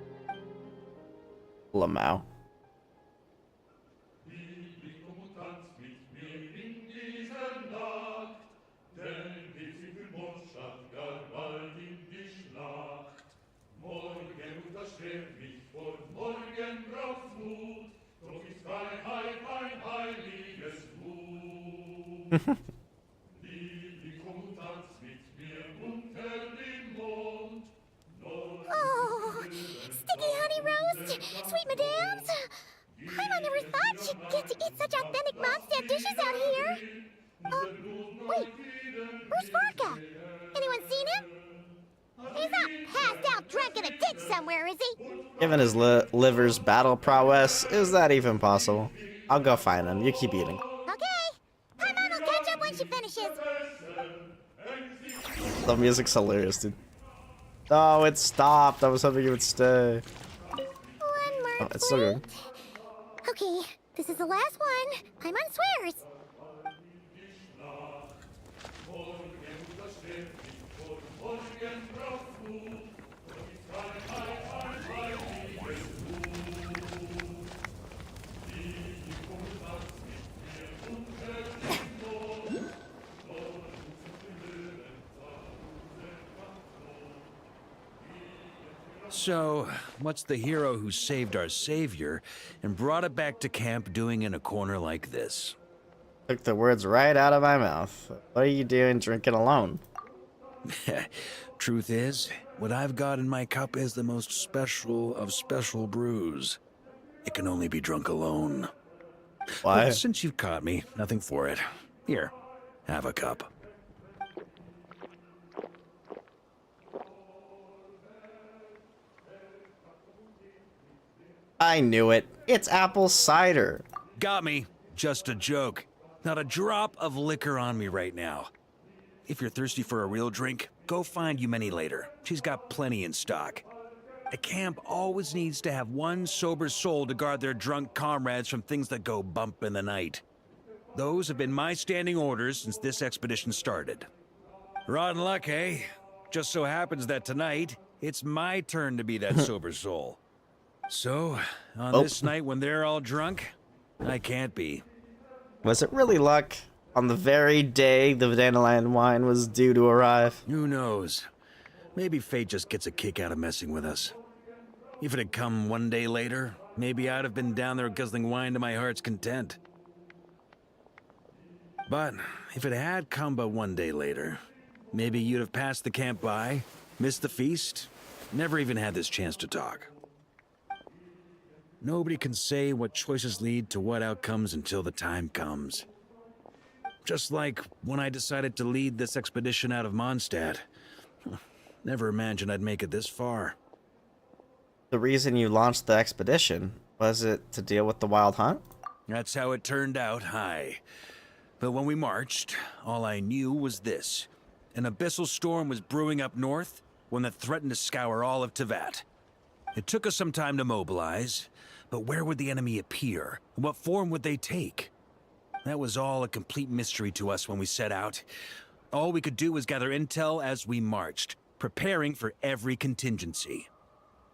Lamau. Morgen Oh, sticky honey roast, sweet madams. Paimon never thought she'd get to eat such authentic Mondstadt dishes out here. Wait, where's Vorka? Anyone seen him? He's not passed out drunk in a ditch somewhere, is he? Given his liver's battle prowess, is that even possible? I'll go find him. You keep eating. Okay. Paimon will catch up when she finishes. The music's hilarious, dude. Oh, it stopped. I was hoping it would stay. One more. Oh, it's still going. Okay, this is the last one. Paimon swears. So, what's the hero who saved our savior and brought it back to camp doing in a corner like this? Took the words right out of my mouth. What are you doing drinking alone? Truth is, what I've got in my cup is the most special of special brews. It can only be drunk alone. Why? But since you've caught me, nothing for it. Here, have a cup. I knew it. It's apple cider. Got me. Just a joke. Not a drop of liquor on me right now. If you're thirsty for a real drink, go find Yumeni later. She's got plenty in stock. A camp always needs to have one sober soul to guard their drunk comrades from things that go bump in the night. Those have been my standing orders since this expedition started. Rotten luck, eh? Just so happens that tonight, it's my turn to be that sober soul. So, on this night when they're all drunk, I can't be. Was it really luck? On the very day the dandelion wine was due to arrive? Who knows? Maybe fate just gets a kick out of messing with us. If it had come one day later, maybe I'd have been down there guzzling wine to my heart's content. But if it had come but one day later, maybe you'd have passed the camp by, missed the feast, never even had this chance to talk. Nobody can say what choices lead to what outcomes until the time comes. Just like when I decided to lead this expedition out of Mondstadt. Never imagined I'd make it this far. The reason you launched the expedition, was it to deal with the wild hunt? That's how it turned out, aye. But when we marched, all I knew was this. An abyssal storm was brewing up north, one that threatened to scour all of Teyvat. It took us some time to mobilize, but where would the enemy appear? What form would they take? That was all a complete mystery to us when we set out. All we could do was gather intel as we marched, preparing for every contingency.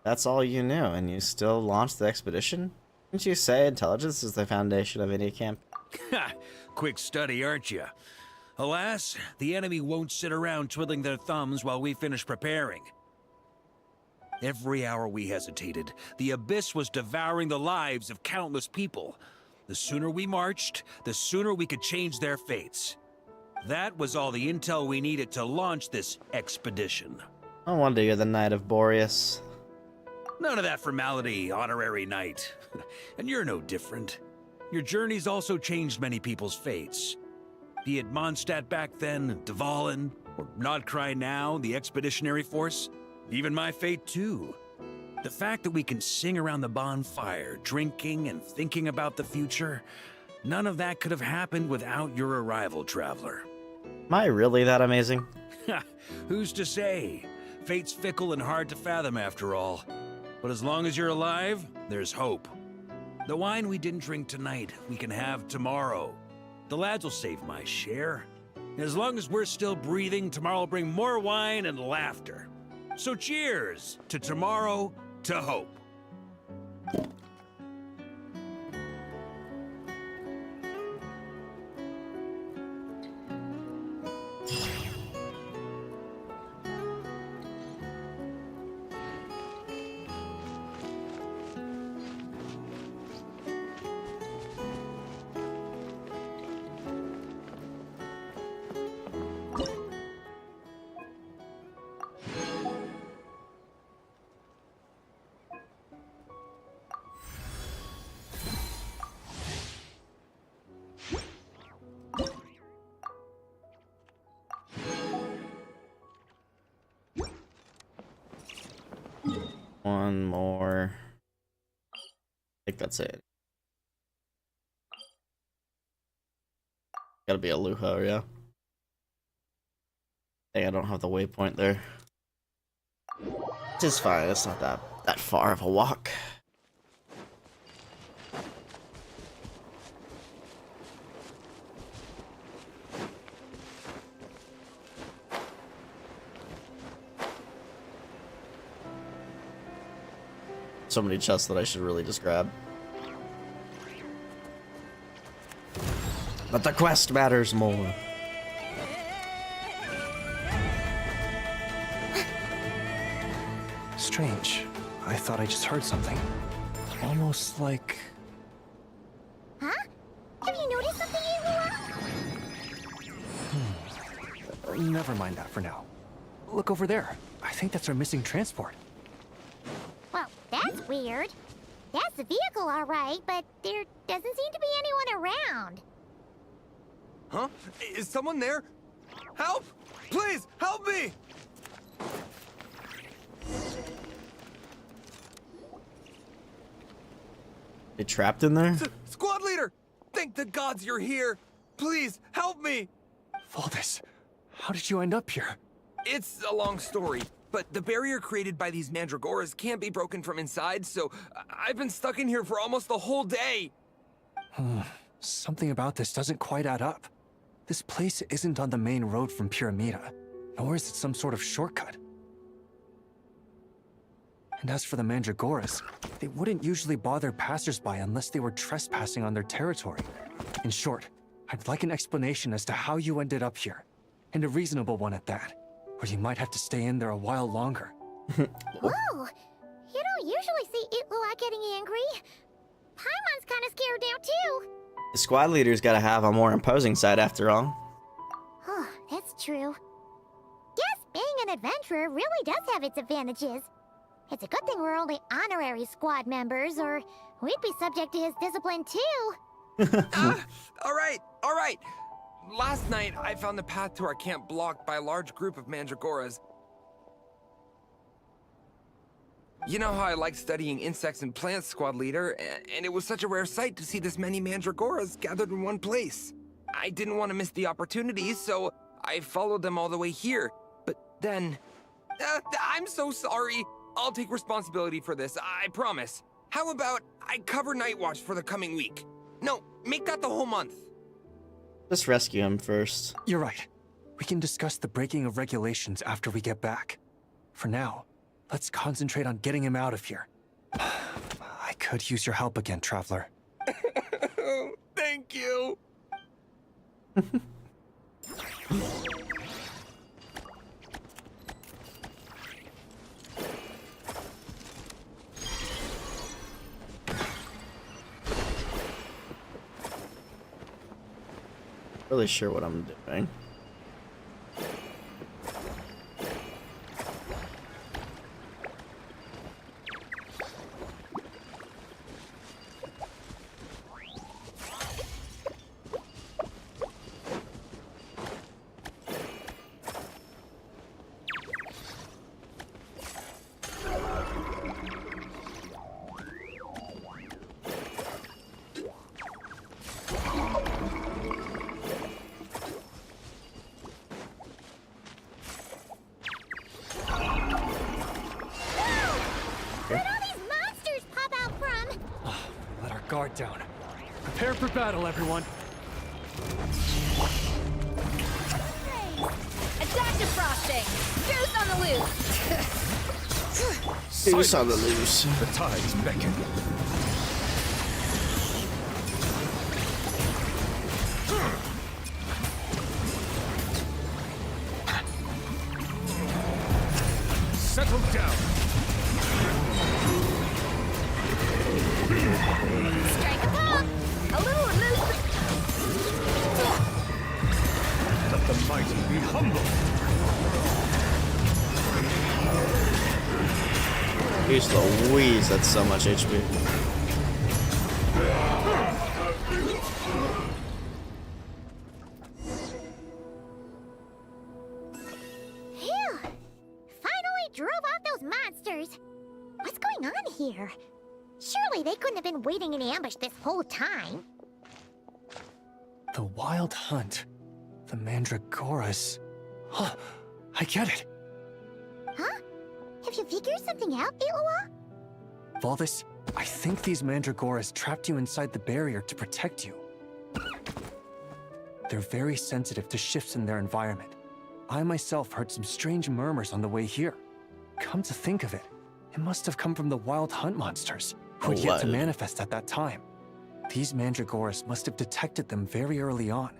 That's all you knew, and you still launched the expedition? Didn't you say intelligence is the foundation of any camp? Ha! Quick study, aren't you? Alas, the enemy won't sit around twiddling their thumbs while we finish preparing. Every hour we hesitated, the abyss was devouring the lives of countless people. The sooner we marched, the sooner we could change their fates. That was all the intel we needed to launch this expedition. No wonder you're the Knight of Boreas. None of that formality, honorary knight. And you're no different. Your journey's also changed many people's fates. Be it Mondstadt back then, Dvalin, or Nodcry now, the expeditionary force. Even my fate too. The fact that we can sing around the bonfire, drinking and thinking about the future, none of that could have happened without your arrival, traveler. Am I really that amazing? Who's to say? Fate's fickle and hard to fathom after all. But as long as you're alive, there's hope. The wine we didn't drink tonight, we can have tomorrow. The lads will save my share. As long as we're still breathing, tomorrow will bring more wine and laughter. So cheers to tomorrow, to hope. one more. I think that's it. Gotta be a Luho, yeah. Dang, I don't have the waypoint there. Which is fine, it's not that far of a walk. So many chests that I should really just grab. But the quest matters more. Strange. I thought I just heard something. Almost like... Huh? Have you noticed something, Ehua? Never mind that for now. Look over there. I think that's our missing transport. Well, that's weird. That's the vehicle, all right, but there doesn't seem to be anyone around. Huh? Is someone there? Help! Please, help me! They trapped in there? Squad leader! Thank the gods you're here! Please, help me! Valdez, how did you end up here? It's a long story, but the barrier created by these mandragoras can't be broken from inside, so I've been stuck in here for almost the whole day! Something about this doesn't quite add up. This place isn't on the main road from Pyramida, nor is it some sort of shortcut. And as for the mandragoras, they wouldn't usually bother passersby unless they were trespassing on their territory. In short, I'd like an explanation as to how you ended up here, and a reasonable one at that, or you might have to stay in there a while longer. Whoa! You don't usually see Ehua getting angry. Paimon's kind of scared now, too. The squad leader's gotta have a more imposing side after all. Oh, that's true. Guess being an adventurer really does have its advantages. It's a good thing we're only honorary squad members, or we'd be subject to his discipline, too. All right. Last night, I found the path to our camp blocked by a large group of mandragoras. You know how I like studying insects and plants, squad leader, and it was such a rare sight to see this many mandragoras gathered in one place. I didn't want to miss the opportunity, so I followed them all the way here. But then... I'm so sorry. I'll take responsibility for this, I promise. How about I cover Night Watch for the coming week? No, make that the whole month. Just rescue him first. You're right. We can discuss the breaking of regulations after we get back. For now, let's concentrate on getting him out of here. I could use your help again, Traveler. Thank you. Really sure what I'm doing. Guard down. Prepare for battle, everyone. Attack defrosting! Goose on the loose! Goose on the loose. The tides beckon. Settle down. Strike a pop! A little loose! Let the mighty be humble. Jeez Louise, that's so much HP. Phew! Finally drove off those monsters. What's going here. Surely they couldn't have been waiting in ambush this whole time. The Wild Hunt. The Mandragoras. Huh, I get it. Huh? Have you figured something out, Aloha? Valdis, I think these Mandragoras trapped you inside the barrier to protect you. They're very sensitive to shifts in their environment. I myself heard some strange murmurs on the way here. Come to think of it, it must have come from the Wild Hunt monsters, who had yet to manifest at that time. These Mandragoras must have detected them very early on,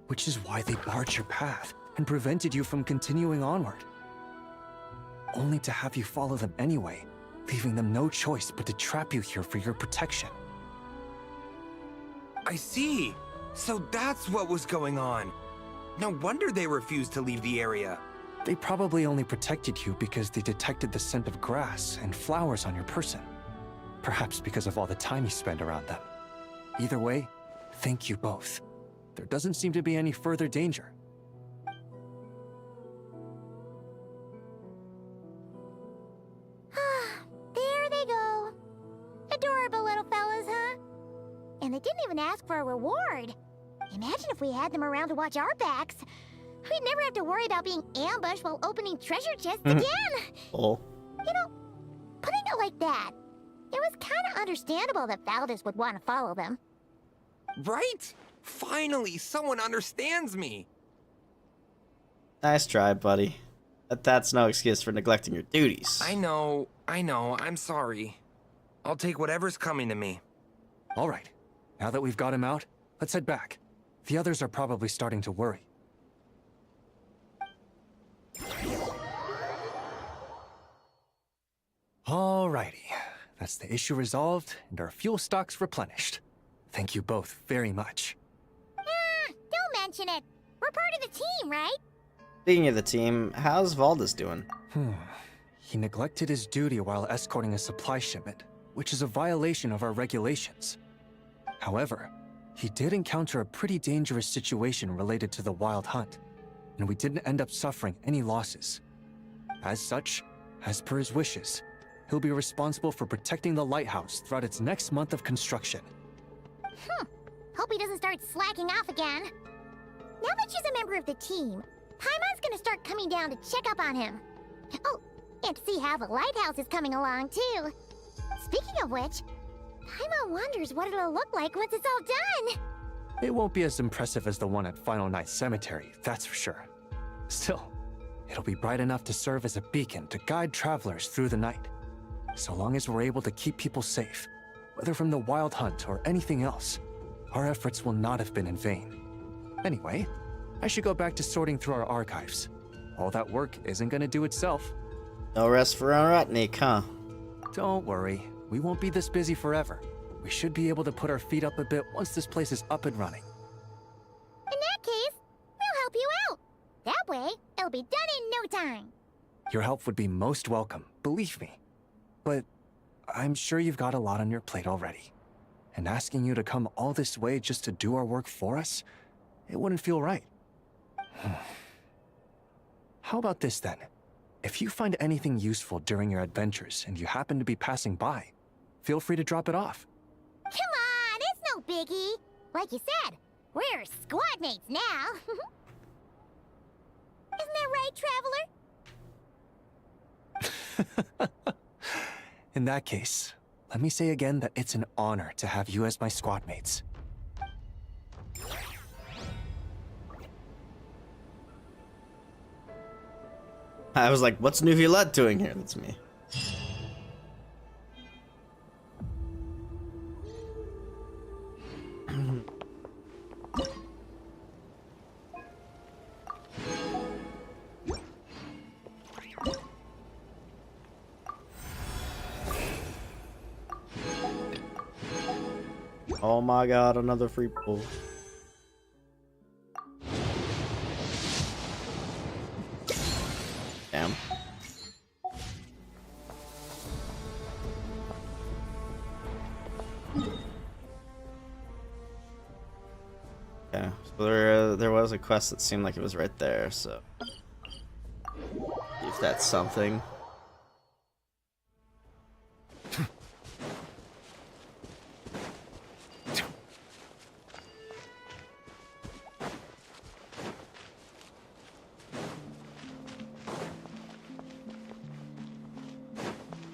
which is why they barred your path and prevented you from continuing onward. Only to have you follow them anyway, leaving them no choice but to trap you here for your protection. I see. So that's what was going on. No wonder they refused to leave the area. They probably only protected you because they detected the scent of grass and flowers on your person. Perhaps because of all the time you spend around them. Either way, thank you both. There doesn't seem to be any further danger. There they go. Adorable little fellas, huh? And they didn't even ask for a reward. Imagine if we had them around to watch our backs. We'd never have to worry about being ambushed while opening treasure chests again. Oh. You know, putting it like that, it was kind of understandable that Valdis would want to follow them. Right? Finally, someone understands me. Nice try, buddy. But that's no excuse for neglecting your duties. I know, I'm sorry. I'll take whatever's coming to me. All right, now that we've got him out, let's head back. The others are probably starting to worry. Alrighty, that's the issue resolved and our fuel stocks replenished. Thank you both very much. Don't mention it. We're part of the team, right? Speaking of the team, how's Valdis doing? He neglected his duty while escorting a supply shipment, which is a violation of our regulations. However, he did encounter a pretty dangerous situation related to the Wild Hunt, and we didn't end up suffering any losses. As such, as per his wishes, he'll be responsible for protecting the lighthouse throughout its next month of construction. Hope he doesn't start slacking off again. Now that she's a member of the team, Paimon's gonna start coming down to check up on him. Oh, and to see how the lighthouse is coming along, too. Speaking of which, Paimon wonders what it'll look like once it's all done. It won't be as impressive as the one at Final Night Cemetery, that's for sure. Still, it'll be bright enough to serve as a beacon to guide travelers through the night. So long as we're able to keep people safe, whether from the Wild Hunt or anything else, our efforts will not have been in vain. Anyway, I should go back to sorting through our archives. All that work isn't gonna do itself. No rest for Ratnik, huh? Don't worry, we won't be this busy forever. We should be able to put our feet up a bit once this place is up and running. In that case, we'll help you out. That way, it'll be done in no time. Your help would be most welcome, believe me. But I'm sure you've got a lot on your plate already. And asking you to come all this way just to do our work for us, it wouldn't feel right. How about this then? If you find anything useful during your adventures and you happen to be passing by, feel free to drop it off. Come on, it's no biggie. Like you said, we're squad mates now. Isn't that right, Traveler? In that case, let me say again that it's an honor to have you as my squad mates. I was like, what's Nuviolette doing here? That's me. Oh my god, another free pull. Damn. Okay, so there was a quest that seemed like it was right there, so if that's something.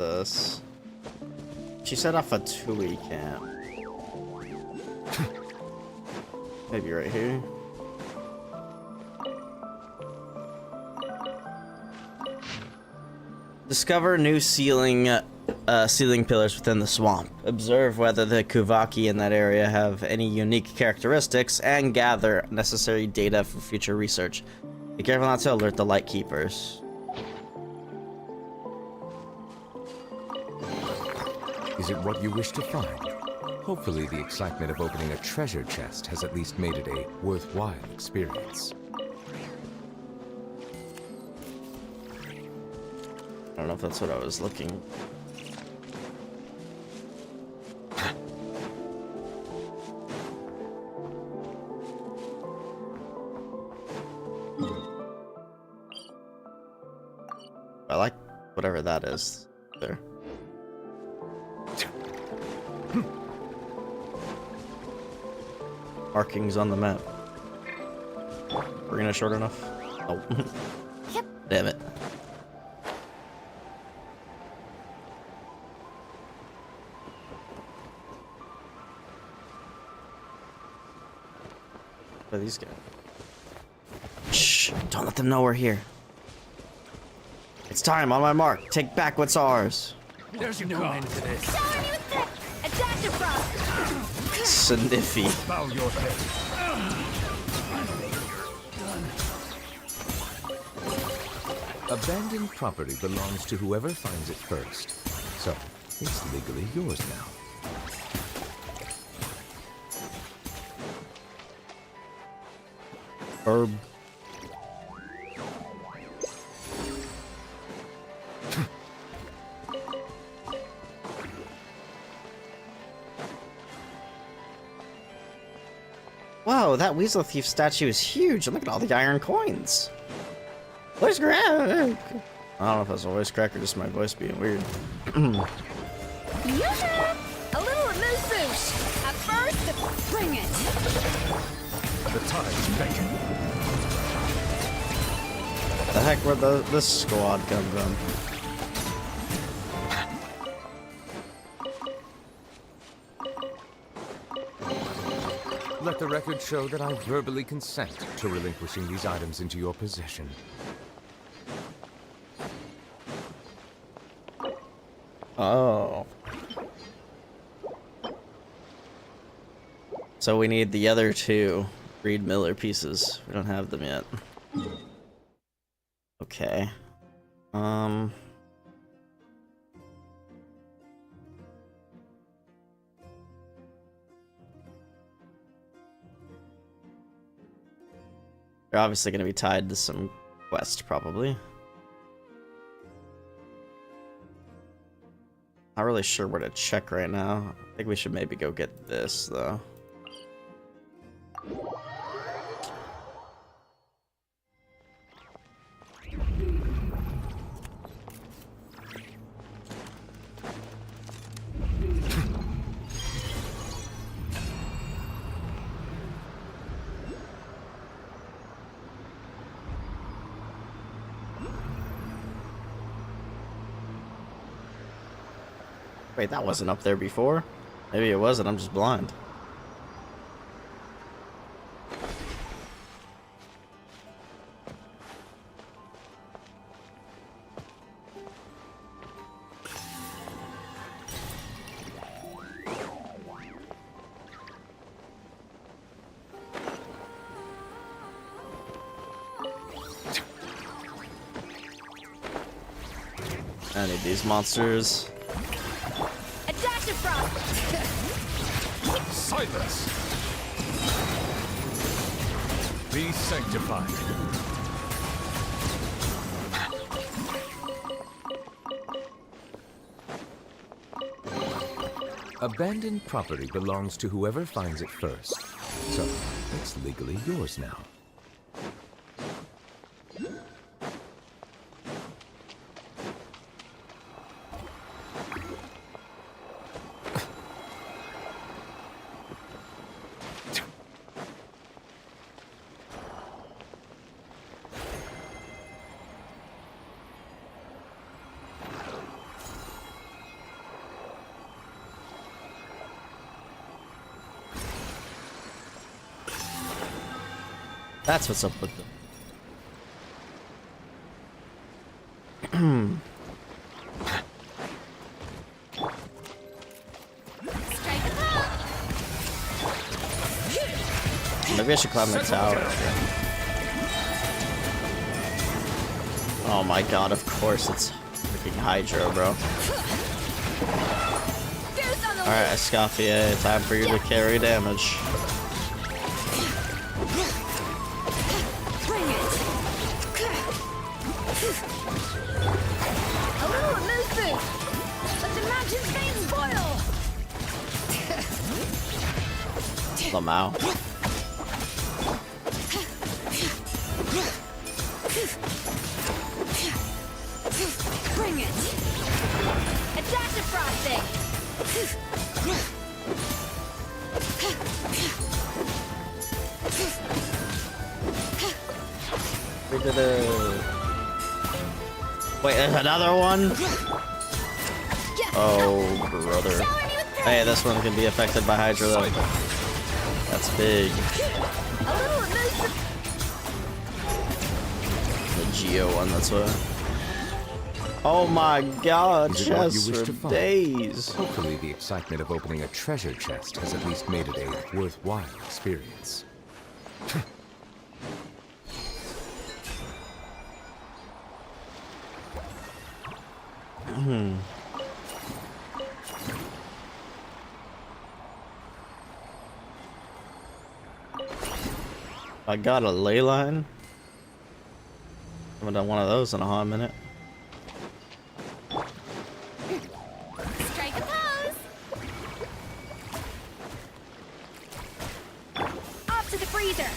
this? She set off a Tui camp. Maybe right here. Discover new ceiling pillars within the swamp. Observe whether the Kuvaki in that area have any unique characteristics and gather necessary data for future research. Be careful not to alert the light keepers. Is it what you wish to find? Hopefully the excitement of opening a treasure chest has at least made it a worthwhile experience. I don't know if that's what I was looking. I like whatever that is there. Markings on the map. We're gonna short enough. Oh. Yep. Damn it. What are these guys? Shh! Don't let them know we're here. It's time. On my mark. Take back what's ours. There's no end to this. Adaptive frost! Sniffy. Bow your head. Abandoned property belongs to whoever finds it first. So, it's legally yours now. Herb. Whoa, that Weasel Thief statue is huge. Look at all the iron coins. Voice crack. I don't know if that's a voice crack or just my voice being weird. A little remove boost. At first, bring it. The tide's beckon. The heck, where'd this squad come from? Let the record show that I verbally consent to relinquishing these items into your possession. Oh. So we need the other two Reed Miller pieces. We don't have them yet. Okay. They're obviously going to be tied to some quest, probably. Not really sure where to check right now. I think we should maybe go get this, though. Wait, that wasn't up there before? Maybe it wasn't, I'm just blind. I need these monsters. Adaptive frost. Silence! Be sanctified. Abandoned property belongs to whoever finds it first. So, it's legally yours now. That's what's up with them. Maybe I should climb the tower. Oh my god, of course it's freaking Hydra, bro. Alright, Escoffier, time for you to carry damage. Bring it. A little movement. Let the mountain's veins boil. Lamau. Bring it. A dash of frosting. We did it. Wait, there's another one? Oh, brother. Hey, this one can be affected by Hydra though. That's big. The Geo one, that's what. Oh my god, Is it what you chests wish for to find? days. Hopefully the excitement of opening a treasure chest has at least made it a worthwhile experience. I got a ley line. Haven't done one of those in a hot minute. Strike a pose. Off to the freezer.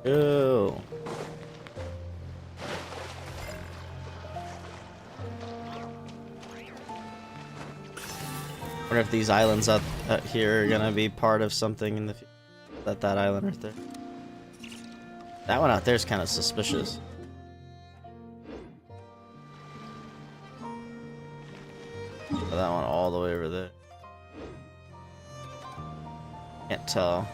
Ew. Wonder if these islands out here are gonna be part of something in the future. That island right there. That one out there is kind of suspicious. But that one all the way over there. Can't tell.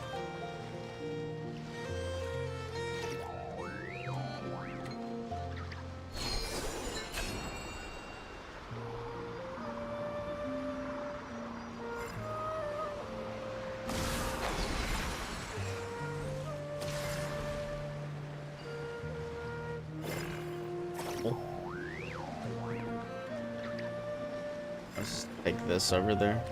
Let's take this over there.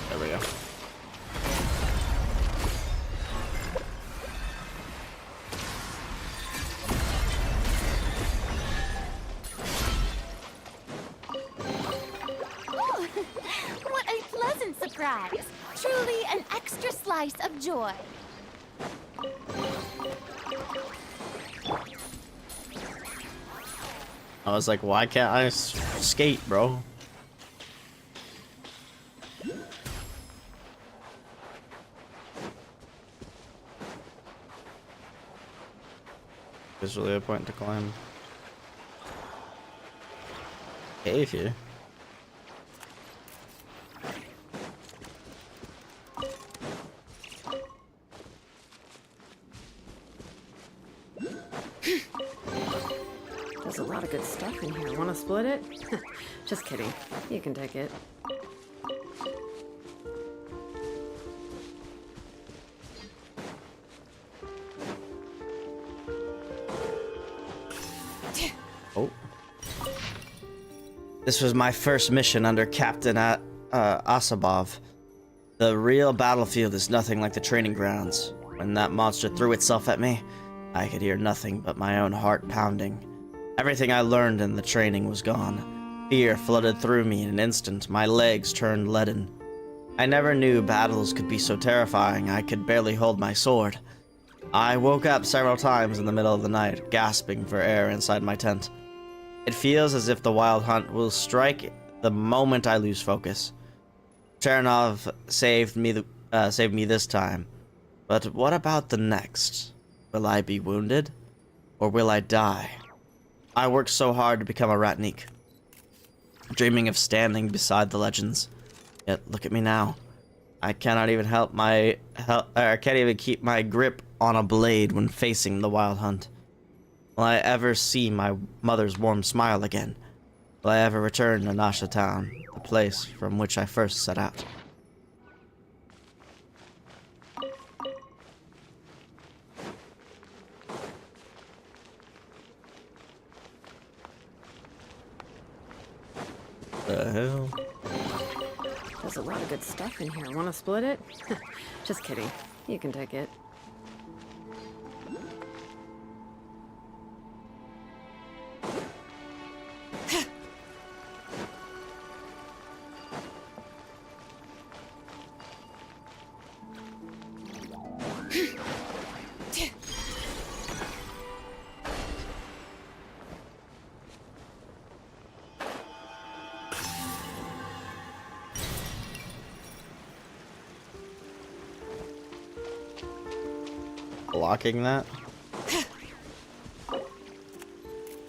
There we go. What a pleasant surprise! Truly an extra slice of joy. I was like, why can't I skate, bro? There's really a point to climb. Cave here. There's a lot of good stuff in here. Want to split it? Just kidding. You can take it. Oh. This was my first mission under Captain Asabov. The real battlefield is nothing like the training grounds. When that monster threw itself at me, I could hear nothing but my own heart pounding. Everything I learned in the training was gone. Fear flooded through me in an instant. My legs turned leaden. I never knew battles could be so terrifying. I could barely hold my sword. I woke up several times in the middle of the night, gasping for air inside my tent. It feels as if the Wild Hunt will strike the moment I lose focus. Chernov saved me this time. But what about the next? Will I be wounded? Or will I die? I worked so hard to become a Ratnik, dreaming of standing beside the legends. Yet look at me now. I cannot even I can't even keep my grip on a blade when facing the Wild Hunt. Will I ever see my mother's warm smile again? Will I ever return to Nasha Town, the place from which I first set out? The hell? There's a lot of good stuff in here. Want to split it? Just kidding. You can take it. Blocking that?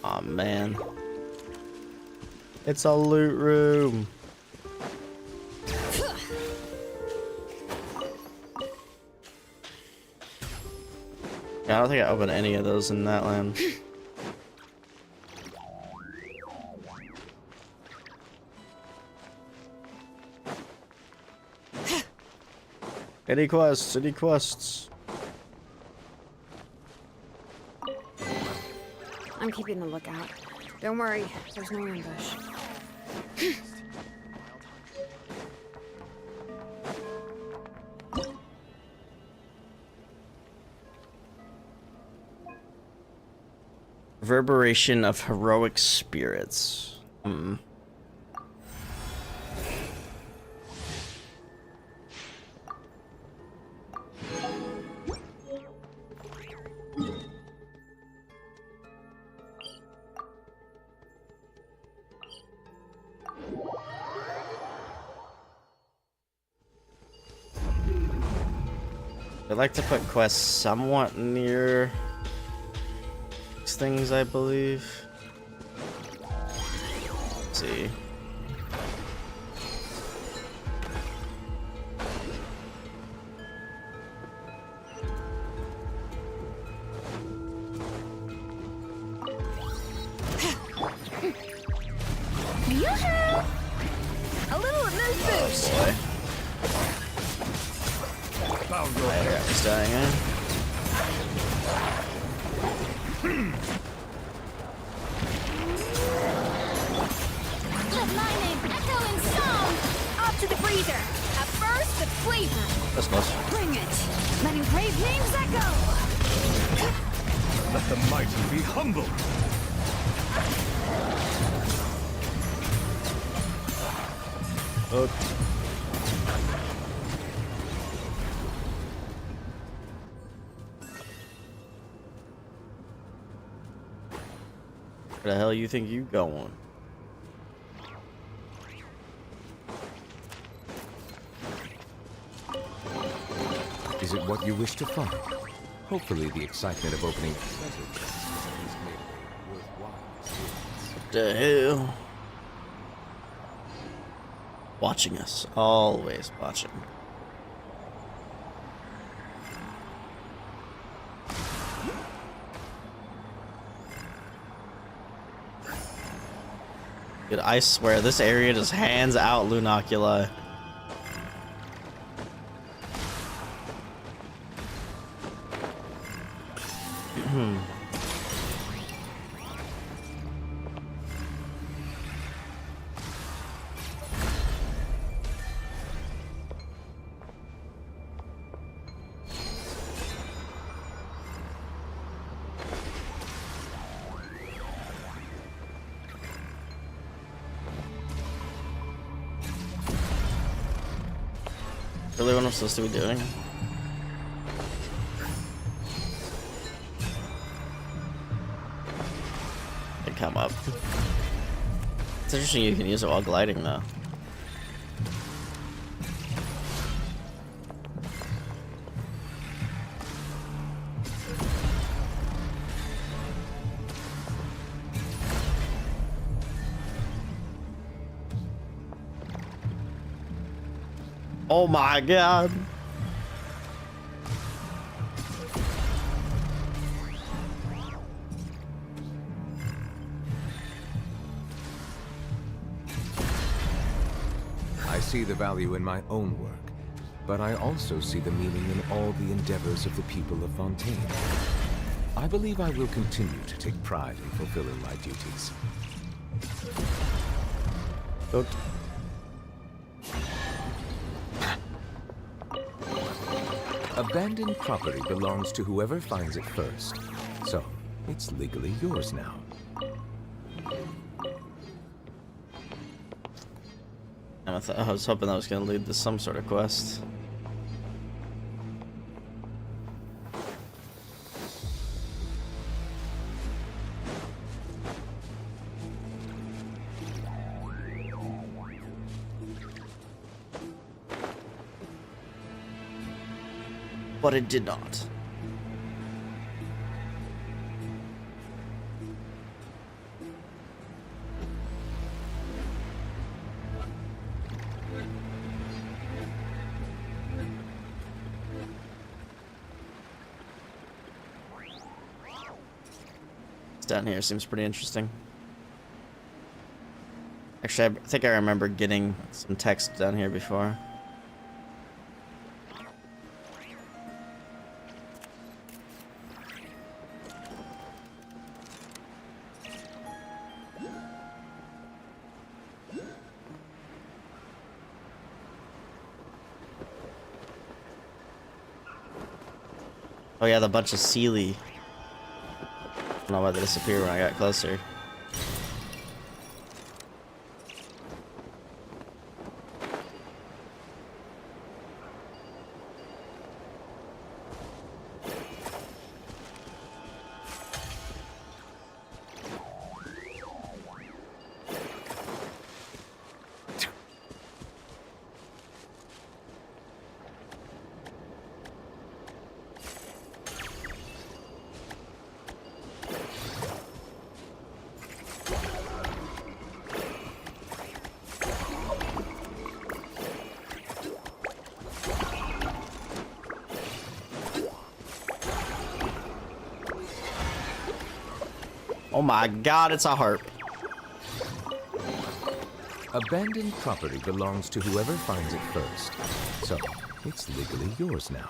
Aw, man. It's a loot room. Yeah, I don't think I opened any of those in that land. Any quests? Any quests? I'm keeping a lookout. Don't worry, there's no ambush. Reverberation of heroic spirits. I like to put quests somewhat near these things, I believe. Let's see. A little amuse-bouche. Oh boy. I got this dying, eh? Let my name echo in song. Off to the breather. At first, the flavor. That's close. Bring it. Letting brave names echo. Let the mighty be humble. Okay. Where the hell you think you going? Is it what you wish to find? Hopefully the excitement of opening treasure chests has made it a worthwhile experience. What the hell? Watching us. Always watching. Dude, I swear this area just hands out Lunoculi. Really what I'm supposed to be doing? They come up. It's interesting you can use it while gliding though. Oh my god. I see the value in my own work, but I also see the meaning in all the endeavors of the people of Fontaine. I believe I will continue to take pride in fulfilling my duties. Good. Abandoned property belongs to whoever finds it first, so it's legally yours now. I was hoping that was going to lead to some sort of quest. But it did not. Down here seems pretty interesting. Actually, I think I remember getting some text down here before. Oh yeah, the bunch of Sealy. I don't know why they disappeared when I got closer. Oh my god, it's a harp. Abandoned property belongs to whoever finds it first, so it's legally yours now.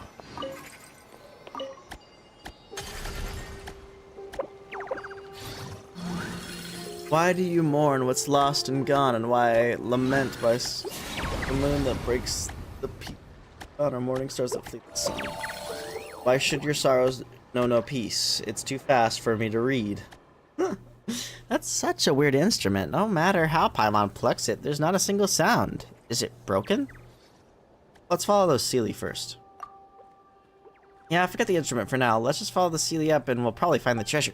Why do you mourn what's lost and gone, and why lament by the moon that breaks the peak on our morning stars that fleet the sun? Why should your sorrows know no peace? It's too fast for me to read. Huh. That's such a weird instrument. No matter how Paimon plucks it, there's not a single sound. Is it broken? Let's follow those Sealy first. Yeah, forget the instrument for now. Let's just follow the Sealy up and we'll probably find the treasure.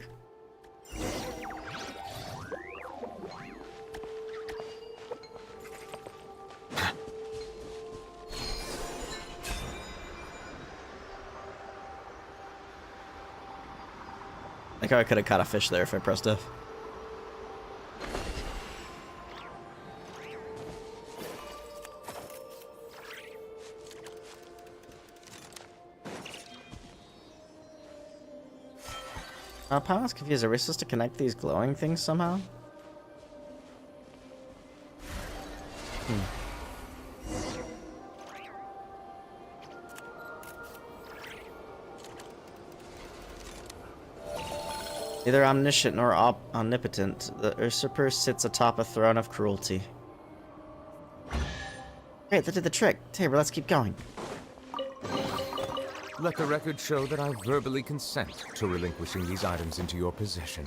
I think I could have caught a fish there if I pressed F. Paimon's confused. Are we supposed to connect these glowing things somehow? Neither omniscient nor omnipotent, the usurper sits atop a throne of cruelty. Great, that did the trick. Tabor, let's keep going. Let the record show that I verbally consent to relinquishing these items into your possession.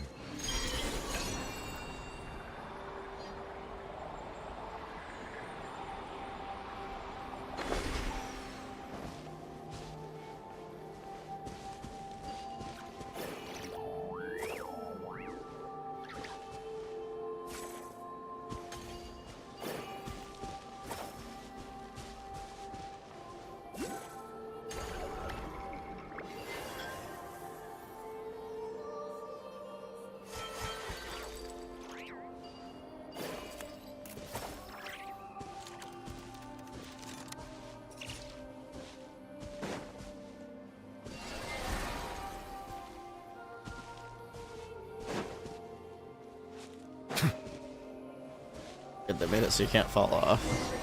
Good, they made it so you can't fall off.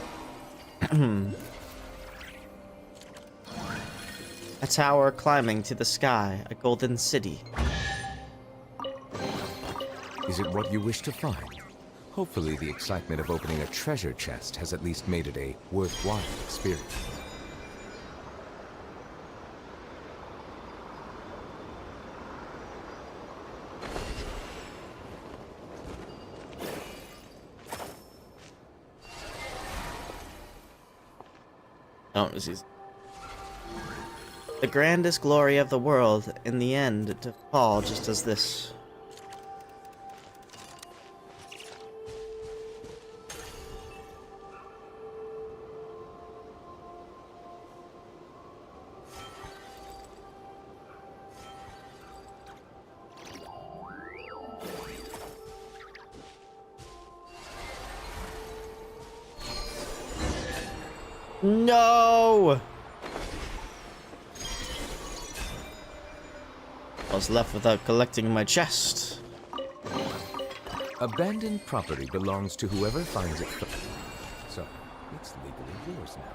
A tower climbing to the sky, a golden city. Is it what you wish to find? Hopefully the excitement of opening a treasure chest has at least made it a worthwhile experience. Oh, this is the grandest glory of the world, in the end, to fall just as this. No! I was left without collecting my chest. Abandoned property belongs to whoever finds it first. So, it's legally yours now.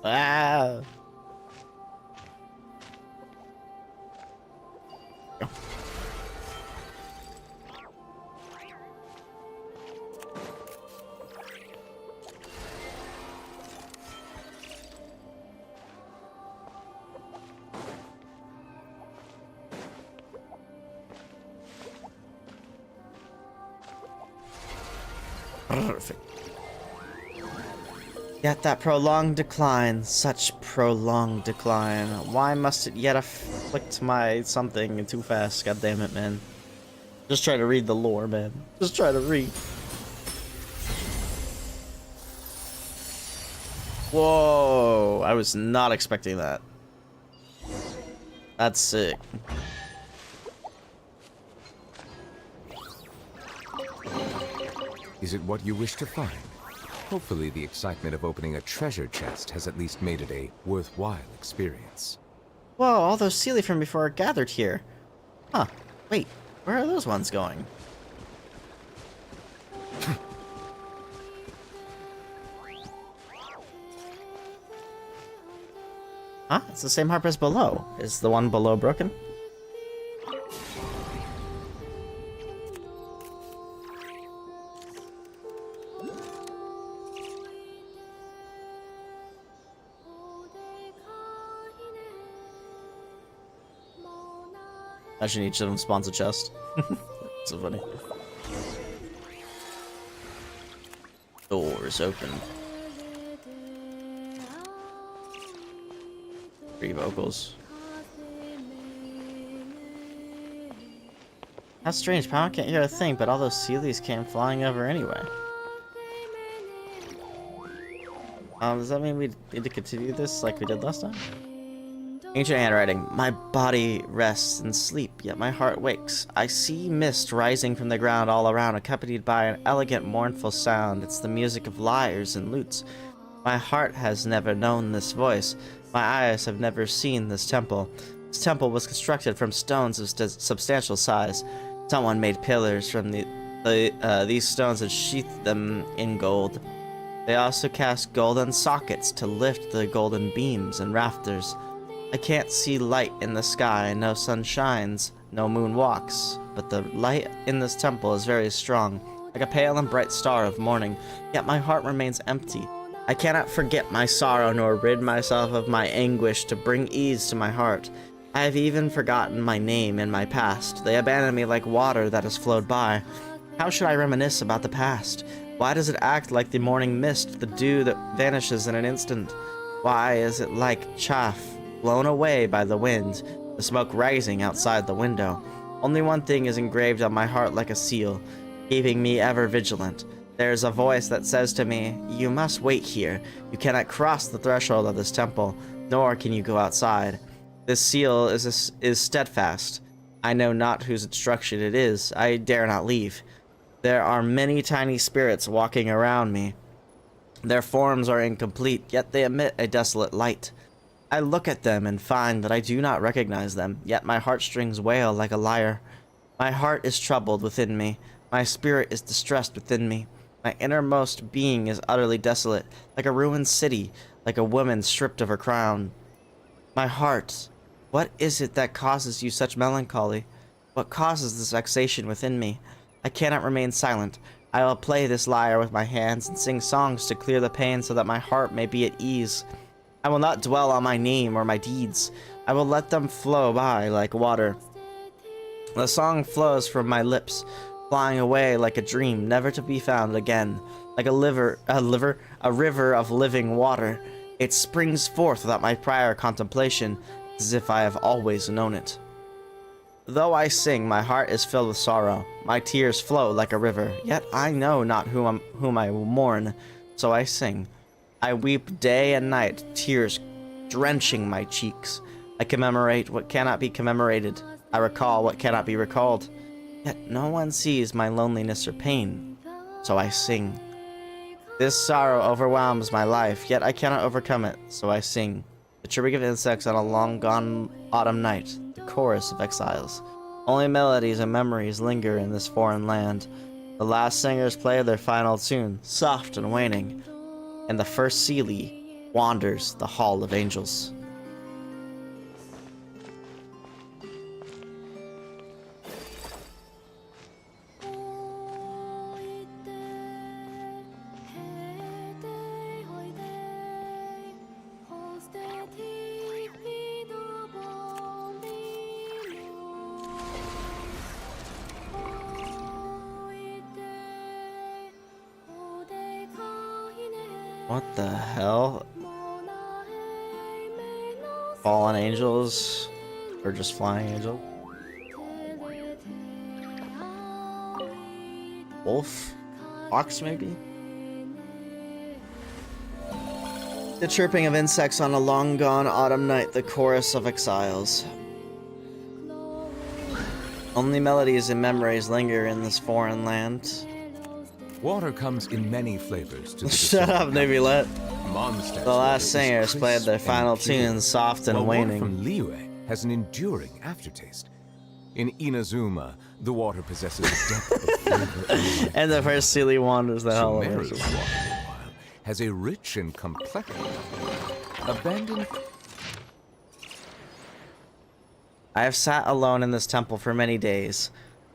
Ah! Perfect. Yet that prolonged decline, such prolonged decline. Why must it yet afflict my something too fast? God damn it, man. Just try to read the lore, man. Just try to read. Whoa, I was not expecting that. That's sick. Is it what you wish to find? Hopefully the excitement of opening a treasure chest has at least made it a worthwhile experience. Whoa, all those Sealy from before are gathered here. Huh, wait, where are those ones going? Huh? It's the same harp as below. Is the one below broken? Imagine each of them spawns a chest. So funny. Door is open. 3 vocals. How strange, Paimon can't hear a thing, but all those Sealies came flying over anyway. Does that mean we need to continue this like we did last time? Ancient handwriting. My body rests in sleep, yet my heart wakes. I see mist rising from the ground all around, accompanied by an elegant, mournful sound. It's the music of lyres and lutes. My heart has never known this voice. My eyes have never seen this temple. This temple was constructed from stones of substantial size. Someone made pillars from these stones and sheathed them in gold. They also cast golden sockets to lift the golden beams and rafters. I can't see light in the sky, no sun shines, no moon walks, but the light in this temple is very strong, like a pale and bright star of morning, yet my heart remains empty. I cannot forget my sorrow nor rid myself of my anguish to bring ease to my heart. I have even forgotten my name and my past. They abandon me like water that has flowed by. How should I reminisce about the past? Why does it act like the morning mist, the dew that vanishes in an instant? Why is it like chaff blown away by the wind, the smoke rising outside the window? Only one thing is engraved on my heart like a seal, keeping me ever vigilant. There is a voice that says to me, "You must wait here. You cannot cross the threshold of this temple, nor can you go outside." This seal is steadfast. I know not whose instruction it is. I dare not leave. There are many tiny spirits walking around me. Their forms are incomplete, yet they emit a desolate light. I look at them and find that I do not recognize them, yet my heartstrings wail like a lyre. My heart is troubled within me. My spirit is distressed within me. My innermost being is utterly desolate, like a ruined city, like a woman stripped of her crown. My heart, what is it that causes you such melancholy? What causes this vexation within me? I cannot remain silent. I will play this lyre with my hands and sing songs to clear the pain so that my heart may be at ease. I will not dwell on my name or my deeds. I will let them flow by like water. The song flows from my lips, flying away like a dream, never to be found again. Like a river of living water. It springs forth without my prior contemplation, as if I have always known it. Though I sing, my heart is filled with sorrow. My tears flow like a river, yet I know not whom I will mourn, so I sing. I weep day and night, tears drenching my cheeks. I commemorate what cannot be commemorated. I recall what cannot be recalled. Yet no one sees my loneliness or pain, so I sing. This sorrow overwhelms my life, yet I cannot overcome it, so I sing. The chirping of insects on a long-gone autumn night, the chorus of exiles. Only melodies and memories linger in this foreign land. The last singers play their final tune, soft and waning, and the first Seelie wanders the Hall of Angels. What the hell? Fallen angels? Or just flying angel? Wolf? Ox, maybe? The chirping of insects on a long-gone autumn night, the chorus of exiles. Only melodies and memories linger in this foreign land. Water comes in many flavors to the Shut up, Nebulette. Mondstadt. The last singers played their final tunes, soft and waning. Water from Liyue has an enduring aftertaste. In Inazuma, the water possesses a depth of flavor. And the first Seelie wanders the Hall of Sumeru's Angels. water, meanwhile, has a rich and complex abandoned. I have sat alone in this temple for many days.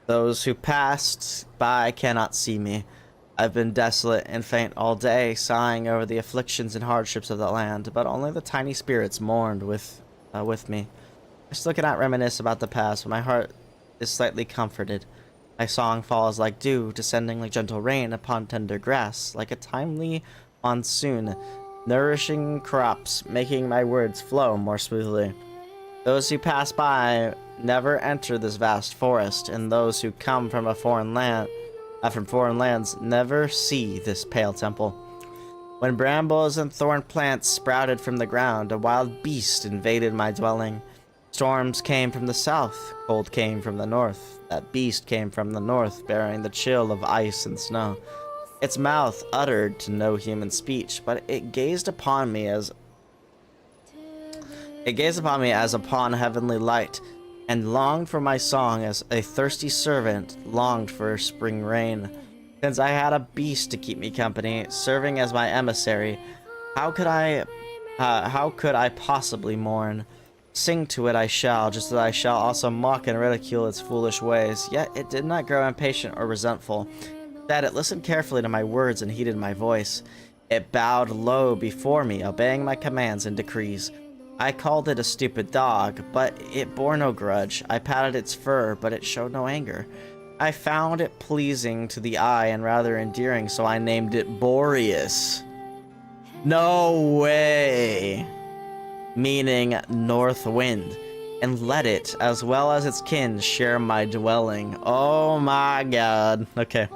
Those who passed by cannot see me. I've been desolate and faint all day, sighing over the afflictions and hardships of the land, but only the tiny spirits mourned with me. I still cannot reminisce about the past, but my heart is slightly comforted. My song falls like dew, descending like gentle rain upon tender grass, like a timely monsoon, nourishing crops, making my words flow more smoothly. Those who pass by never enter this vast forest, and those who come from foreign lands never see this pale temple. When brambles and thorn plants sprouted from the ground, a wild beast invaded my dwelling. Storms came from the south, cold came from the north. That beast came from the north, bearing the chill of ice and snow. Its mouth uttered no human speech, but it gazed upon me as upon heavenly light, and longed for my song as a thirsty servant longed for spring rain. Since I had a beast to keep me company, serving as my emissary, how could I possibly mourn? Sing to it I shall, just as I shall also mock and ridicule its foolish ways. Yet it did not grow impatient or resentful. Instead, it listened carefully to my words and heeded my voice. It bowed low before me, obeying my commands and decrees. I called it a stupid dog, but it bore no grudge. I patted its fur, but it showed no anger. I found it pleasing to the eye and rather endearing, so I named it Boreas. No way. Meaning north wind. And let it, as well as its kin, share my dwelling. Oh my god. Okay.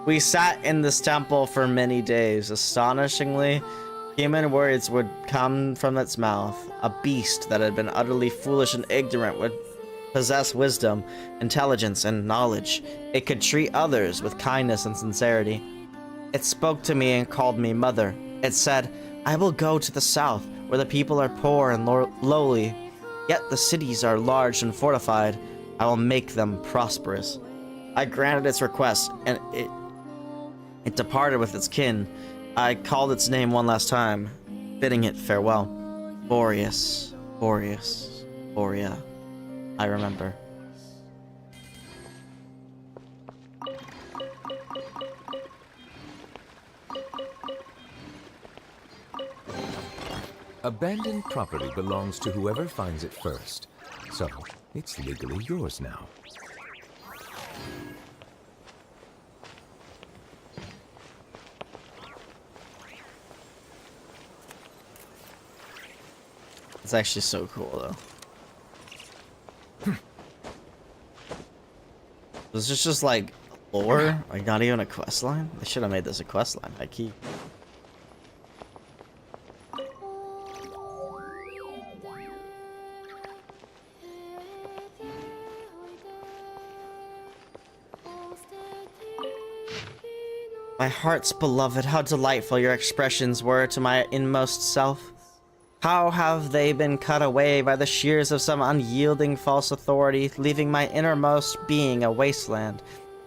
We sat in this temple for many days. Astonishingly, human words would come from its mouth. A beast that had been utterly foolish and ignorant would possess wisdom, intelligence, and knowledge. It could treat others with kindness and sincerity. It spoke to me and called me mother. It said, I will go to the south, where the people are poor and lowly, yet the cities are large and fortified. I will make them prosperous. I granted its request, and it departed with its kin. I called its name one last time, bidding it farewell. Boreas, Boreas, Borea. I remember. Abandoned property belongs to whoever finds it first, so it's legally yours now. It's actually so cool, though. Was this just like lore? Like not even a quest line? They should have made this a quest line, high key. My heart's beloved, how delightful your expressions were to my inmost self. How have they been cut away by the shears of some unyielding false authority, leaving my innermost being a wasteland.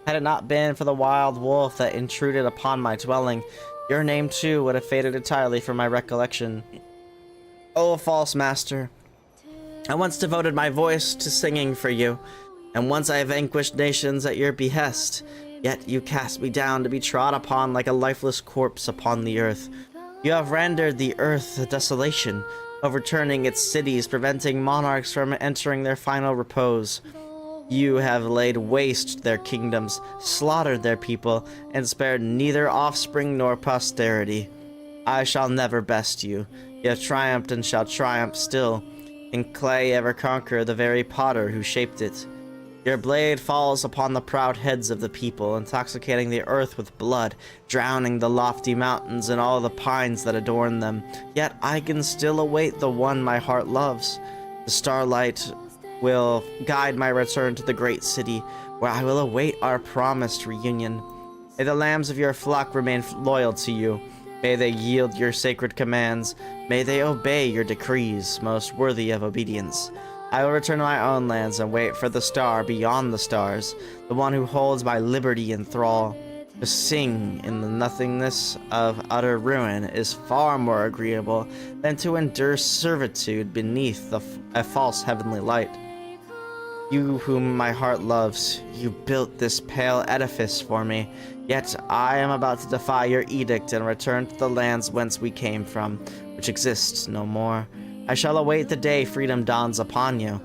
Had it not been for the wild wolf that intruded upon my dwelling, your name too would have faded entirely from my recollection. Oh, false master, I once devoted my voice to singing for you, and once I vanquished nations at your behest, yet you cast me down to be trod upon like a lifeless corpse upon the earth. You have rendered the earth a desolation, overturning its cities, preventing monarchs from entering their final repose. You have laid waste their kingdoms, slaughtered their people, and spared neither offspring nor posterity. I shall never best you. You have triumphed and shall triumph still. Can clay ever conquer the very potter who shaped it? Your blade falls upon the proud heads of the people, intoxicating the earth with blood, drowning the lofty mountains and all the pines that adorn them. Yet I can still await the one my heart loves. The starlight will guide my return to the great city, where I will await our promised reunion. May the lambs of your flock remain loyal to you. May they yield your sacred commands. May they obey your decrees, most worthy of obedience. I will return to my own lands and wait for the star beyond the stars, the one who holds my liberty in thrall. To sing in the nothingness of utter ruin is far more agreeable than to endure servitude beneath a false heavenly light. You whom my heart loves, you built this pale edifice for me, yet I am about to defy your edict and return to the lands whence we came from, which exists no more. I shall await the day freedom dawns upon you,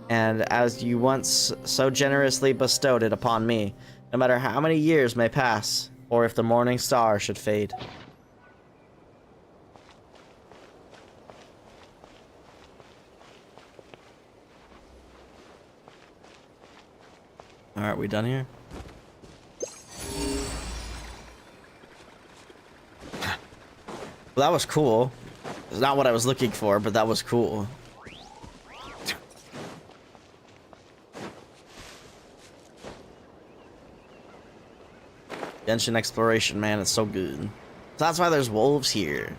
and as you once so generously bestowed it upon me, no matter how many years may pass, or if the morning star should fade. Alright, we done here? Well, that was cool. It's not what I was looking for, but that was cool. Genshin exploration, man, it's so good. So that's why there's wolves here.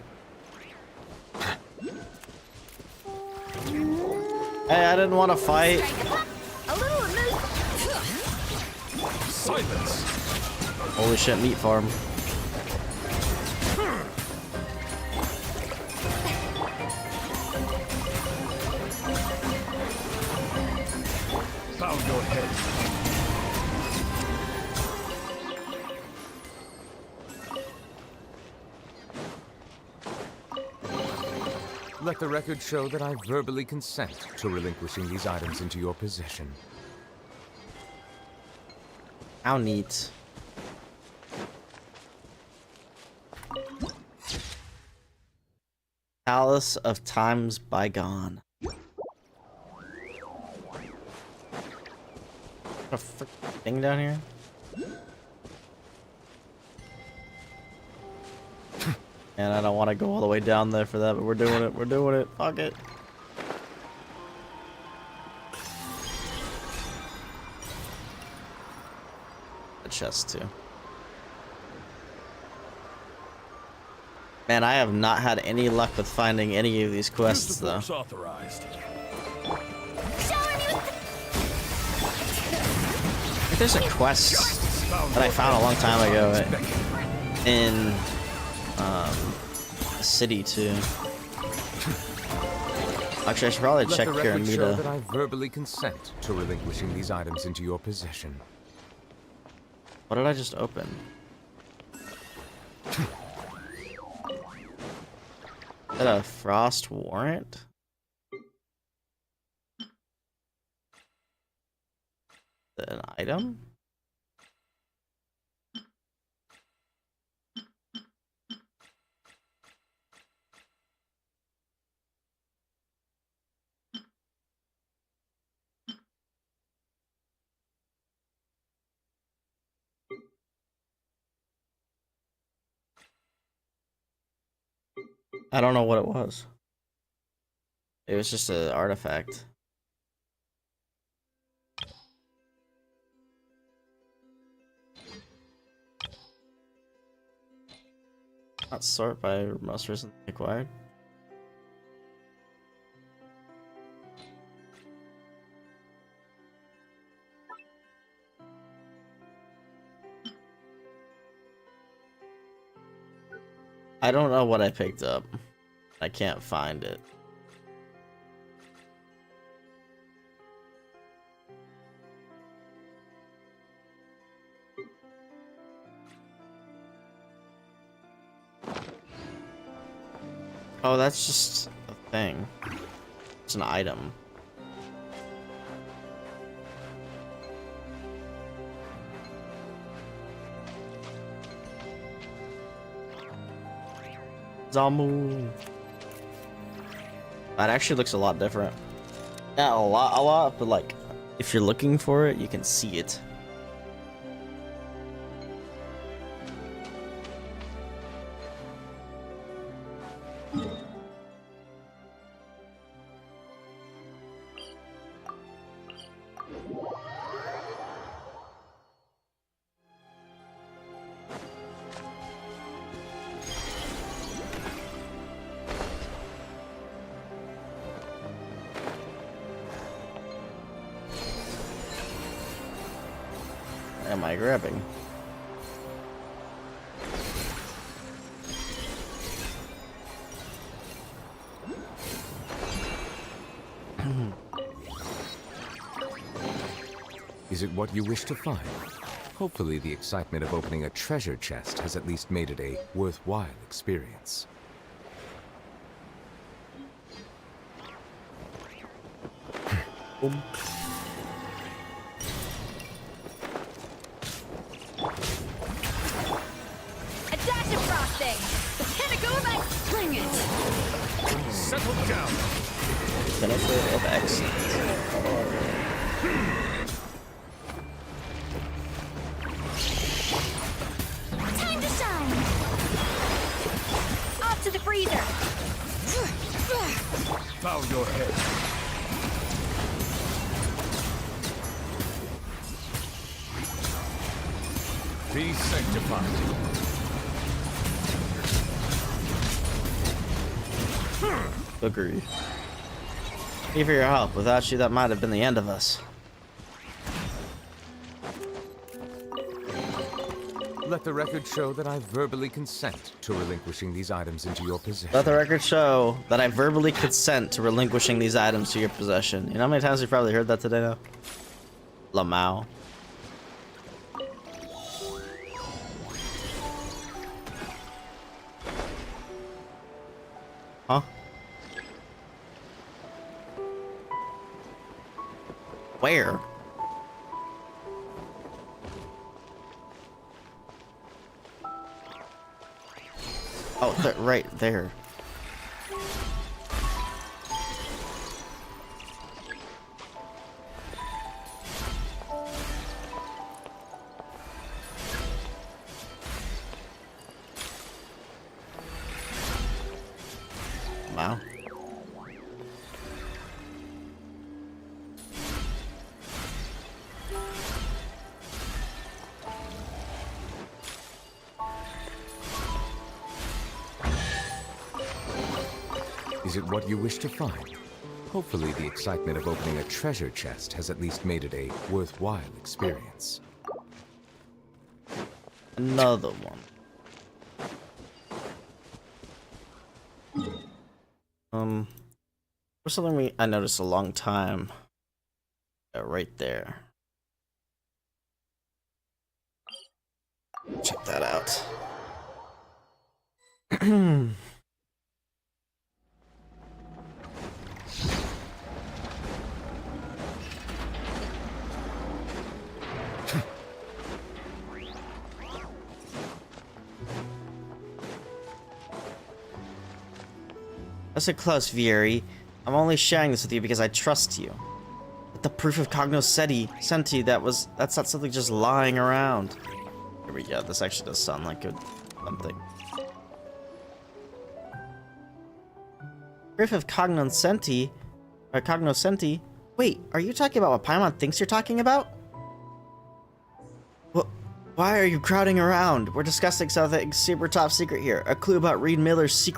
Hey, I didn't want to fight. Silence. Holy shit, meat farm. Bow your head. Let the record show that I verbally consent to relinquishing these items into your possession. How neat. Palace of Times Bygone. A freaking thing down here? And I don't want to go all the way down there for that, but we're doing it. We're doing it. Fuck it. A chest too. Man, I have not had any luck with finding any of these quests though. Authorized. I think there's a quest that I found a long time ago in the city too. Actually, I should probably check Let the record show Pyramida. that I verbally consent to relinquishing these items into your possession. What did I just open? Is that a frost warrant? Is that an item? I don't know what it was. It was just an artifact. Not sort by most recently acquired. I don't know what I picked up. I can't find it. Oh, that's just a thing. It's an item. Zamu. That actually looks a lot different. Not a lot, but like, if you're looking for it, you can see it. Am I grabbing? Is it what you wish to find? Hopefully the excitement of opening a treasure chest has at least made it a worthwhile experience. A dash of frosting! The pinnacle of X! Bring it! Settle down. Benefit of excellence. Time to shine! Off to the freezer! Bow your head. Be sanctified. Agree. Thank you for your help. Without you, that might have been the end of us. Let the record show that I verbally consent to relinquishing these items into your possession. Let the record show that I verbally consent to relinquishing these items to your possession. You know how many times you've probably heard that today, though? Lamau. Huh? Where? Oh, right there. Wow. Is it what you wish to find? Hopefully the excitement of opening a treasure chest has at least made it a worthwhile experience. Another one. For something I noticed a long time. Right there. Check that out. Listen close, Vieri. I'm only sharing this with you because I trust you. But the proof of cognoscenti, that's not something just lying around. Here we go. This actually does sound like something. Proof of cognoscenti, or cognoscenti. Wait, are you talking about what Paimon thinks you're talking about? Well, why are you crowding around? We're discussing something super top secret here. A clue about Reed Miller's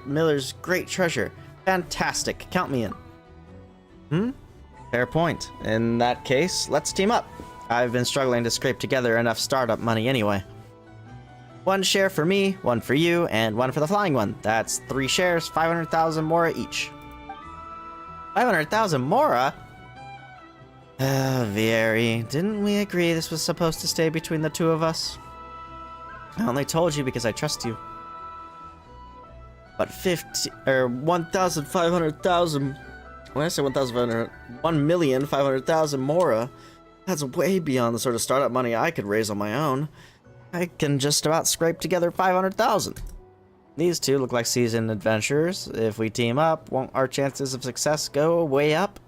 Miller's great treasure. Fantastic. Count me in. Fair point. In that case, let's team up. I've been struggling to scrape together enough startup money anyway. 1 share for me, 1 for you, and 1 for the flying one. That's 3 shares, 500,000 Mora each. 500,000 Mora? Vieri, didn't we agree this was supposed to stay between the two of us? I only told you because I trust you. But 1,500,000. When I say 1,500, 1,500,000 Mora, that's way beyond the sort of startup money I could raise on my own. I can just about scrape together 500,000. These two look like seasoned adventurers. If we team up, won't our chances of success go way up?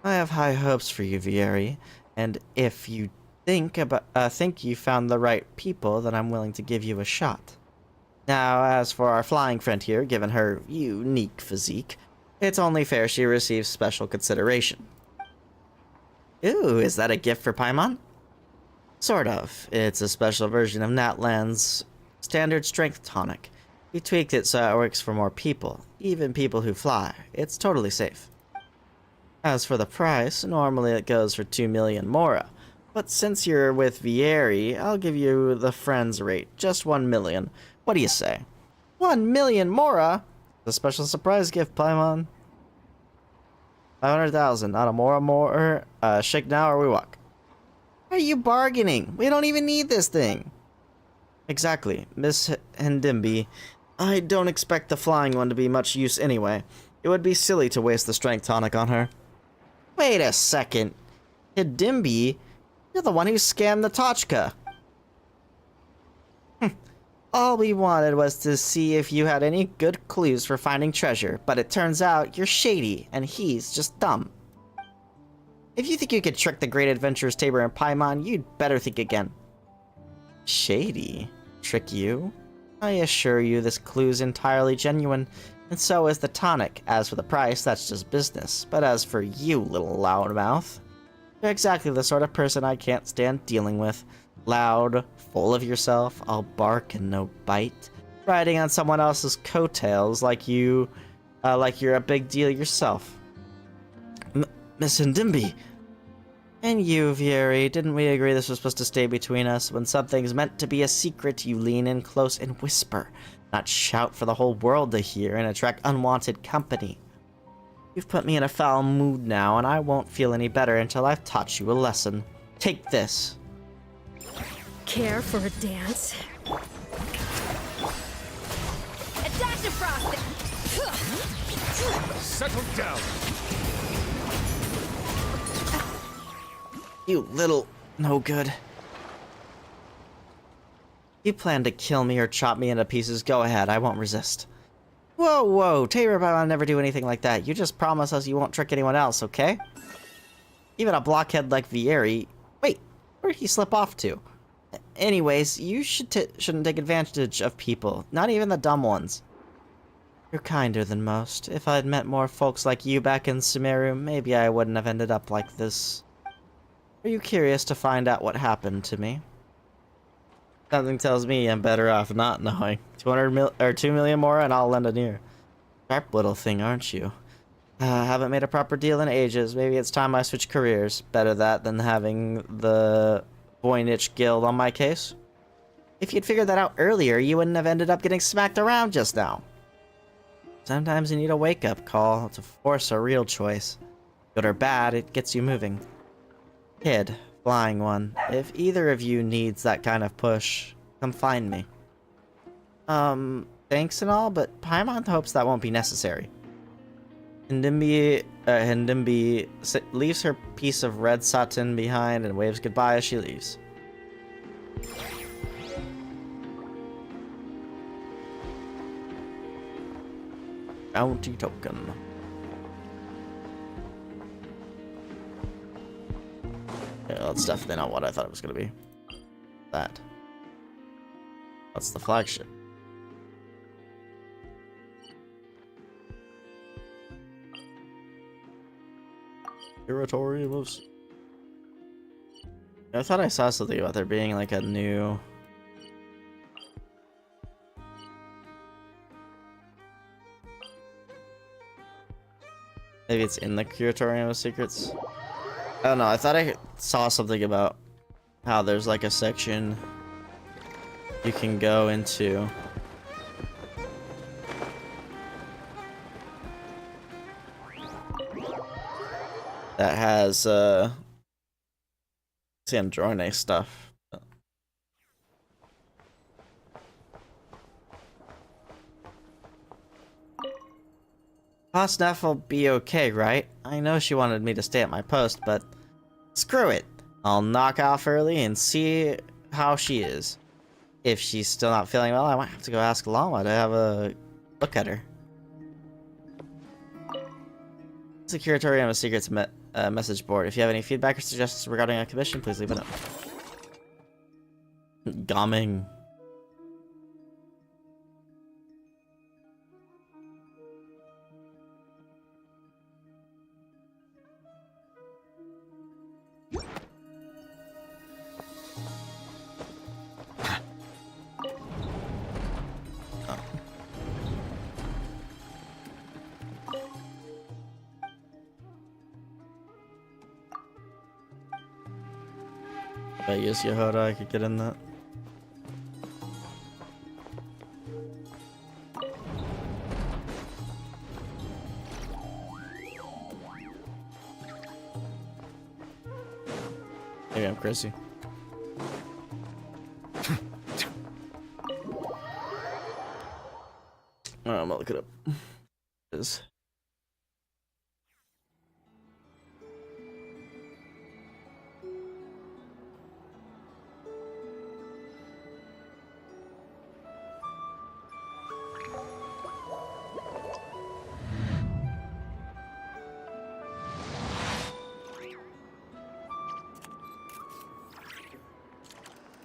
I have high hopes for you, Vieri, and if you think you found the right people, then I'm willing to give you a shot. Now, as for our flying friend here, given her unique physique, it's only fair she receives special consideration. Ooh, is that a gift for Paimon? Sort of. It's a special version of Natlan's standard strength tonic. We tweaked it so it works for more people, even people who fly. It's totally safe. As for the price, normally it goes for 2 million Mora, but since you're with Vieri, I'll give you the friend's rate, just 1 million. What do you say? 1 million Mora? The special surprise gift, Paimon. 500,000, not a more. Shake now or we walk. Are you bargaining? We don't even need this thing. Exactly, Miss Hendimbi. I don't expect the flying one to be much use anyway. It would be silly to waste the strength tonic on her. Wait a second. Hidimbi? You're the one who scammed the Tachka. All we wanted was to see if you had any good clues for finding treasure, but it turns out you're shady, and he's just dumb. If you think you could trick the great adventurers Tabor and Paimon, you'd better think again. Shady? Trick you? I assure you this clue's entirely genuine, and so is the tonic. As for the price, that's just business. But as for you, little loudmouth, you're exactly the sort of person I can't stand dealing with. Loud, full of yourself, all bark and no bite, riding on someone else's coattails like you're a big deal yourself. Miss Ndimbi! And you, Vieri, didn't we agree this was supposed to stay between us? When something's meant to be a secret, you lean in close and whisper, not shout for the whole world to hear and attract unwanted company. You've put me in a foul mood now, and I won't feel any better until I've taught you a lesson. Take this. Care for a dance? A dash of frosting! Settle down! You little no good. You plan to kill me or chop me into pieces, go ahead, I won't resist. Whoa, Tabor and I'll never do anything like that. You just promise us you won't trick anyone else, okay? Even a blockhead like Vieri... Wait, where'd he slip off to? Anyways, you shouldn't take advantage of people, not even the dumb ones. You're kinder than most. If I'd met more folks like you back in Sumeru, maybe I wouldn't have ended up like this. Are you curious to find out what happened to me? Something tells me I'm better off not knowing. 2 million more and I'll lend an ear. Sharp little thing, aren't you? Haven't made a proper deal in ages. Maybe it's time I switch careers. Better that than having the Voynich Guild on my case. If you'd figured that out earlier, you wouldn't have ended up getting smacked around just now. Sometimes you need a wake-up call to force a real choice. Good or bad, it gets you moving. Kid, flying one, if either of you needs that kind of push, come find me. Thanks and all, but Paimon hopes that won't be necessary. Hindimbi leaves her piece of red satin behind and waves goodbye as she leaves. Bounty token. Yeah, that's definitely not what I thought it was gonna be. That. That's the flagship. Territory of... I thought I saw something about there being like a new... Maybe it's in the Curatorium of Secrets. I don't know, I thought I saw something about how there's like a section you can go into. That has, Androne stuff. Neff will be okay, right? I know she wanted me to stay at my post, but screw it. I'll knock off early and see how she is. If she's still not feeling well, I might have to go ask Llama to have a look at her. It's a Curatorium of Secrets message board. If you have any feedback or suggestions regarding a commission, please leave it up. Gaming. If I use Yehoda, I could get in that. Maybe I'm crazy. I'm gonna look it up. It is.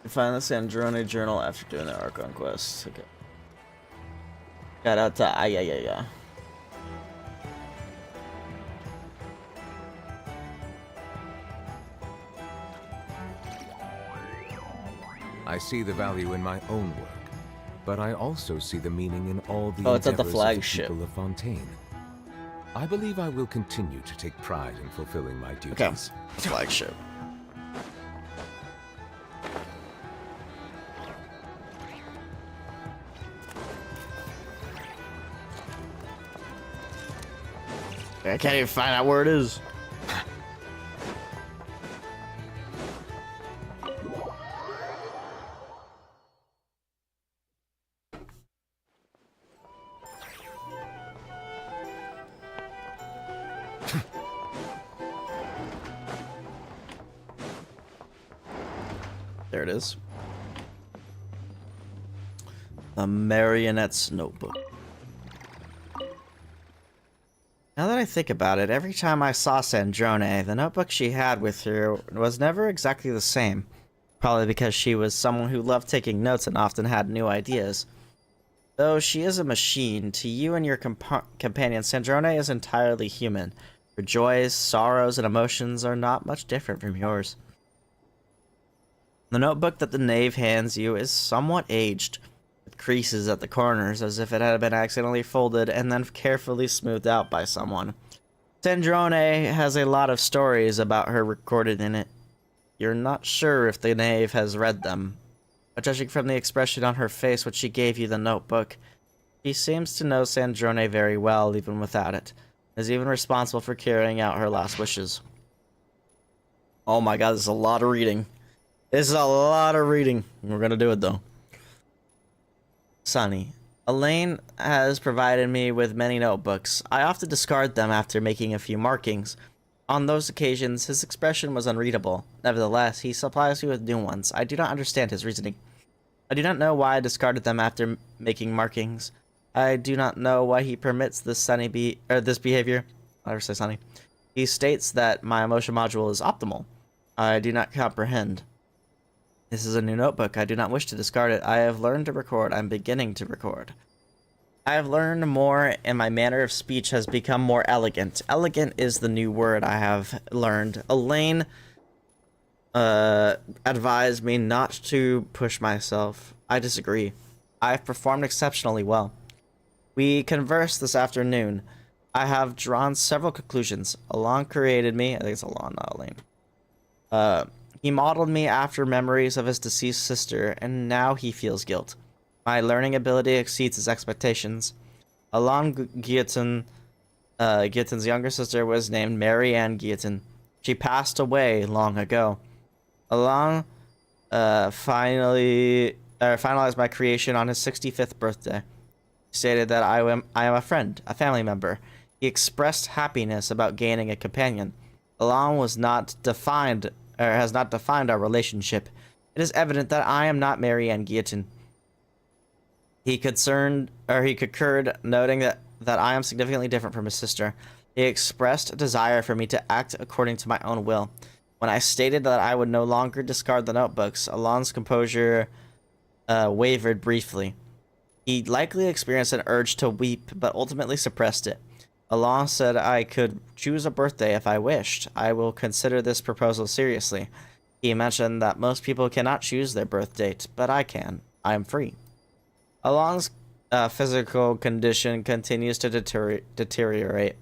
Find the Sandrone journal after doing the Archon quest. Okay. Shout out to Ayayaya. I see the value in my own work, but I also see the meaning in all the it's at the endeavors flagship. of the people of Fontaine. I believe I will continue to take pride in fulfilling my duties. Okay, flagship. I can't even find out where it is. There it is. The Marionette's Notebook. Now that I think about it, every time I saw Sandrone, the notebook she had with her was never exactly the same. Probably because she was someone who loved taking notes and often had new ideas. Though she is a machine, to you and your companion, Sandrone is entirely human. Her joys, sorrows, and emotions are not much different from yours. The notebook that the knave hands you is somewhat aged, with creases at the corners as if it had been accidentally folded and then carefully smoothed out by someone. Sandrone has a lot of stories about her recorded in it. You're not sure if the knave has read them, but judging from the expression on her face when she gave you the notebook, she seems to know Sandrone very well even without it, is even responsible for carrying out her last wishes. Oh my god, this is a lot of reading. This is a lot of reading. We're gonna do it though. Sunny. Elaine has provided me with many notebooks. I often discard them after making a few markings. On those occasions, his expression was unreadable. Nevertheless, he supplies me with new ones. I do not understand his reasoning. I do not know why I discarded them after making markings. I do not know why he permits this this behavior. I never say Sunny. He states that my emotion module is optimal. I do not comprehend. This is a new notebook. I do not wish to discard it. I have learned to record. I'm beginning to record. I have learned more, and my manner of speech has become more elegant. Elegant is the new word I have learned. Elaine advised me not to push myself. I disagree. I have performed exceptionally well. We conversed this afternoon. I have drawn several conclusions. Alon created me. I think it's Alon, not Elaine. He modeled me after memories of his deceased sister, and now he feels guilt. My learning ability exceeds his expectations. Alon Guillotin, Guillotin's younger sister was named Mary Ann Guillotin. She passed away long ago. Alon finalized my creation on his 65th birthday. He stated that I am a friend, a family member. He expressed happiness about gaining a companion. Alon has not defined our relationship. It is evident that I am not Mary Ann Guillotin. He concurred, noting that I am significantly different from his sister. He expressed a desire for me to act according to my own will. When I stated that I would no longer discard the notebooks, Alon's composure wavered briefly. He likely experienced an urge to weep, but ultimately suppressed it. Alon said I could choose a birthday if I wished. I will consider this proposal seriously. He mentioned that most people cannot choose their birth date, but I can. I am free. Alon's physical condition continues to deteriorate.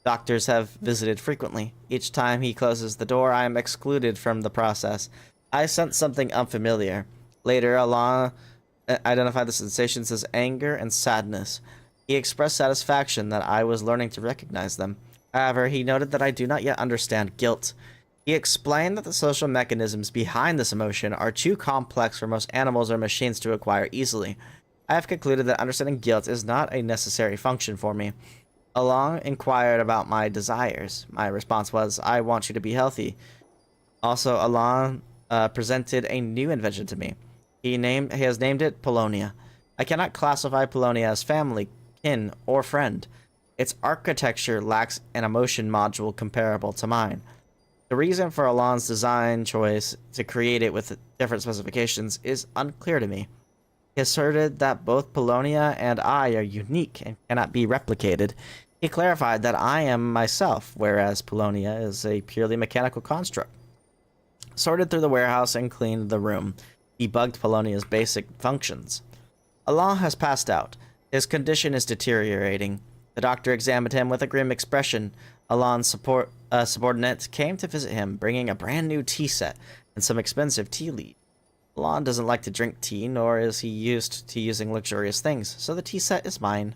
Doctors have visited frequently. Each time he closes the door, I am excluded from the process. I sense something unfamiliar. Later, Alon identified the sensations as anger and sadness. He expressed satisfaction that I was learning to recognize them. However, he noted that I do not yet understand guilt. He explained that the social mechanisms behind this emotion are too complex for most animals or machines to acquire easily. I have concluded that understanding guilt is not a necessary function for me. Alon inquired about my desires. My response was, I want you to be healthy. Also, Alon presented a new invention to me. He has named it Polonia. I cannot classify Polonia as family, kin, or friend. Its architecture lacks an emotion module comparable to mine. The reason for Alon's design choice to create it with different specifications is unclear to me. He asserted that both Polonia and I are unique and cannot be replicated. He clarified that I am myself, whereas Polonia is a purely mechanical construct. Sorted through the warehouse and cleaned the room. Debugged Polonia's basic functions. Alon has passed out. His condition is deteriorating. The doctor examined him with a grim expression. Alon's subordinate came to visit him, bringing a brand new tea set and some expensive tea leaves. Alon doesn't like to drink tea, nor is he used to using luxurious things, so the tea set is mine.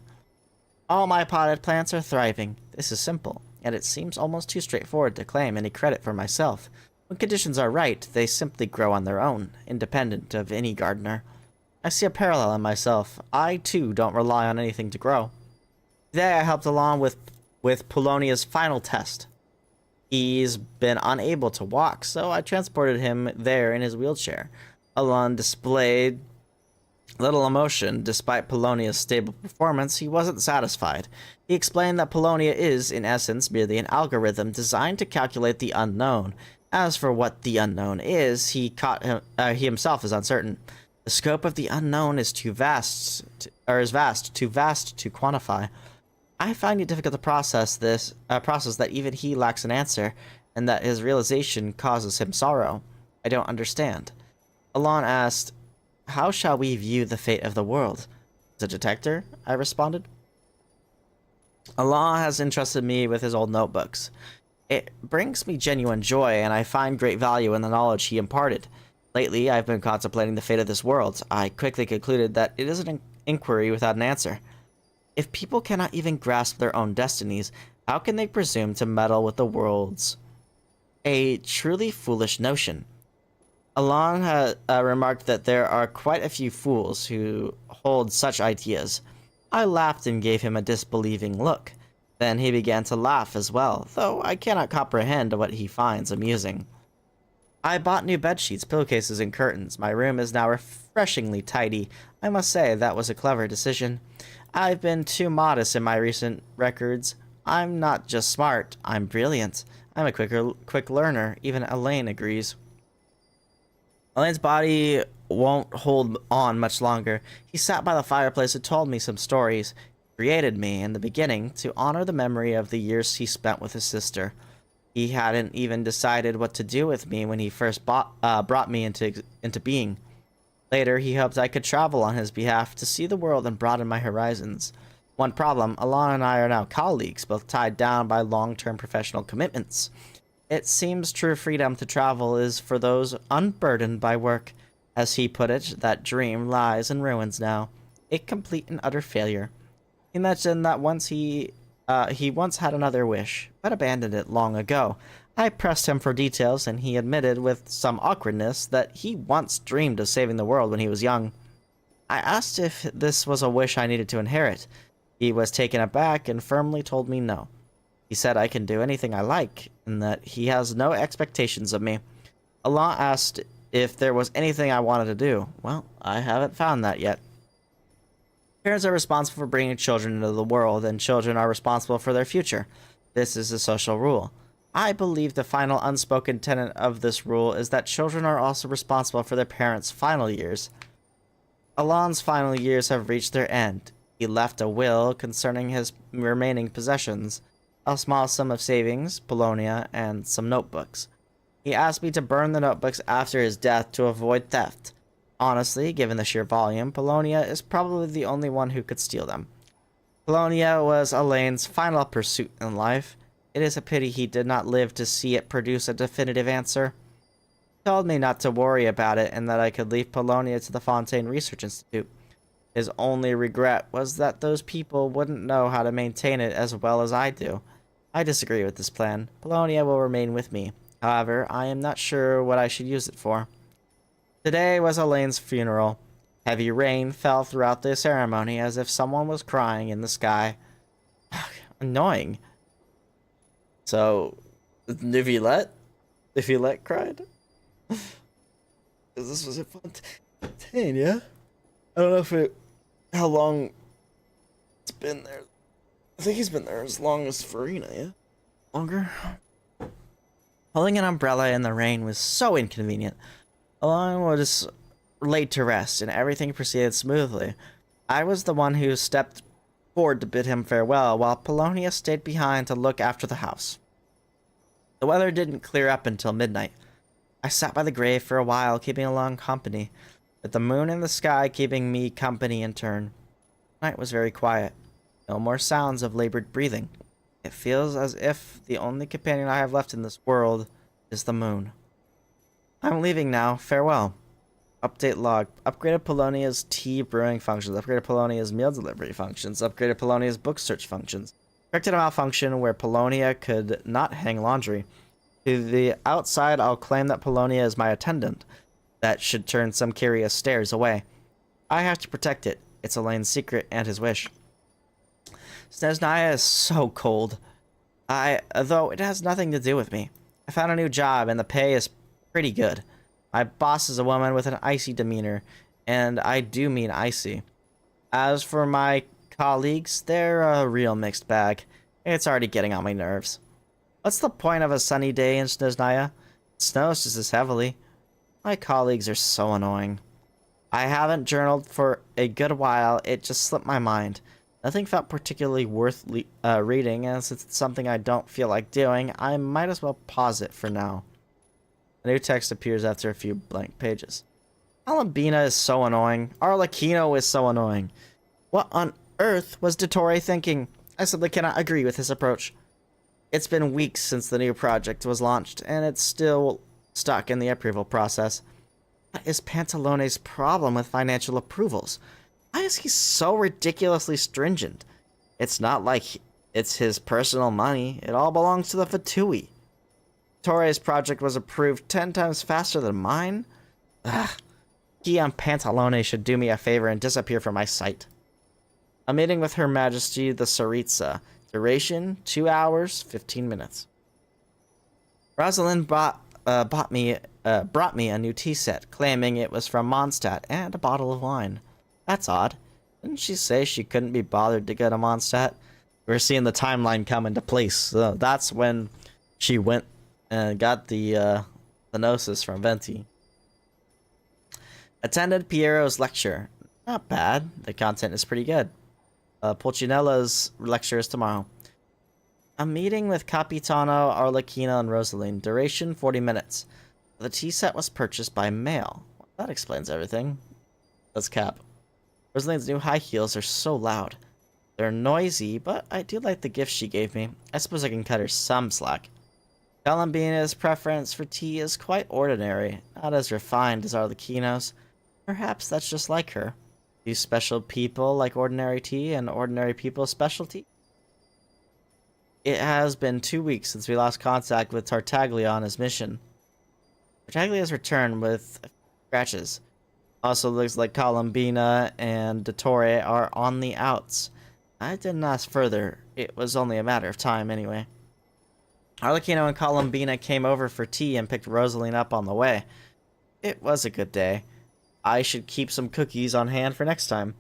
All my potted plants are thriving. This is simple, and it seems almost too straightforward to claim any credit for myself. When conditions are right, they simply grow on their own, independent of any gardener. I see a parallel in myself. I, too, don't rely on anything to grow. Today I helped Alon with Polonia's final test. He's been unable to walk, so I transported him there in his wheelchair. Alon displayed little emotion. Despite Polonia's stable performance, he wasn't satisfied. He explained that Polonia is, in essence, merely an algorithm designed to calculate the unknown. As for what the unknown is, he himself is uncertain. The scope of the unknown is too vast, too vast to quantify. I find it difficult to process that even he lacks an answer, and that his realization causes him sorrow. I don't understand. Alon asked, "How shall we view the fate of the world?" "As a detector," I responded. Alon has entrusted me with his old notebooks. It brings me genuine joy, and I find great value in the knowledge he imparted. Lately, I've been contemplating the fate of this world. I quickly concluded that it is an inquiry without an answer. If people cannot even grasp their own destinies, how can they presume to meddle with the world's? A truly foolish notion. Alon had remarked that there are quite a few fools who hold such ideas. I laughed and gave him a disbelieving look. Then he began to laugh as well, though I cannot comprehend what he finds amusing. I bought new bedsheets, pillowcases, and curtains. My room is now refreshingly tidy. I must say that was a clever decision. I've been too modest in my recent records. I'm not just smart, I'm brilliant. I'm a quick learner. Even Elaine agrees. Elaine's body won't hold on much longer. He sat by the fireplace and told me some stories. He created me in the beginning to honor the memory of the years he spent with his sister. He hadn't even decided what to do with me when he first brought me into being. Later, he hoped I could travel on his behalf to see the world and broaden my horizons. One problem, Alon and I are now colleagues, both tied down by long-term professional commitments. It seems true freedom to travel is for those unburdened by work. As he put it, that dream lies in ruins now, a complete and utter failure. He mentioned that he once had another wish, but abandoned it long ago. I pressed him for details, and he admitted with some awkwardness that he once dreamed of saving the world when he was young. I asked if this was a wish I needed to inherit. He was taken aback and firmly told me no. He said I can do anything I like, and that he has no expectations of me. Allah asked if there was anything I wanted to do. Well, I haven't found that yet. Parents are responsible for bringing children into the world, and children are responsible for their future. This is a social rule. I believe the final unspoken tenet of this rule is that children are also responsible for their parents' final years. Alon's final years have reached their end. He left a will concerning his remaining possessions, a small sum of savings, Polonia, and some notebooks. He asked me to burn the notebooks after his death to avoid theft. Honestly, given the sheer volume, Polonia is probably the only one who could steal them. Polonia was Elaine's final pursuit in life. It is a pity he did not live to see it produce a definitive answer. He told me not to worry about it and that I could leave Polonia to the Fontaine Research Institute. His only regret was that those people wouldn't know how to maintain it as well as I do. I disagree with this plan. Polonia will remain with me. However, I am not sure what I should use it for. Today was Elaine's funeral. Heavy rain fell throughout the ceremony as if someone was crying in the sky. Annoying. So, Nivillette cried? This was at Fontaine, yeah? I don't know how long it's been there. I think he's been there as long as Farina, yeah? Longer? Holding an umbrella in the rain was so inconvenient. Alon was laid to rest, and everything proceeded smoothly. I was the one who stepped forward to bid him farewell, while Polonia stayed behind to look after the house. The weather didn't clear up until midnight. I sat by the grave for a while, keeping Alon company, with the moon in the sky keeping me company in turn. The night was very quiet. No more sounds of labored breathing. It feels as if the only companion I have left in this world is the moon. I'm leaving now. Farewell. Update log. Upgraded Polonia's tea brewing functions. Upgraded Polonia's meal delivery functions. Upgraded Polonia's book search functions. Corrected a malfunction where Polonia could not hang laundry. To the outside, I'll claim that Polonia is my attendant. That should turn some curious stares away. I have to protect it. It's Elaine's secret and his wish. Snezhnaya is so cold. Though it has nothing to do with me. I found a new job and the pay is pretty good. My boss is a woman with an icy demeanor, and I do mean icy. As for my colleagues, they're a real mixed bag. It's already getting on my nerves. What's the point of a sunny day in Snezhnaya? It snows just as heavily. My colleagues are so annoying. I haven't journaled for a good while. It just slipped my mind. Nothing felt particularly worth reading, and since it's something I don't feel like doing, I might as well pause it for now. A new text appears after a few blank pages. Alambina is so annoying. Arlecchino is so annoying. What on earth was Dottore thinking? I simply cannot agree with his approach. It's been weeks since the new project was launched, and it's still stuck in the approval process. What is Pantalone's problem with financial approvals? Why is he so ridiculously stringent? It's not like it's his personal money. It all belongs to the Fatui. Torre's project was approved 10 times faster than mine. Ugh. He and Pantalone should do me a favor and disappear from my sight. A meeting with Her Majesty the Tsaritsa. Duration, 2 hours, 15 minutes. Rosalind brought me a new tea set, claiming it was from Mondstadt, and a bottle of wine. That's odd. Didn't she say she couldn't be bothered to go to Mondstadt? We're seeing the timeline come into place. So that's when she went and got the Gnosis from Venti. Attended Piero's lecture. Not bad. The content is pretty good. Pulcinella's lecture is tomorrow. A meeting with Capitano, Arlecchino, and Rosaline. Duration 40 minutes. The tea set was purchased by mail. That explains everything. That's Cap. Rosaline's new high heels are so loud. They're noisy, but I do like the gift she gave me. I suppose I can cut her some slack. Galambina's preference for tea is quite ordinary, not as refined as Arlecchino's. Perhaps that's just like her. Do special people like ordinary tea and ordinary people specialty? It has been 2 weeks since we lost contact with Tartaglia on his mission. Tartaglia has returned with scratches. Also looks like Columbina and Dottore are on the outs. I didn't ask further. It was only a matter of time anyway. Arlecchino and Columbina came over for tea and picked Rosaline up on the way. It was a good day. I should keep some cookies on hand for next time.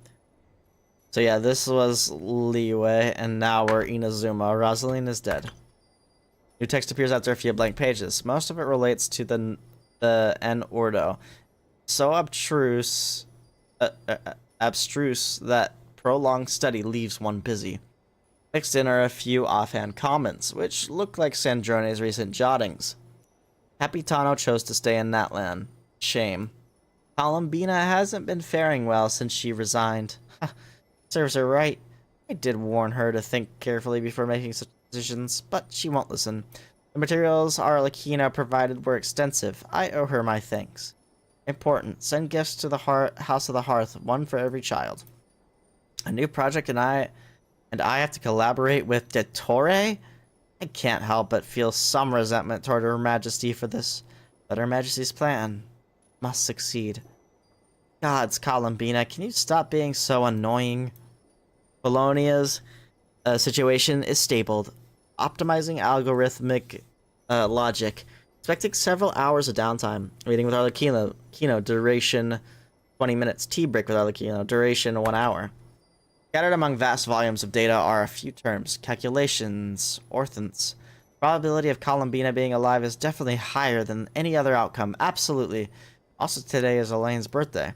So yeah, this was Liyue, and now we're Inazuma. Rosaline is dead. New text appears after a few blank pages. Most of it relates to the N Ordo. So abstruse that prolonged study leaves one busy. Mixed in are a few offhand comments, which look like Sandrone's recent jottings. Capitano chose to stay in Natlan. Shame. Columbina hasn't been faring well since she resigned. Serves her right. I did warn her to think carefully before making such decisions, but she won't listen. The materials Arlecchino provided were extensive. I owe her my thanks. Important. Send gifts to the House of the Hearth, one for every child. A new project and I have to collaborate with Dottore? I can't help but feel some resentment toward Her Majesty for this, but Her Majesty's plan must succeed. Gods, Columbina, can you stop being so annoying? Bologna's situation is stabled. Optimizing algorithmic logic. Expecting several hours of downtime. Meeting with Arlecchino. Duration 20 minutes. Tea break with Arlecchino. Duration 1 hour. Scattered among vast volumes of data are a few terms. Calculations. Orthants. Probability of Columbina being alive is definitely higher than any other outcome. Absolutely. Also, today is Elaine's birthday.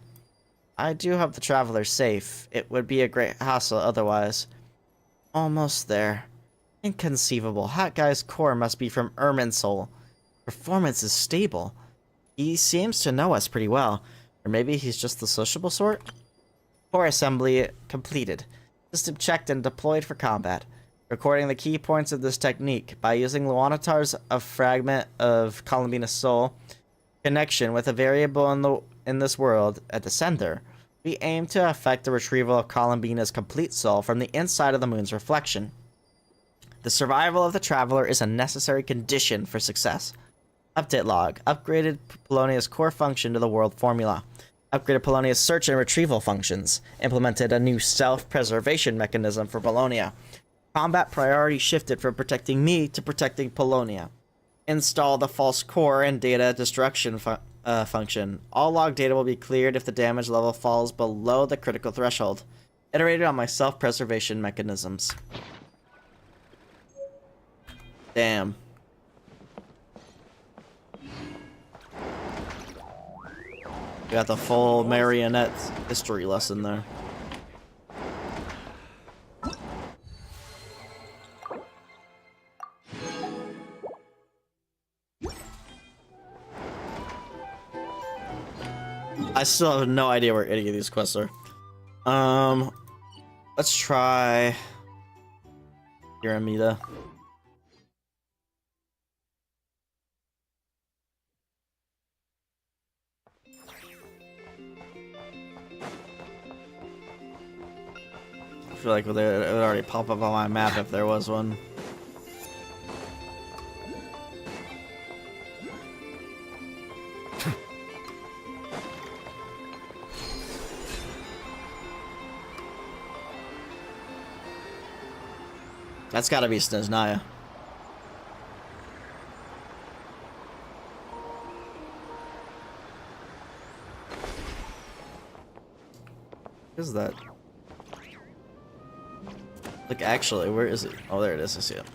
I do hope the traveler safe. It would be a great hassle otherwise. Almost there. Inconceivable. Hat Guy's core must be from Irminsul. Performance is stable. He seems to know us pretty well. Or maybe he's just the sociable sort? Core assembly completed. System checked and deployed for combat. Recording the key points of this technique by using Luanatar's a fragment of Columbina's soul connection with a variable in this world, a descender. We aim to effect the retrieval of Columbina's complete soul from the inside of the moon's reflection. The survival of the traveler is a necessary condition for success. Update log. Upgraded Polonia's core function to the world formula. Upgraded Polonia's search and retrieval functions. Implemented a new self-preservation mechanism for Polonia. Combat priority shifted from protecting me to protecting Polonia. Install the false core and data destruction function. All log data will be cleared if the damage level falls below the critical threshold. Iterated on my self-preservation mechanisms. Damn. We got the full marionette history lesson there. I still have no idea where any of these quests are. Let's try Pyramida. I feel like it would already pop up on my map if there was one. That's gotta be Snezhnaya. What is that? Like, actually, where is it? Oh, there it is. I see it.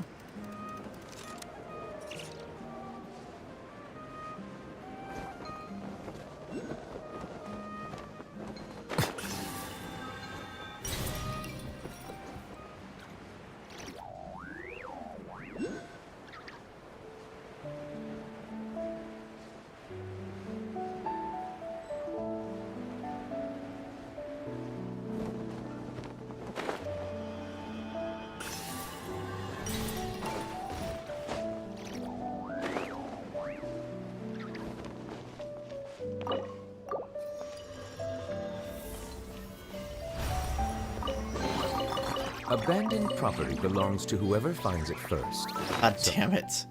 Abandoned property belongs to whoever finds it first. God damn it.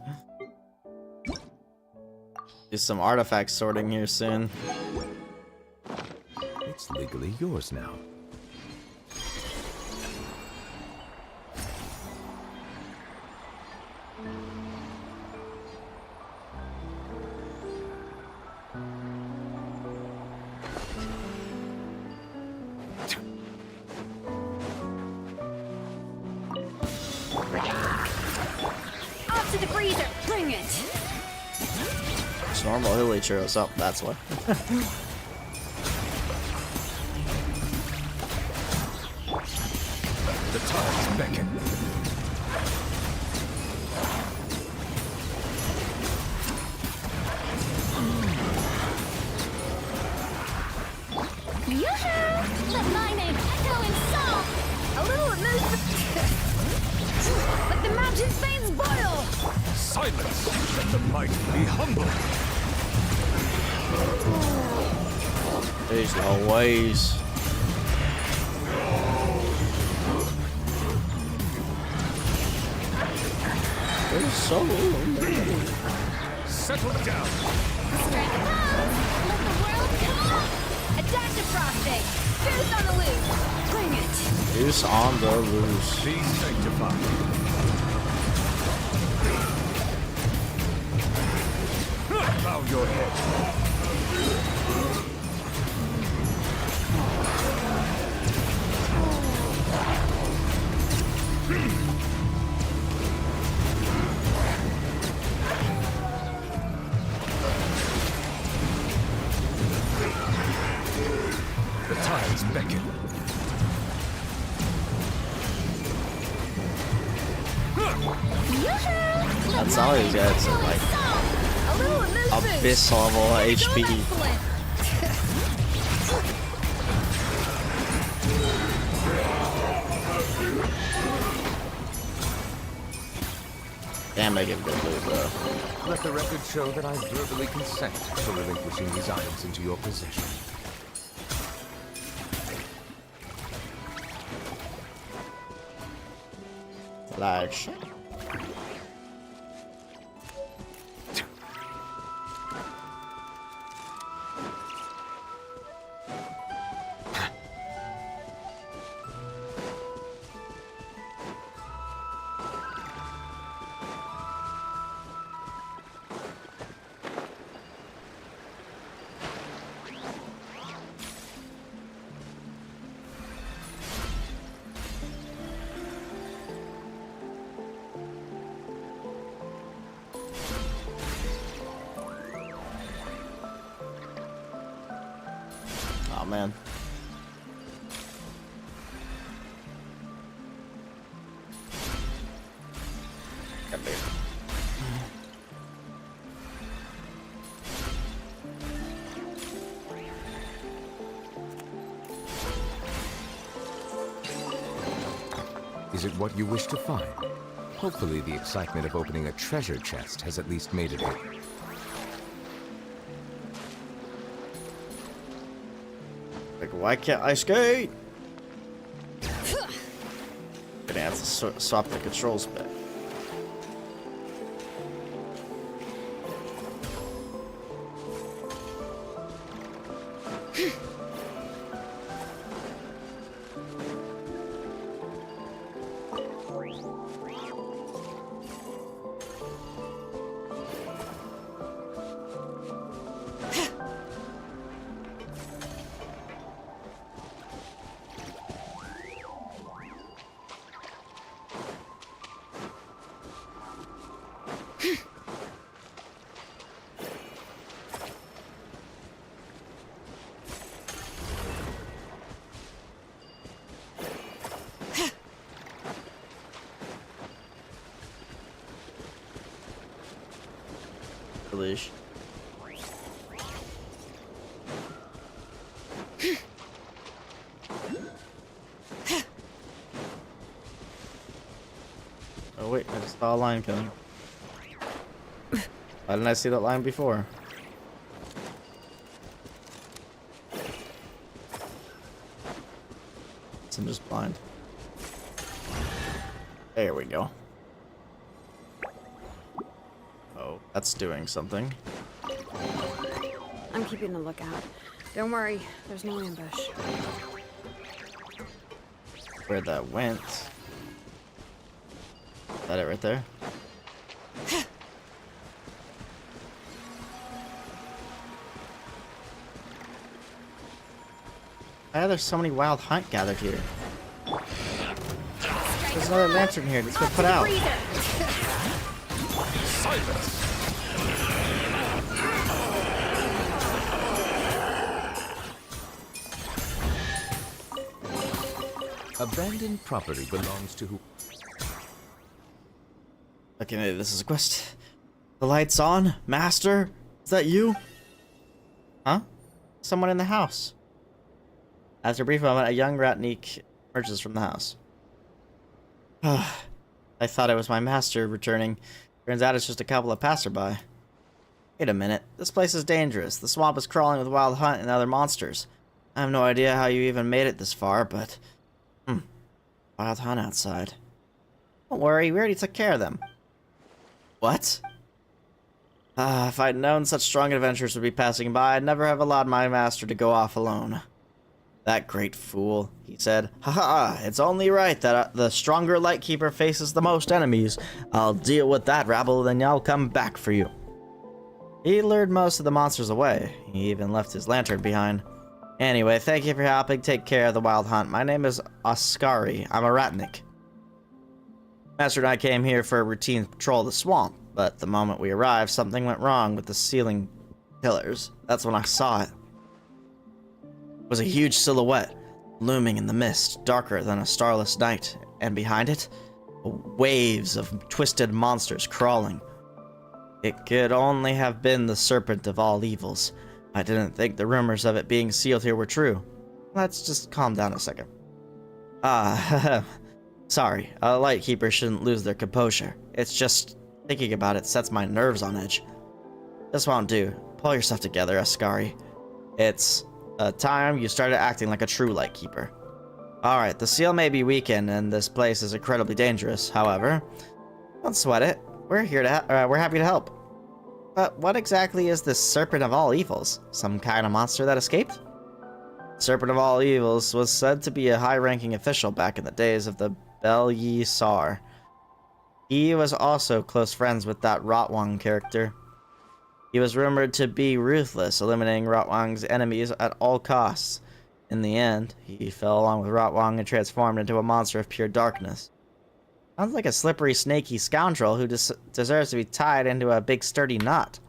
Do some artifact sorting here soon. It's legally yours now. Off to the freezer! Bring it! It's normal hilly churros. Oh, that's why. The tides beckon. Yoo-hoo! Let my name echo in song! A little emotion, but the mountain's veins boil! Silence! Let the might be humble. There's no ways. There's so many. Settle down. Strike a pose! Let the world come on! A dash of frosting! Goose on the loose! Bring it! Goose on the loose. Be sanctified. Bow your head. The tides beckon. That's all he's got. It's like abyss level HP. Damn, they give good loot though. Let the record show that I verbally consent to relinquishing these items into your possession. Large. Oh man. Come here. Is it what you wish to find? Hopefully the excitement of opening a treasure chest has at least made it in. Like, why can't I skate? Gonna have to swap the controls back. Leash. Oh wait, I just saw a line coming. Why didn't I see that line before? I'm just blind. There we go. Oh, that's doing something. I'm keeping a lookout. Don't worry, there's no ambush. Where that went. Is that it right there? Why are there so many wild hunt gathered here? There's another lantern here that's been put out. Abandoned property belongs to who? Okay, maybe this is a quest. The light's on? Master? Is that you? Huh? Someone in the house. After a brief moment, a young Ratnik emerges from the house. I thought it was my master returning. Turns out it's just a couple of passerby. Wait a minute. This place is dangerous. The swamp is crawling with wild hunt and other monsters. I have no idea how you even made it this far, but... wild hunt outside. Don't worry, we already took care of them. What? If I'd known such strong adventurers would be passing by, I'd never have allowed my master to go off alone. That great fool, he said. Haha, it's only right that the stronger Lightkeeper faces the most enemies. I'll deal with that rabble, then I'll come back for you. He lured most of the monsters away. He even left his lantern behind. Anyway, thank you for helping take care of the wild hunt. My name is Oskari. I'm a Ratnik. Master and I came here for a routine patrol of the swamp, but the moment we arrived, something went wrong with the ceiling pillars. That's when I saw it. It was a huge silhouette, looming in the mist, darker than a starless night, and behind it, waves of twisted monsters crawling. It could only have been the serpent of all evils. I didn't think the rumors of it being sealed here were true. Let's just calm down a second. Sorry, a Lightkeeper shouldn't lose their composure. It's just, thinking about it sets my nerves on edge. This won't do. Pull yourself together, Oskari. It's time you started acting like a true Lightkeeper. Alright, the seal may be weakened, and this place is incredibly dangerous. However, don't sweat it. We're here to we're happy to help. But what exactly is this Serpent of All Evils? Some kind of monster that escaped? Serpent of All Evils was said to be a high-ranking official back in the days of the Bel-Yi-Sar. He was also close friends with that Rotwang character. He was rumored to be ruthless, eliminating Rotwang's enemies at all costs. In the end, he fell along with Rotwang and transformed into a monster of pure darkness. Sounds like a slippery, snaky scoundrel who deserves to be tied into a big, sturdy knot.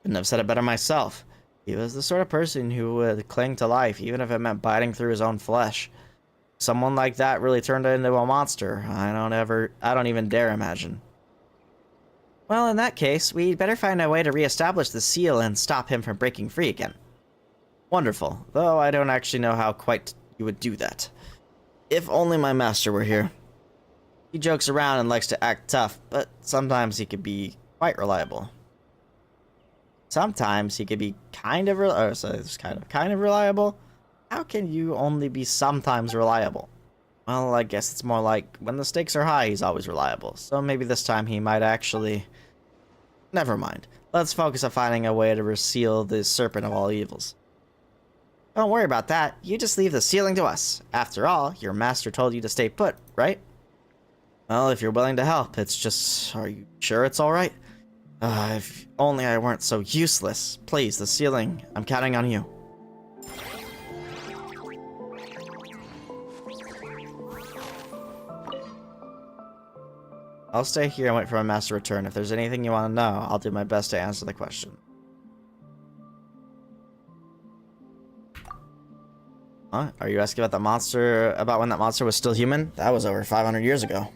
Couldn't have said it better myself. He was the sort of person who would cling to life, even if it meant biting through his own flesh. Someone like that really turned into a monster. I don't even dare imagine. Well, in that case, we'd better find a way to reestablish the seal and stop him from breaking free again. Wonderful, though I don't actually know how quite you would do that. If only my master were here. He jokes around and likes to act tough, but sometimes he could be quite reliable. Sometimes he could be kind of reliable. How can you only be sometimes reliable? Well, I guess it's more like when the stakes are high, he's always reliable. So maybe this time he might actually... Never mind. Let's focus on finding a way to reseal the serpent of all evils. Don't worry about that. You just leave the sealing to us. After all, your master told you to stay put, right? Well, if you're willing to help, it's just... Are you sure it's alright? If only I weren't so useless. Please, the sealing. I'm counting on you. I'll stay here and wait for my master to return. If there's anything you want to know, I'll do my best to answer the question. Huh? Are you asking about the monster, about when that monster was still human? That was over 500 years ago.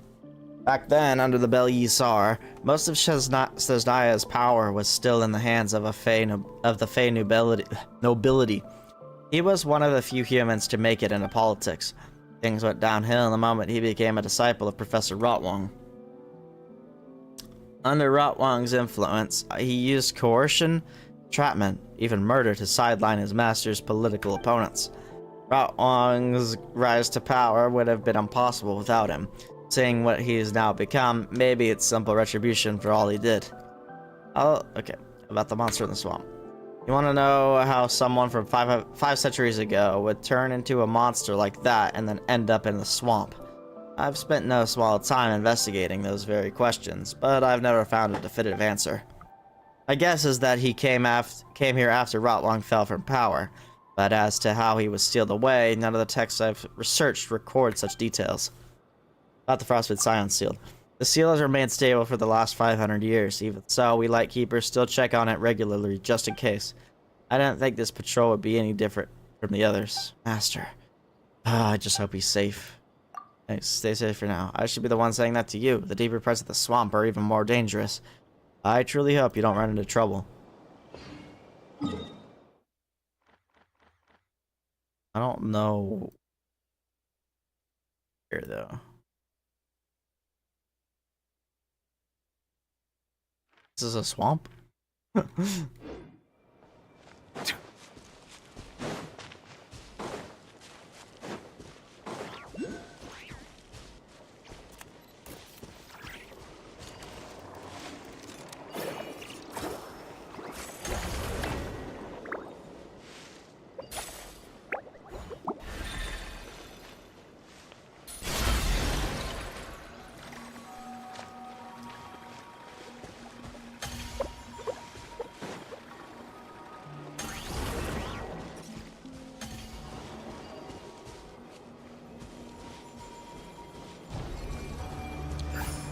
Back then, under the Bel Yisar, most of Cesnaya's power was still in the hands of the Fey nobility. He was one of the few humans to make it into politics. Things went downhill the moment he became a disciple of Professor Rotwang. Under Rotwang's influence, he used coercion, entrapment, even murder to sideline his master's political opponents. Rotwang's rise to power would have been impossible without him. Seeing what he has now become, maybe it's simple retribution for all he did. Okay, about the monster in the swamp. You want to know how someone from five centuries ago would turn into a monster like that and then end up in the swamp? I've spent no small time investigating those very questions, but I've never found a definitive answer. My guess is that he came here after Rotwang fell from power, but as to how he was sealed away, none of the texts I've researched record such details. About the Frostbite Scion sealed. The seal has remained stable for the last 500 years. Even so, we Lightkeepers still check on it regularly, just in case. I didn't think this patrol would be any different from the others. Master. I just hope he's safe. Hey, stay safe for now. I should be the one saying that to you. The deeper parts of the swamp are even more dangerous. I truly hope you don't run into trouble. I don't know here, though. This is a swamp?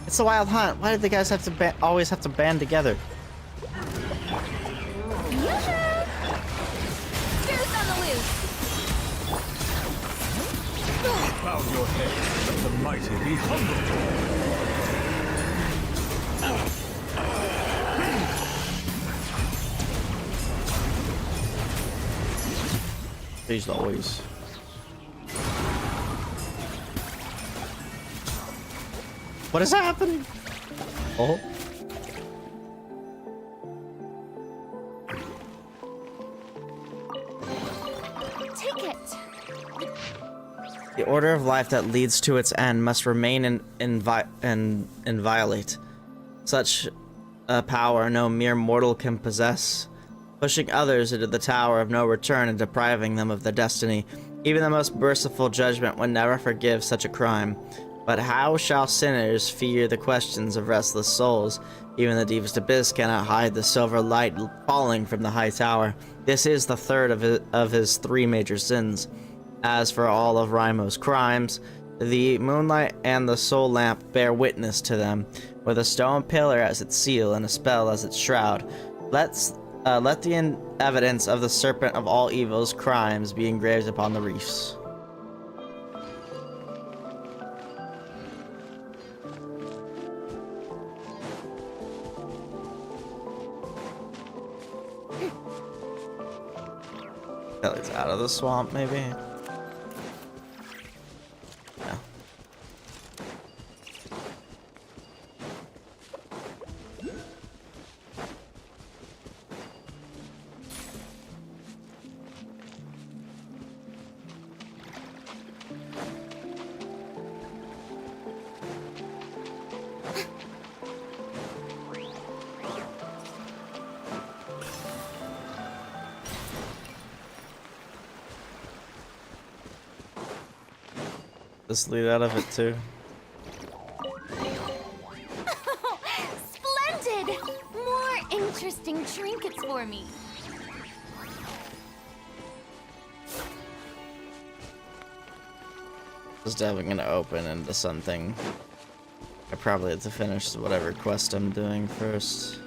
It's a wild hunt. Why did the guys have to always have to band together? Bow your head, let the mighty be humbled. These always. What is happening? Oh. Take it. The order of life that leads to its end must remain inviolate. Such a power no mere mortal can possess. Pushing others into the tower of no return and depriving them of their destiny. Even the most merciful judgment would never forgive such a crime. But how shall sinners fear the questions of restless souls? Even the deepest abyss cannot hide the silver light falling from the high tower. This is the third of his three major sins. As for all of Raimo's crimes, the moonlight and the soul lamp bear witness to them, with a stone pillar as its seal and a spell as its shroud. Let the evidence of the serpent of all evil's crimes be engraved upon the reefs. Kelly's out of the swamp, maybe? Yeah. Just lead out of it too. Splendid! More interesting trinkets for me. Just definitely gonna open into something. I probably have to finish whatever quest I'm doing first.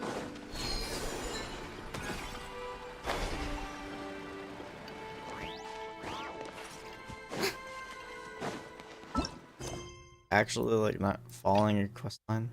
Actually, like, not following your quest line.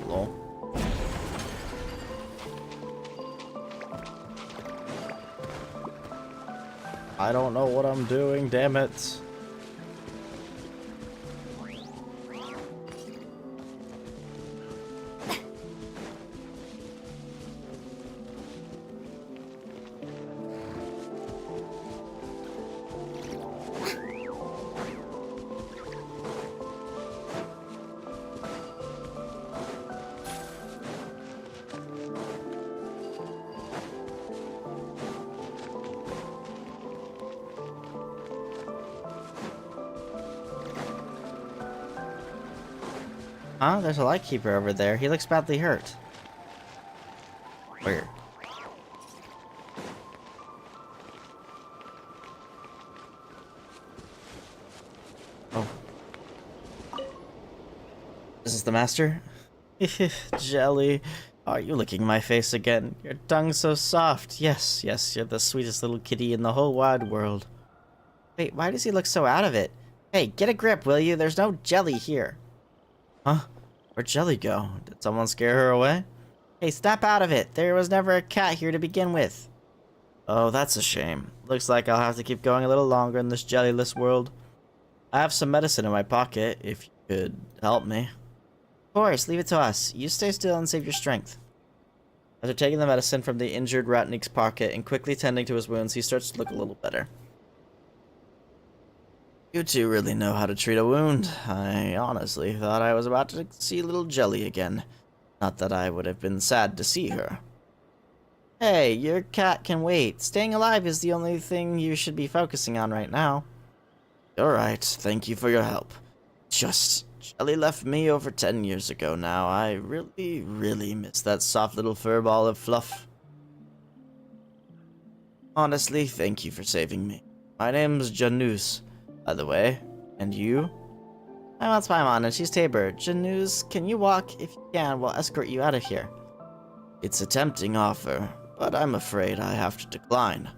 Lol. I don't know what I'm doing, damn it. Huh? There's a lightkeeper over there. He looks badly hurt. Weird. Oh. Is this the master? Jelly. Are you licking my face again? Your tongue's so soft. Yes, yes, you're the sweetest little kitty in the whole wide world. Wait, why does he look so out of it? Hey, get a grip, will you? There's no jelly here. Huh? Where'd Jelly go? Did someone scare her away? Hey, snap out of it! There was never a cat here to begin with. Oh, that's a shame. Looks like I'll have to keep going a little longer in this jellyless world. I have some medicine in my pocket, if you could help me. Of course, leave it to us. You stay still and save your strength. After taking the medicine from the injured Ratnik's pocket and quickly tending to his wounds, he starts to look a little better. You two really know how to treat a wound. I honestly thought I was about to see little Jelly again. Not that I would have been sad to see her. Hey, your cat can wait. Staying alive is the only thing you should be focusing on right now. Alright, thank you for your help. Just, Jelly left me over 10 years ago now. I really, really miss that soft little fur ball of fluff. Honestly, thank you for saving me. My name's Janus, by the way. And you? I'm on Paimon, and she's Tabor. Janus, can you walk? If you can, we'll escort you out of here. It's a tempting offer, but I'm afraid I have to decline.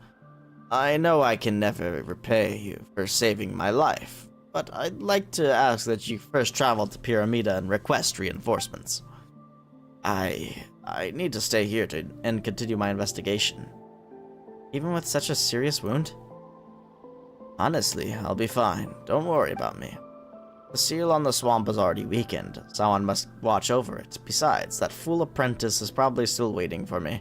I know I can never repay you for saving my life, but I'd like to ask that you first travel to Pyramida and request reinforcements. I need to stay here and continue my investigation. Even with such a serious wound? Honestly, I'll be fine. Don't worry about me. The seal on the swamp is already weakened. Someone must watch over it. Besides, that fool apprentice is probably still waiting for me.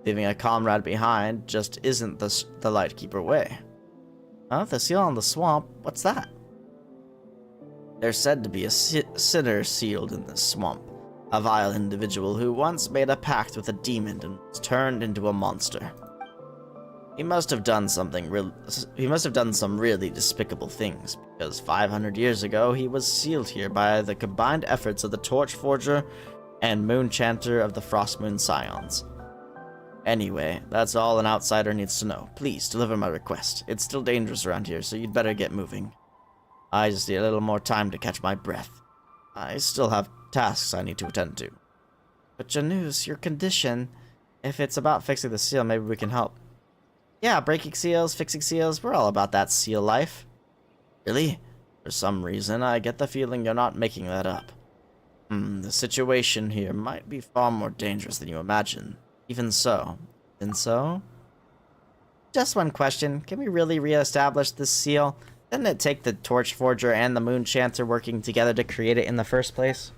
Leaving a comrade behind just isn't the Lightkeeper way. Huh? The seal on the swamp? What's that? There's said to be a sinner sealed in this swamp. A vile individual who once made a pact with a demon and was turned into a monster. He must have done some really despicable things, because 500 years ago he was sealed here by the combined efforts of the Torchforger and Moonchanter of the Frostmoon Scions. Anyway, that's all an outsider needs to know. Please, deliver my request. It's still dangerous around here, so you'd better get moving. I just need a little more time to catch my breath. I still have tasks I need to attend to. But Janus, your condition... If it's about fixing the seal, maybe we can help. Yeah, breaking seals, fixing seals, we're all about that seal life. Really? For some reason, I get the feeling you're not making that up. The situation here might be far more dangerous than you imagine. Even so. Just one question. Can we really re-establish this seal? Didn't it take the Torchforger and the Moonchanter working together to create it in the first place?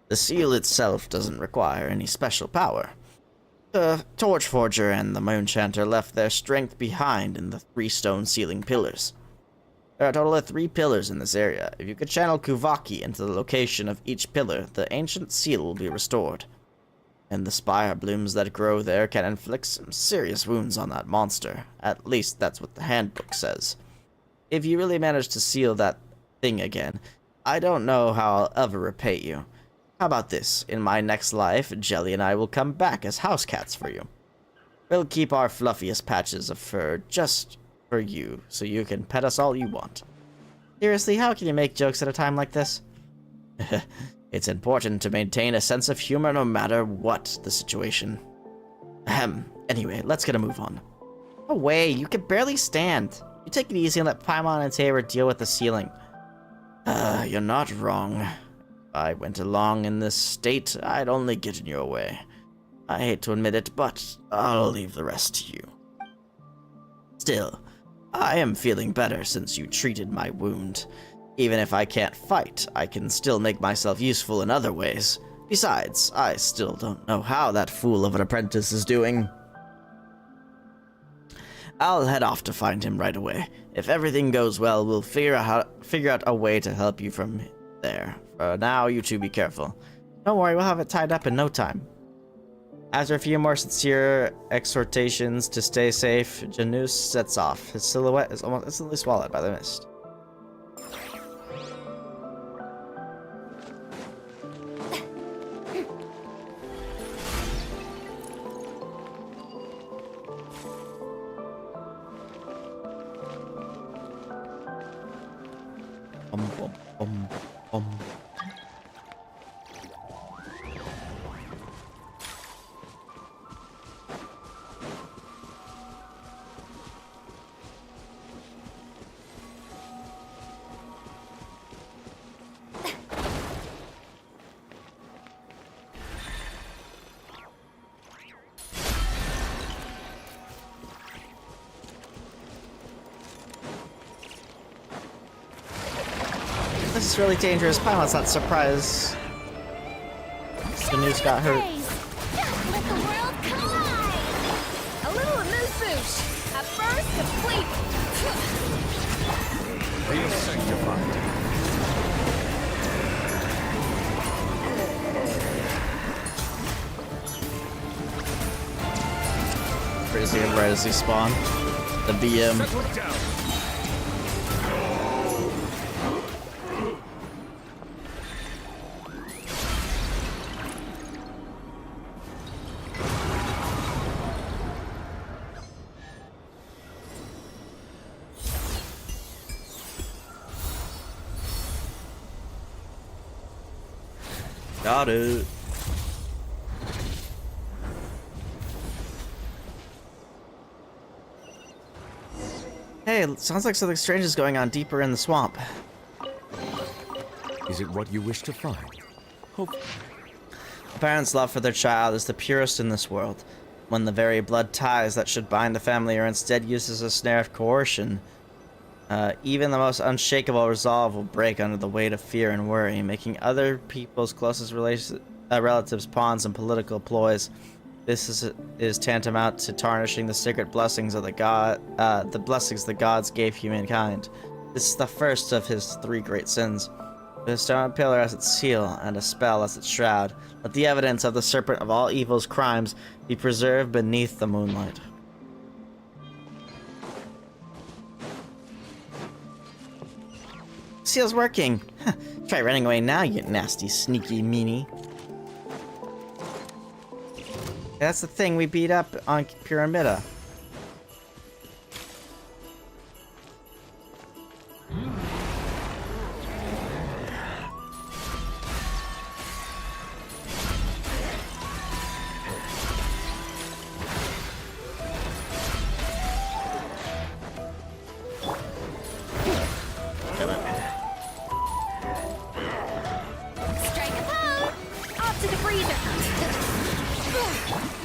The seal itself doesn't require any special power. The Torchforger and the Moonchanter left their strength behind in the 3 stone sealing pillars. There are a total of 3 pillars in this area. If you could channel Kuvaki into the location of each pillar, the ancient seal will be restored. And the spire blooms that grow there can inflict some serious wounds on that monster. At least that's what the handbook says. If you really manage to seal that thing again, I don't know how I'll ever repay you. How about this? In my next life, Jelly and I will come back as house cats for you. We'll keep our fluffiest patches of fur just for you, so you can pet us all you want. Seriously, how can you make jokes at a time like this? It's important to maintain a sense of humor no matter what the situation. Anyway, let's get a move on. No way, you can barely stand. You take it easy and let Paimon and Tabor deal with the sealing. You're not wrong. If I went along in this state, I'd only get in your way. I hate to admit it, but I'll leave the rest to you. Still, I am feeling better since you treated my wound. Even if I can't fight, I can still make myself useful in other ways. Besides, I still don't know how that fool of an apprentice is doing. I'll head off to find him right away. If everything goes well, we'll figure out a way to help you from there. For now, you two be careful. Don't worry, we'll have it tied up in no time. After a few more sincere exhortations to stay safe, Janus sets off. His silhouette is almost instantly swallowed by the mist. This is really dangerous. Paimon's not surprised. Janus got hurt. Let the world collide! A little amuse-bouche. At first, complete. Be sanctified. Crazy and right as he spawned. The BM. Got it. Hey, it sounds like something strange is going on deeper in the swamp. Is it what you wish to find? Hope. A parent's love for their child is the purest in this world. When the very blood ties that should bind a family are instead used as a snare of coercion, even the most unshakable resolve will break under the weight of fear and worry, making other people's closest relatives pawns in political ploys. This is tantamount to tarnishing the sacred blessings of the blessings the gods gave humankind. This is the first of his 3 great sins. With a stone pillar as its seal and a spell as its shroud, let the evidence of the serpent of all evil's crimes be preserved beneath the moonlight. Seal's working. Try running away now, you nasty, sneaky meanie. That's the thing we beat up on Pyramida. Strike a pose! Off to the freezer!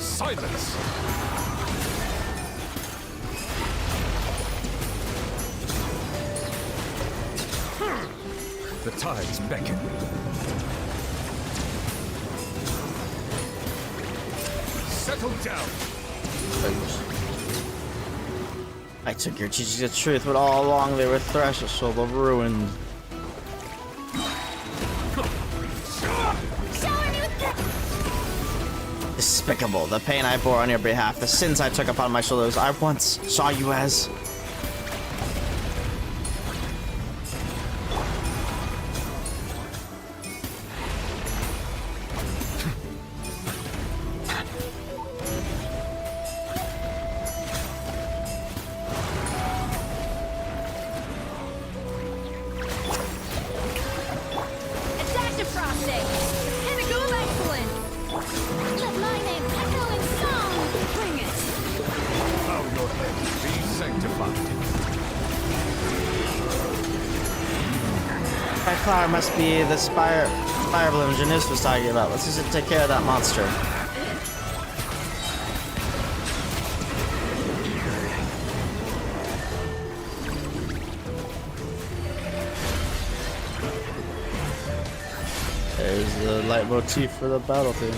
Silence! The tides beckon. Settle down! I took your teachings of truth, but all along they were threshers of ruin. Despicable, the pain I bore on your behalf, the sins I took upon my shoulders, I once saw you as. Adaptive frosting! Pinnacle excellence! Let my name echo in song! Bring it! Bow your head, be sanctified. My flower must be the fire bloom Janus was talking about. Let's just take care of that monster. There's the leitmotif for the battle theme.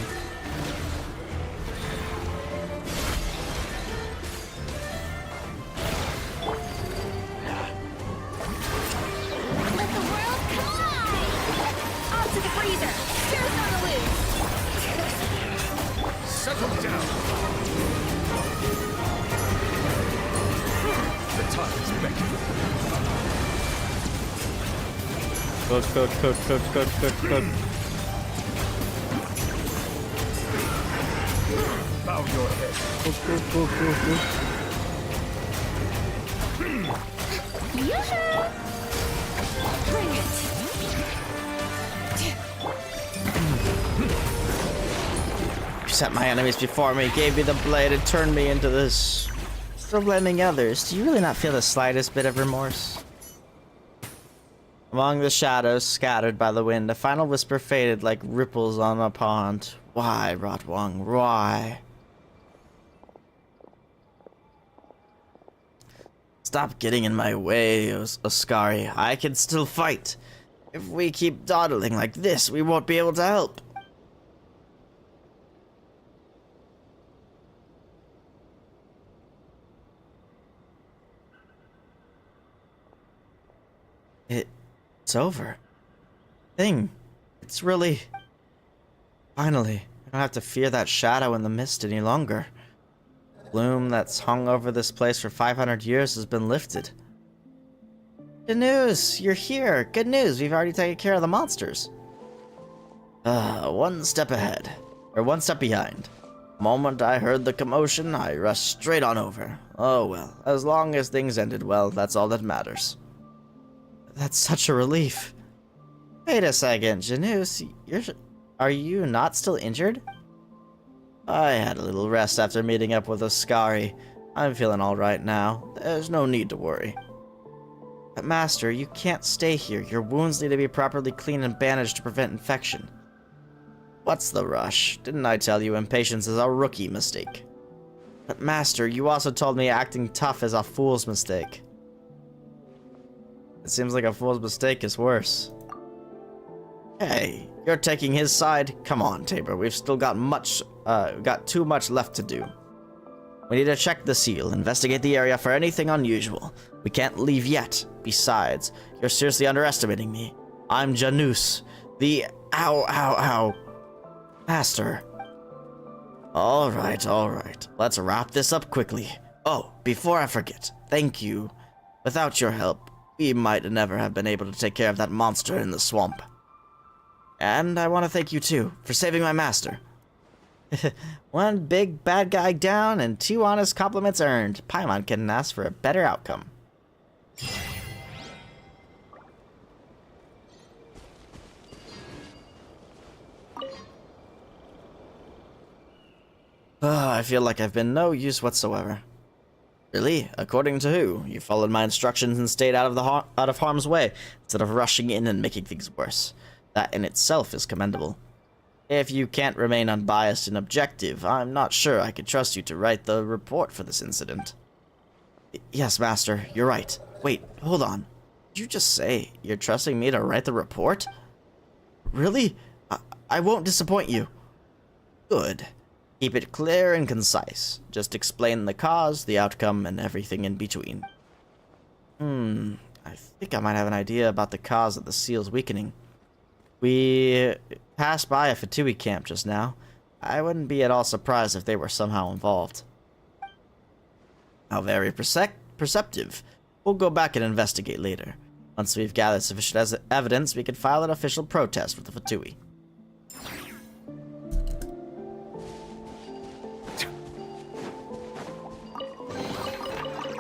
Let the world collide! Off to the freezer! Here's on the loose! Settle down! The tides beckon. Cook, cook, cook, cook, cook, cook, cook. Bow your head. Cook, cook, cook, cook, cook. Yoo-hoo! Bring it! You set my enemies before me, gave me the blade, and turned me into this. Still blaming others. Do you really not feel the slightest bit of remorse? Among the shadows scattered by the wind, a final whisper faded like ripples on a pond. Why, Rotwang? Why? Stop getting in my way, Oscari. I can still fight. If we keep dawdling like this, we won't be able to help. It's over. It's really... Finally, I don't have to fear that shadow in the mist any longer. The gloom that's hung over this place for 500 years has been lifted. Good news! You're here! Good news! We've already taken care of the monsters. One step ahead. Or one step behind. The moment I heard the commotion, I rushed straight on over. Oh well, as long as things ended well, that's all that matters. That's such a relief. Wait a second, Janus, are you not still injured? I had a little rest after meeting up with Oscari. I'm feeling alright now. There's no need to worry. But Master, you can't stay here. Your wounds need to be properly cleaned and bandaged to prevent infection. What's the rush? Didn't I tell you impatience is a rookie mistake? But Master, you also told me acting tough is a fool's mistake. It seems like a fool's mistake is worse. Hey, you're taking his side? Come on, Tabor. We've still got too much left to do. We need to check the seal, investigate the area for anything unusual. We can't leave yet. Besides, you're seriously underestimating me. I'm Janus, the master. All right. Let's wrap this up quickly. Oh, before I forget, thank you. Without your help, we might never have been able to take care of that monster in the swamp. And I want to thank you too, for saving my master. One big bad guy down and 2 honest compliments earned. Paimon couldn't ask for a better outcome. I feel like I've been no use whatsoever. Really? According to who? You followed my instructions and stayed out of harm's way, instead of rushing in and making things worse. That in itself is commendable. If you can't remain unbiased and objective, I'm not sure I could trust you to write the report for this incident. Yes, Master, you're right. Wait, hold on. Did you just say you're trusting me to write the report? Really? I won't disappoint you. Good. Keep it clear and concise. Just explain the cause, the outcome, and everything in between. I think I might have an idea about the cause of the seal's weakening. We passed by a Fatui camp just now. I wouldn't be at all surprised if they were somehow involved. How very perceptive. We'll go back and investigate later. Once we've gathered sufficient evidence, we can file an official protest with the Fatui.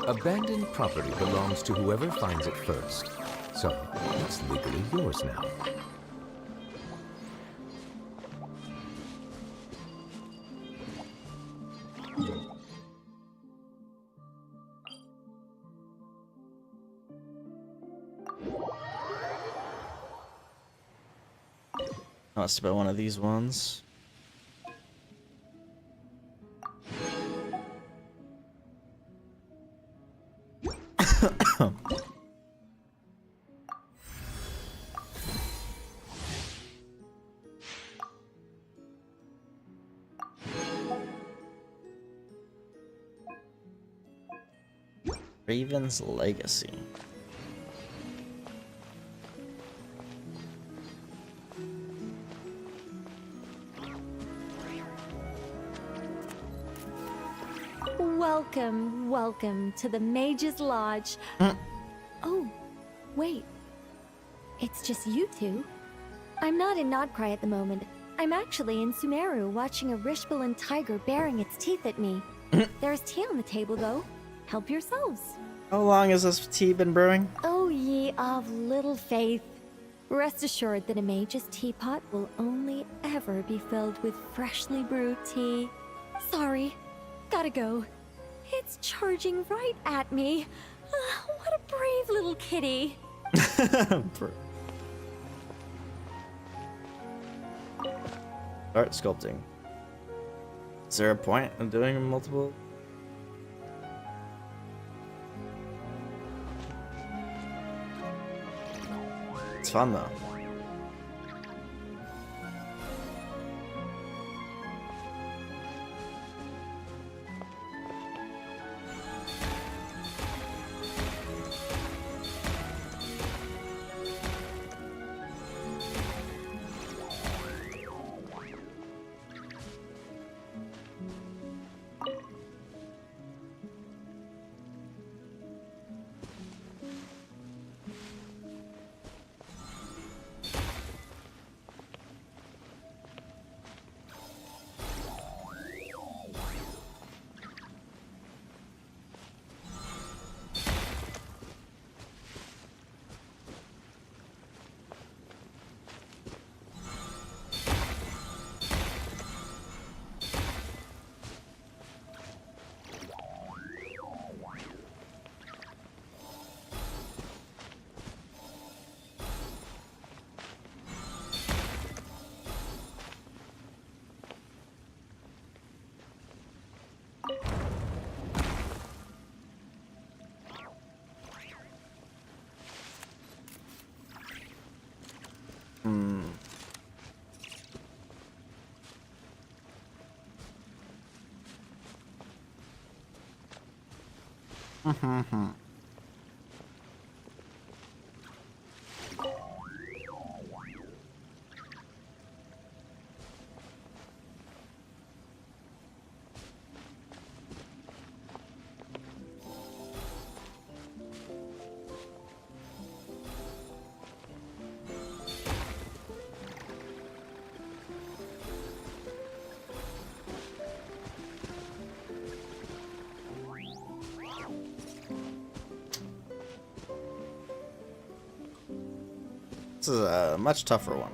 Abandoned property belongs to whoever finds it first. So, it's legally yours now. Must have been one of these ones. Raven's Legacy. Welcome to the Mage's Lodge. Oh, wait. It's just you two. I'm not in Nodcry at the moment. I'm actually in Sumeru watching a Rishbalin tiger baring its teeth at me. There's tea on the table, though. Help yourselves. How long has this tea been brewing? Oh, ye of little faith. Rest assured that a mage's teapot will only ever be filled with freshly brewed tea. Sorry, gotta go. It's charging right at me. What a brave little kitty. Start sculpting. Is there a point in doing multiple? It's fun though. This is a much tougher one.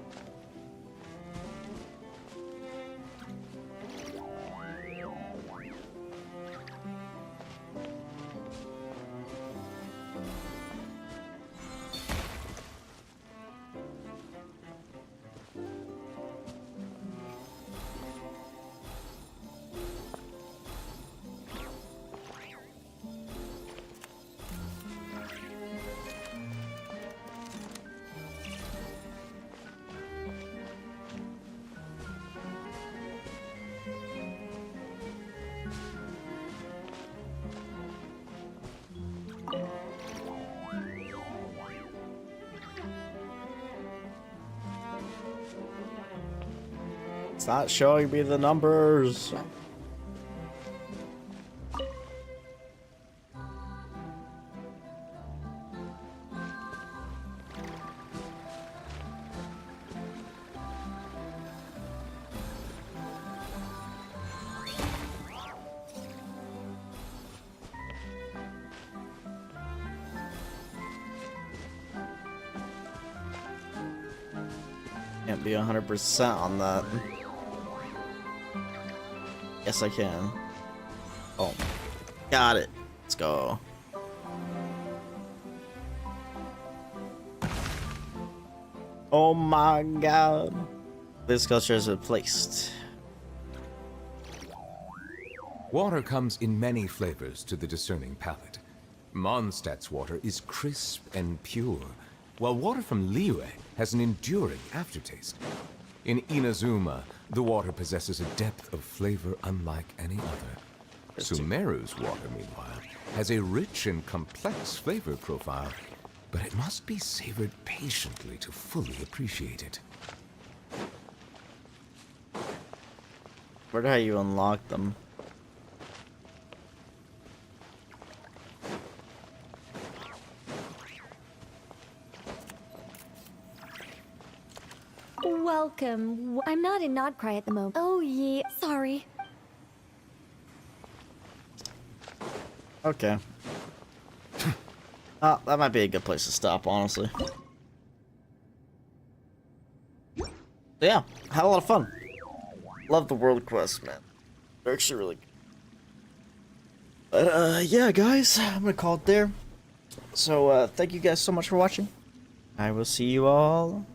It's not showing me the numbers. Can't be 100% on that. Yes, I can. Oh, got it. Let's go. Oh my god. This sculpture is replaced. Water comes in many flavors to the discerning palate. Mondstadt's water is crisp and pure, while water from Liyue has an enduring aftertaste. In Inazuma, the water possesses a depth of flavor unlike any other. Sumeru's water, meanwhile, has a rich and complex flavor profile, but it must be savored patiently to fully appreciate it. Where how you unlock them? Welcome. I'm not in Nodcry at the moment. Oh, yeah. Sorry. Okay. Oh, that might be a good place to stop, honestly. Yeah, had a lot of fun. Love the world quest, man. They're actually really good. But, yeah, guys, I'm gonna call it there. So, thank you guys so much for watching. I will see you all